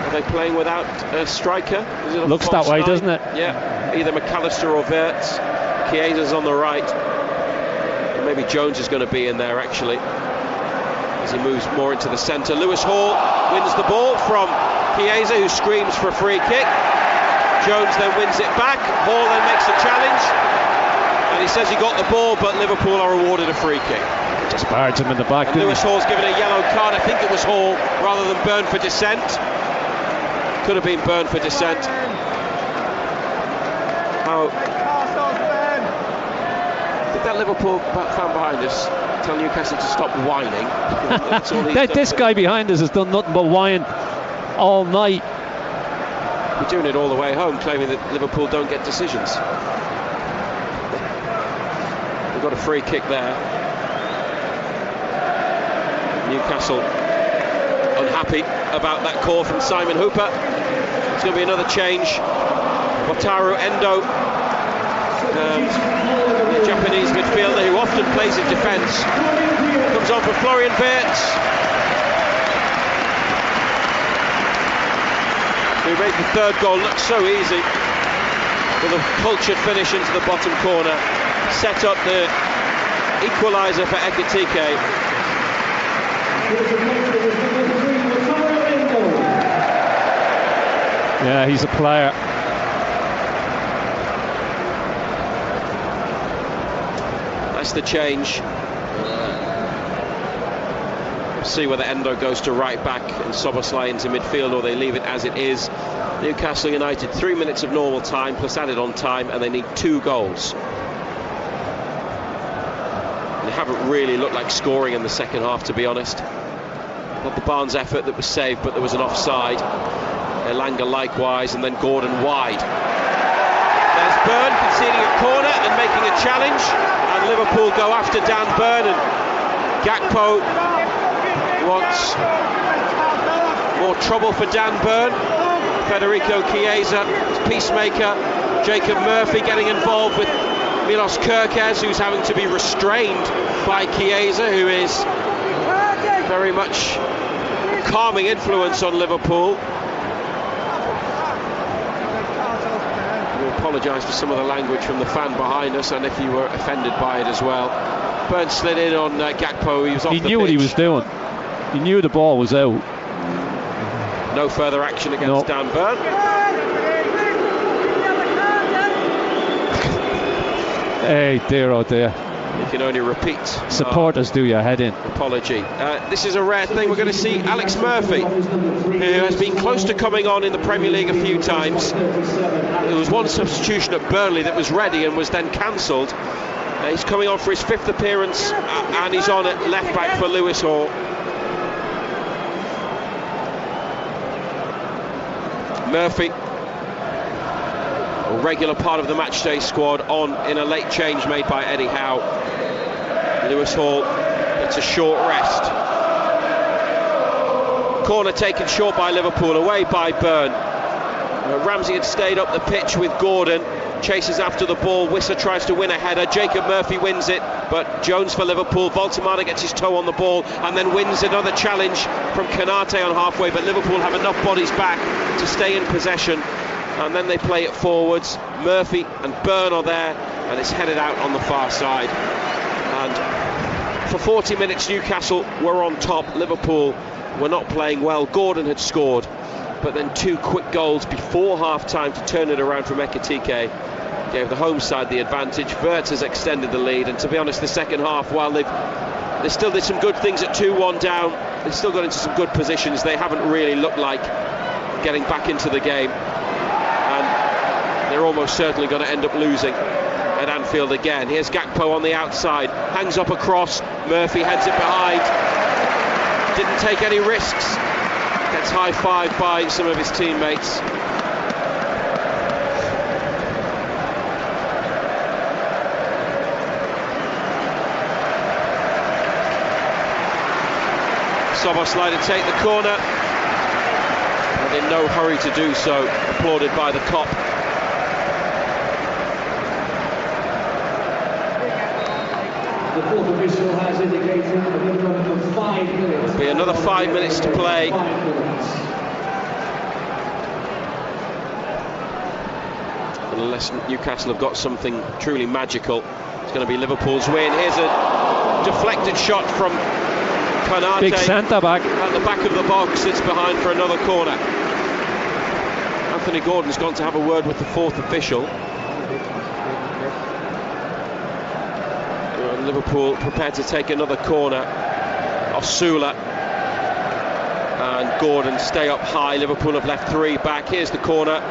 Are they playing without a striker? Is it a Looks that way, 9? doesn't it? Yeah, either McAllister or Wirtz. Chiesa's on the right. And maybe Jones is going to be in there actually, as he moves more into the centre. Lewis Hall wins the ball from Chiesa, who screams for a free kick. Jones then wins it back. Hall then makes a challenge, and he says he got the ball, but Liverpool are awarded a free kick. Just barred him in the back. And Lewis Hall's given a yellow card. I think it was Hall rather than burned for dissent. Could have been burned for dissent. How did that Liverpool fan behind us tell Newcastle to stop whining? That's all this guy behind us has done nothing but whine all night. We're doing it all the way home, claiming that Liverpool don't get decisions. We've got a free kick there. Newcastle unhappy about that call from Simon Hooper. It's going to be another change. Wataru Endo, the Japanese midfielder who often plays in defence, comes on for Florian Wirtz, who made the 3rd goal look so easy with a cultured finish into the bottom corner. Set up the equaliser for Ekitike. Yeah, he's a player. That's the change. See whether Endo goes to right back and Szoboszlai into midfield, or they leave it as it is. Newcastle United 3 minutes of normal time plus added on time, and they need 2 goals. They haven't really looked like scoring in the second half, to be honest. Not the Barnes effort that was saved, but there was an offside. Elanga likewise, and then Gordon wide. There's Byrne conceding a corner and making a challenge, and Liverpool go after Dan Byrne, and Gakpo wants more trouble for Dan Byrne. Federico Chiesa, peacemaker. Jacob Murphy getting involved with Milos Kerkez, who's having to be restrained by Chiesa, who is very much a calming influence on Liverpool. We apologise for some of the language from the fan behind us, and if you were offended by it as well. Byrne slid in on Gakpo. He was off the pitch. He knew what he was doing. He knew the ball was out. No further action against Dan Byrne. Hey, dear, oh dear. You can only repeat. Supporters do your head in. Apology. This is a rare thing. We're going to see Alex Murphy, who has been close to coming on in the Premier League a few times. There was one substitution at Burnley that was ready and was then cancelled. He's coming on for his 5th appearance, and he's on at left back for Lewis Hall. Murphy, a regular part of the matchday squad, on in a late change made by Eddie Howe. Lewis Hall gets a short rest. Corner taken short by Liverpool, away by Byrne. Ramsey had stayed up the pitch with Gordon, chases after the ball. Wissa tries to win a header. Jacob Murphy wins it, but Jones for Liverpool. Voltemada gets his toe on the ball and then wins another challenge from Konate on halfway, but Liverpool have enough bodies back to stay in possession, and then they play it forwards. Murphy and Byrne are there, and it's headed out on the far side. And for 40 minutes Newcastle were on top. Liverpool were not playing well. Gordon had scored, but then 2 quick goals before half-time to turn it around from Ekitike gave the home side the advantage. Wirtz has extended the lead, and to be honest, the second half, while they still did some good things at 2-1 down, they still got into some good positions. They haven't really looked like getting back into the game, and they're almost certainly going to end up losing at Anfield again. Here's Gakpo on the outside, hangs up a cross, Murphy heads it behind, didn't take any risks, gets high-fived by some of his teammates. Szoboszlai to take the corner, and in no hurry to do so, applauded by the Kop. The fourth official has indicated a minimum of 5 minutes. There'll be another 5 minutes to play. Unless Newcastle have got something truly magical, it's going to be Liverpool's win. Here's a deflected shot from Konate. Big centre back. At the back of the box, it's behind for another corner. Anthony Gordon's gone to have a word with the fourth official. Liverpool prepared to take another corner. Osula and Gordon stay up high. Liverpool have left 3 back. Here's the corner.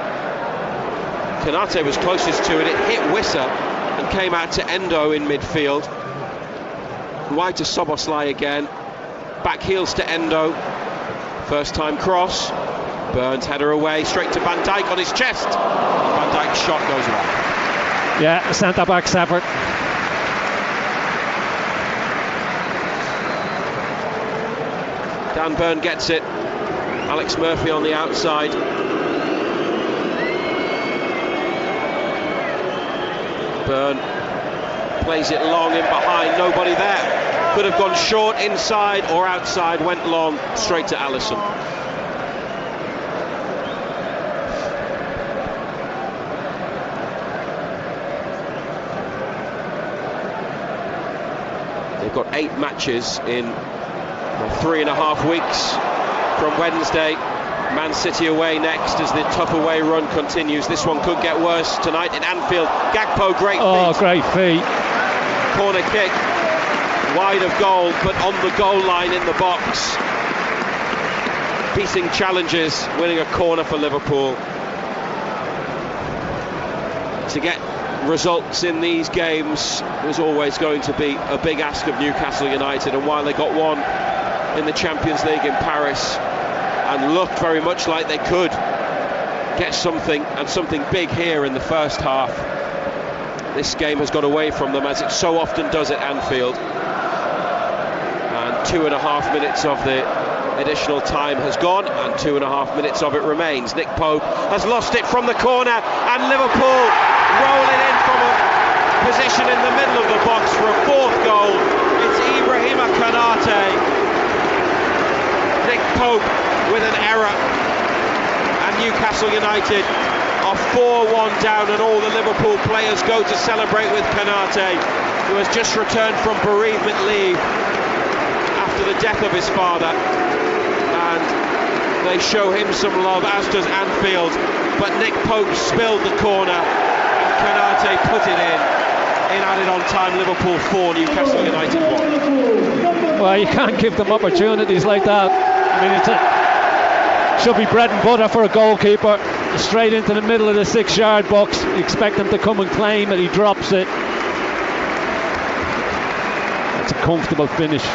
Konate was closest to it. It hit Wissa and came out to Endo in midfield. Wide to Szoboszlai again. Back heels to Endo. First time cross. Burns header away, straight to Van Dijk on his chest. Van Dijk's shot goes wide. Yeah, centre back's effort. Dan Byrne gets it. Alex Murphy on the outside. Byrne plays it long in behind, nobody there. Could have gone short, inside or outside, went long, straight to Alisson. They've got 8 matches in 3.5 weeks from Wednesday. Man City away next as the tough away run continues. This one could get worse tonight in Anfield. Gakpo, great feet. Oh, great feet. corner kick, wide of goal, but on the goal line in the box. Beating challenges, winning a corner for Liverpool. To get results in these games was always going to be a big ask of Newcastle United, and while they got one in the Champions League in Paris and looked very much like they could get something, and something big here in the first half, this game has got away from them, as it so often does at Anfield. And 2.5 minutes of the additional time has gone, and 2.5 minutes of it remains. Nick Pope has lost it from the corner, and Liverpool rolling in from a position in the middle of the box for a fourth goal. It's Ibrahima Konate. Nick Pope with an error, and Newcastle United are 4-1 down, and all the Liverpool players go to celebrate with Konate, who has just returned from bereavement leave after the death of his father, and they show him some love, as does Anfield. But Nick Pope spilled the corner, and Konate put it in added on time. Liverpool 4, Newcastle United 1. Well, you can't give them opportunities like that. I mean, it should be bread and butter for a goalkeeper. Straight into the middle of the 6-yard box. You expect him to come and claim it, he drops it. That's a comfortable finish.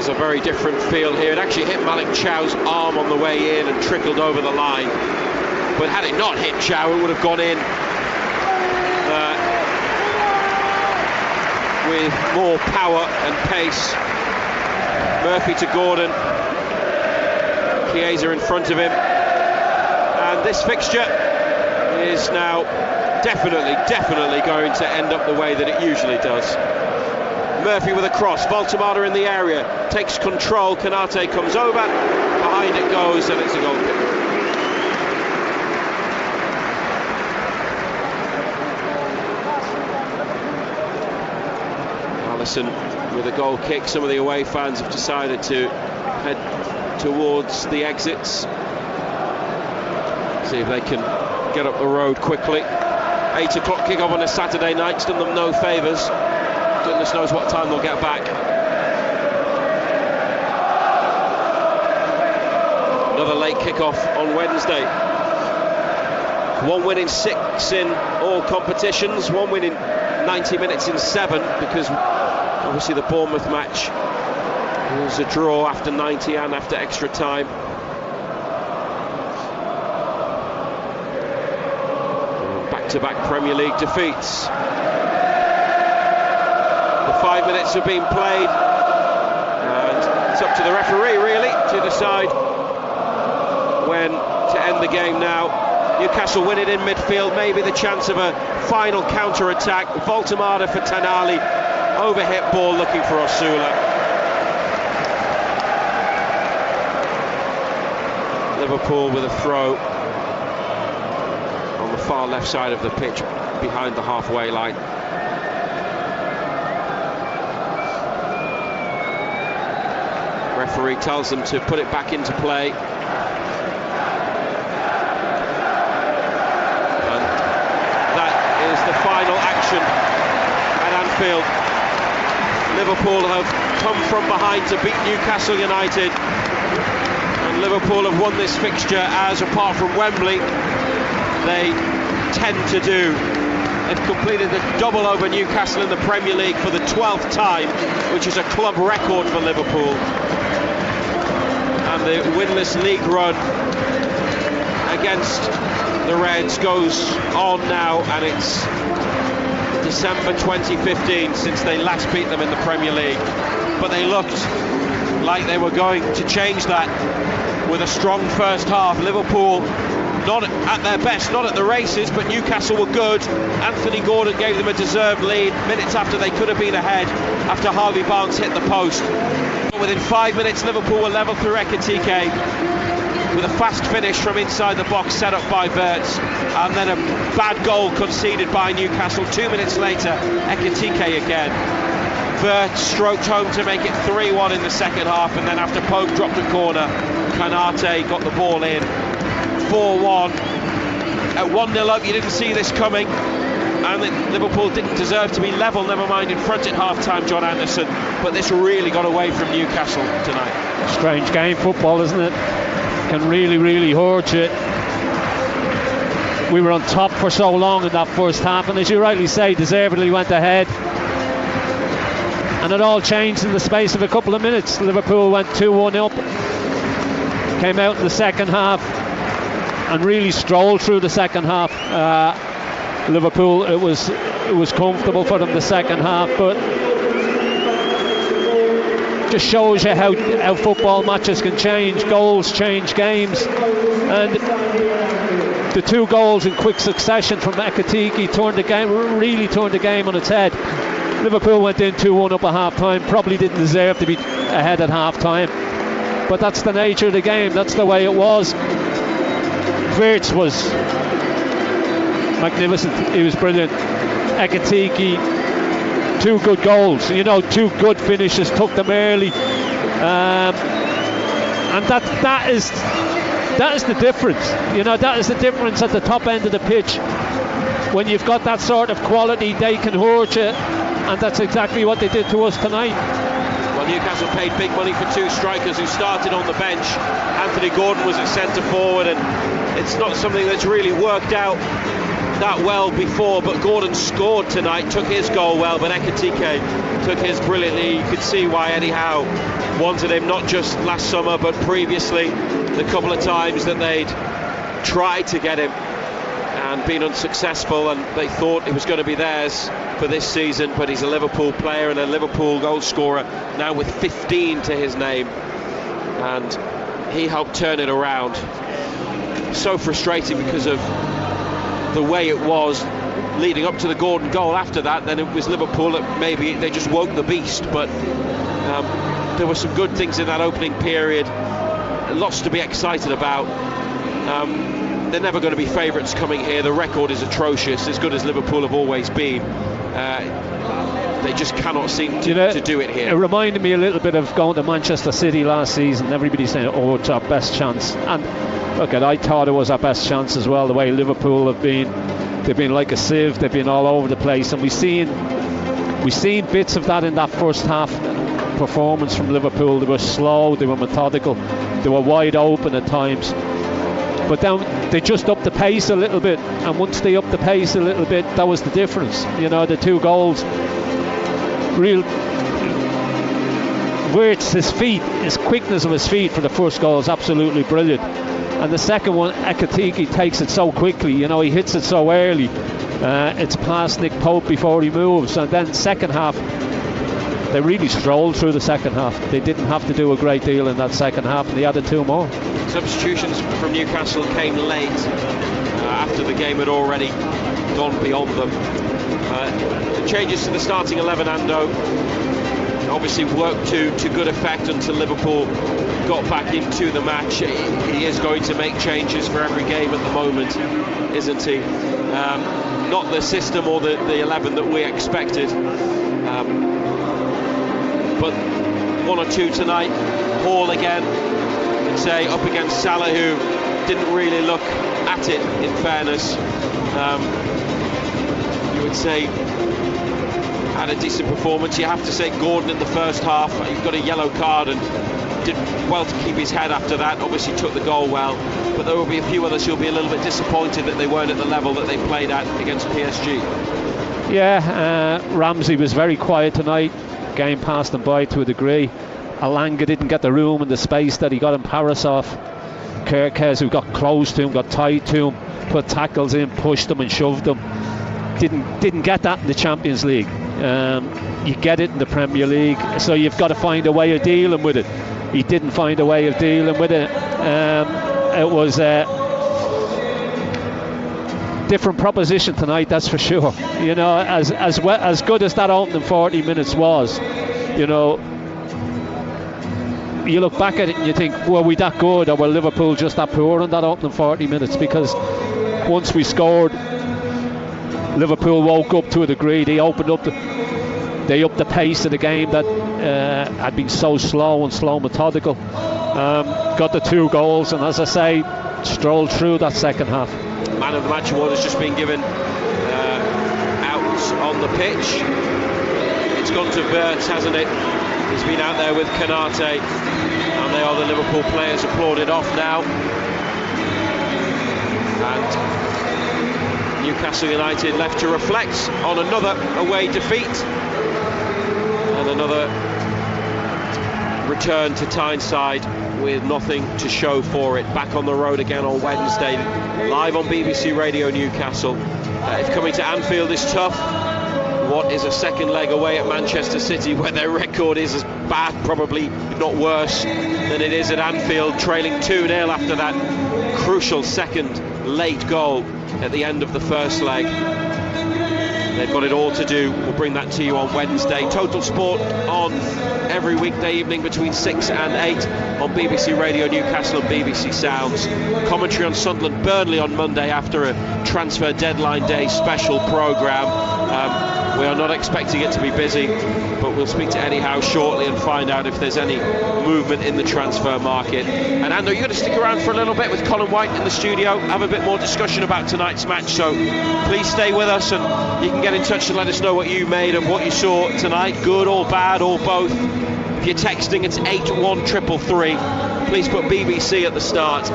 A very different feel here. It actually hit Malik Chow's arm on the way in and trickled over the line, but had it not hit Chow, it would have gone in with more power and pace. Murphy to Gordon, Chiesa in front of him, and this fixture is now definitely going to end up the way that it usually does. Murphy with a cross, Voltemada in the area, takes control, Konate comes over, behind it goes, and it's a goal kick. Alisson with a goal kick. Some of the away fans have decided to head towards the exits, see if they can get up the road quickly. 8 o'clock kick-off on a Saturday night's done them no favours. Goodness knows what time they'll get back. Another late kick-off on Wednesday. 1 win in 6 in all competitions, 1 win in 90 minutes in 7, because obviously the Bournemouth match was a draw after 90 and after extra time. Back-to-back Premier League defeats. 5 minutes have been played, and it's up to the referee really to decide when to end the game now. Newcastle win it in midfield, maybe the chance of a final counter-attack. Voltemada for Tonali, overhit ball looking for Osula. Liverpool with a throw on the far left side of the pitch, behind the halfway line. Referee tells them to put it back into play, and that is the final action at Anfield. Liverpool have come from behind to beat Newcastle United, and Liverpool have won this fixture as, apart from Wembley, they tend to do. They've completed the double over Newcastle in the Premier League for the 12th time, which is a club record for Liverpool. And the winless league run against the Reds goes on now, and it's December 2015 since they last beat them in the Premier League. But they looked like they were going to change that with a strong first half. Liverpool not at their best, not at the races, but Newcastle were good. Anthony Gordon gave them a deserved lead minutes after they could have been ahead, after Harvey Barnes hit the post. But within 5 minutes, Liverpool were level through Ekitike with a fast finish from inside the box set up by Wirtz, and then a bad goal conceded by Newcastle. 2 minutes later, Ekitike again. Vert stroked home to make it 3-1 in the second half, and then after Pope dropped a corner, Kanate got the ball in. 4-1. At 1-0 up, you didn't see this coming, and Liverpool didn't deserve to be level, never mind in front at half-time, John Anderson, but this really got away from Newcastle tonight. Strange game, football, isn't it? Can really, really hurt you. We were on top for so long in that first half, and as you rightly say, deservedly went ahead. And it all changed in the space of a couple of minutes. Liverpool went 2-1 up, came out in the second half, and really strolled through the second half. Liverpool, it was comfortable for them the second half, but just shows you how football matches can change. Goals change games, and the 2 goals in quick succession from Ekitike really turned the game on its head. Liverpool went in 2-1 up at half time, probably didn't deserve to be ahead at half time, but that's the nature of the game, that's the way it was. Wirtz was magnificent, he was brilliant. Ekitike, 2 good goals, 2 good finishes, took them early, and that is the difference. That is the difference at the top end of the pitch. When you've got that sort of quality, they can hurt you, and that's exactly what they did to us tonight. Well, Newcastle paid big money for 2 strikers who started on the bench. Anthony Gordon was at centre forward, and it's not something that's really worked out that well before, but Gordon scored tonight, took his goal well, but Ekitike took his brilliantly. You could see why Eddie Howe wanted him, not just last summer but previously, the couple of times that they'd tried to get him and been unsuccessful, and they thought it was going to be theirs for this season, but he's a Liverpool player and a Liverpool goal scorer now with 15 to his name, and he helped turn it around. So frustrating because of the way it was leading up to the Gordon goal. After that, then it was Liverpool that maybe they just woke the beast, but there were some good things in that opening period, lots to be excited about. They're never going to be favourites coming here. The record is atrocious, as good as Liverpool have always been. They just cannot seem to do it here. It reminded me a little bit of going to Manchester City last season. Everybody's saying, oh, it's our best chance, and look, I thought it was our best chance as well. The way Liverpool have been, they've been like a sieve. They've been all over the place, and we've seen bits of that in that first half performance from Liverpool. They were slow, they were methodical, they were wide open at times, but then they just upped the pace a little bit, and once they upped the pace a little bit, that was the difference. The 2 goals, Wirtz, his quickness of his feet for the first goal is absolutely brilliant. And the second one, Ekitike takes it so quickly, he hits it so early. It's past Nick Pope before he moves, and then second half, they really strolled through the second half. They didn't have to do a great deal in that second half, and they added 2 more. Substitutions from Newcastle came late, after the game had already gone beyond them. The changes to the starting 11, Ando, obviously worked to good effect until Liverpool got back into the match. He is going to make changes for every game at the moment, isn't he? Not the system or the 11 that we expected, but 1 or 2 tonight. Hall again, I'd say, up against Salah, who didn't really look at it, in fairness. You would say had a decent performance. You have to say Gordon in the first half, he got a yellow card and did well to keep his head after that. Obviously took the goal well, but there will be a few others who'll be a little bit disappointed that they weren't at the level that they played at against PSG. Yeah, Ramsey was very quiet tonight. Game passed him by to a degree. Alanga didn't get the room and the space that he got in Paris off. Kerkez, who got close to him, got tight to him, put tackles in, pushed him and shoved him. Didn't get that in the Champions League. You get it in the Premier League, so you've got to find a way of dealing with it. He didn't find a way of dealing with it. It was a different proposition tonight, that's for sure. As good as that opening 40 minutes was, you look back at it and you think, were we that good, or were Liverpool just that poor in that opening 40 minutes? Because once we scored, Liverpool woke up to a degree. They opened up they upped the pace of the game that had been so slow and slow methodical. Got the 2 goals, and as I say, strolled through that second half. Man of the match award has just been given out on the pitch. It's gone to Wirtz, hasn't it? He's been out there with Konate, and they are the Liverpool players applauded off now. And Newcastle United left to reflect on another away defeat and another return to Tyneside with nothing to show for it. Back on the road again on Wednesday, live on BBC Radio Newcastle. If coming to Anfield is tough, what is a second leg away at Manchester City, where their record is as bad, probably if not worse, than it is at Anfield, trailing 2-0 after that crucial second late goal at the end of the first leg. They've got it all to do. We'll bring that to you on Wednesday. Total Sport on every weekday evening between 6 and 8 on BBC Radio Newcastle and BBC Sounds. Commentary on Sunderland Burnley on Monday after a transfer deadline day special programme. We are not expecting it to be busy, but we'll speak to Eddie Howe shortly and find out if there's any movement in the transfer market. And Andrew, you're going to stick around for a little bit with Colin White in the studio, have a bit more discussion about tonight's match, so please stay with us, and you can get in touch and let us know what you made of what you saw tonight, good or bad or both. If you're texting, it's 81333. Please put BBC at the start.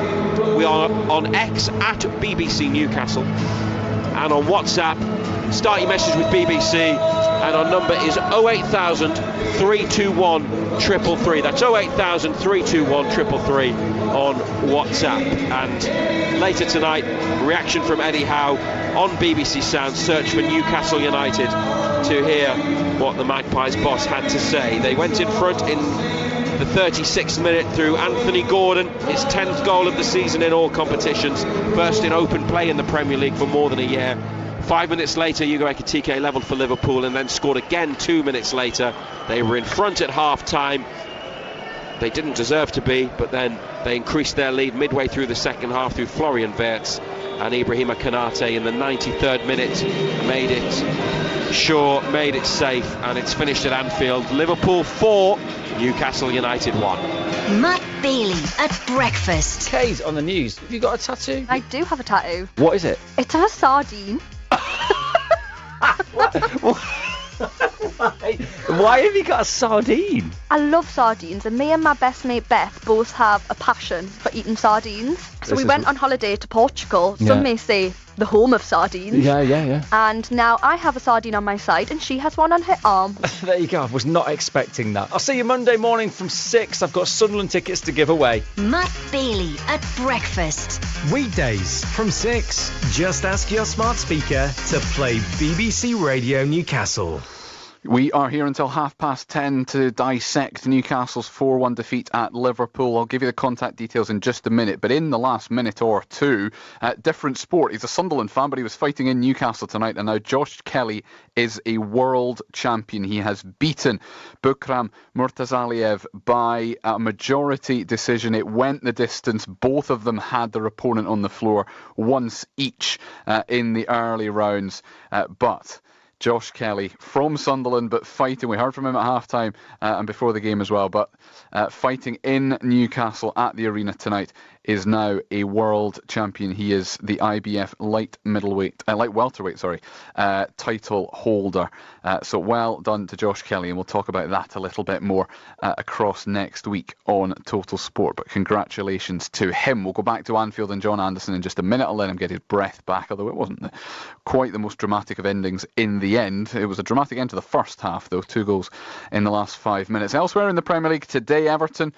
We are on X at BBC Newcastle, and on WhatsApp, start your message with BBC, and our number is 08000 321 333. That's 08000 321 333 on WhatsApp. And later tonight, reaction from Eddie Howe on BBC Sounds. Search for Newcastle United to hear what the Magpies boss had to say. They went in front in the 36th minute through Anthony Gordon, his 10th goal of the season in all competitions, first in open play in the Premier League for more than a year. 5 minutes later, Hugo Ekitike levelled for Liverpool and then scored again 2 minutes later. They were in front at half-time. They didn't deserve to be, but then they increased their lead midway through the second half through Florian Wirtz, and Ibrahima Konate in the 93rd minute made it sure, made it safe, and it's finished at Anfield. Liverpool 4, Newcastle United 1. Matt Bailey at breakfast. Kate, on the news, have you got a tattoo? I do have a tattoo. What is it? It's of a sardine. Why have you got a sardine? I love sardines, and me and my best mate Beth both have a passion for eating sardines. So we went on holiday to Portugal, some may say the home of sardines. Yeah. And now I have a sardine on my side and she has one on her arm. There you go, I was not expecting that. I'll see you Monday morning from 6. I've got Sunderland tickets to give away. Matt Bailey at breakfast. Weekdays from 6. Just ask your smart speaker to play BBC Radio Newcastle. We are here until 10:30 to dissect Newcastle's 4-1 defeat at Liverpool. I'll give you the contact details in just a minute, but in the last minute or two, different sport. He's a Sunderland fan, but he was fighting in Newcastle tonight, and now Josh Kelly is a world champion. He has beaten Bukram Murtazaliev by a majority decision. It went the distance. Both of them had their opponent on the floor once each in the early rounds, but Josh Kelly from Sunderland, but fighting. We heard from him at half-time and before the game as well, but fighting in Newcastle at the arena tonight, is now a world champion. He is the IBF light welterweight title holder. So well done to Josh Kelly, and we'll talk about that a little bit more across next week on Total Sport. But congratulations to him. We'll go back to Anfield and John Anderson in just a minute. I'll let him get his breath back, although it wasn't quite the most dramatic of endings in the end. It was a dramatic end to the first half, though. 2 goals in the last 5 minutes. Elsewhere in the Premier League today, Everton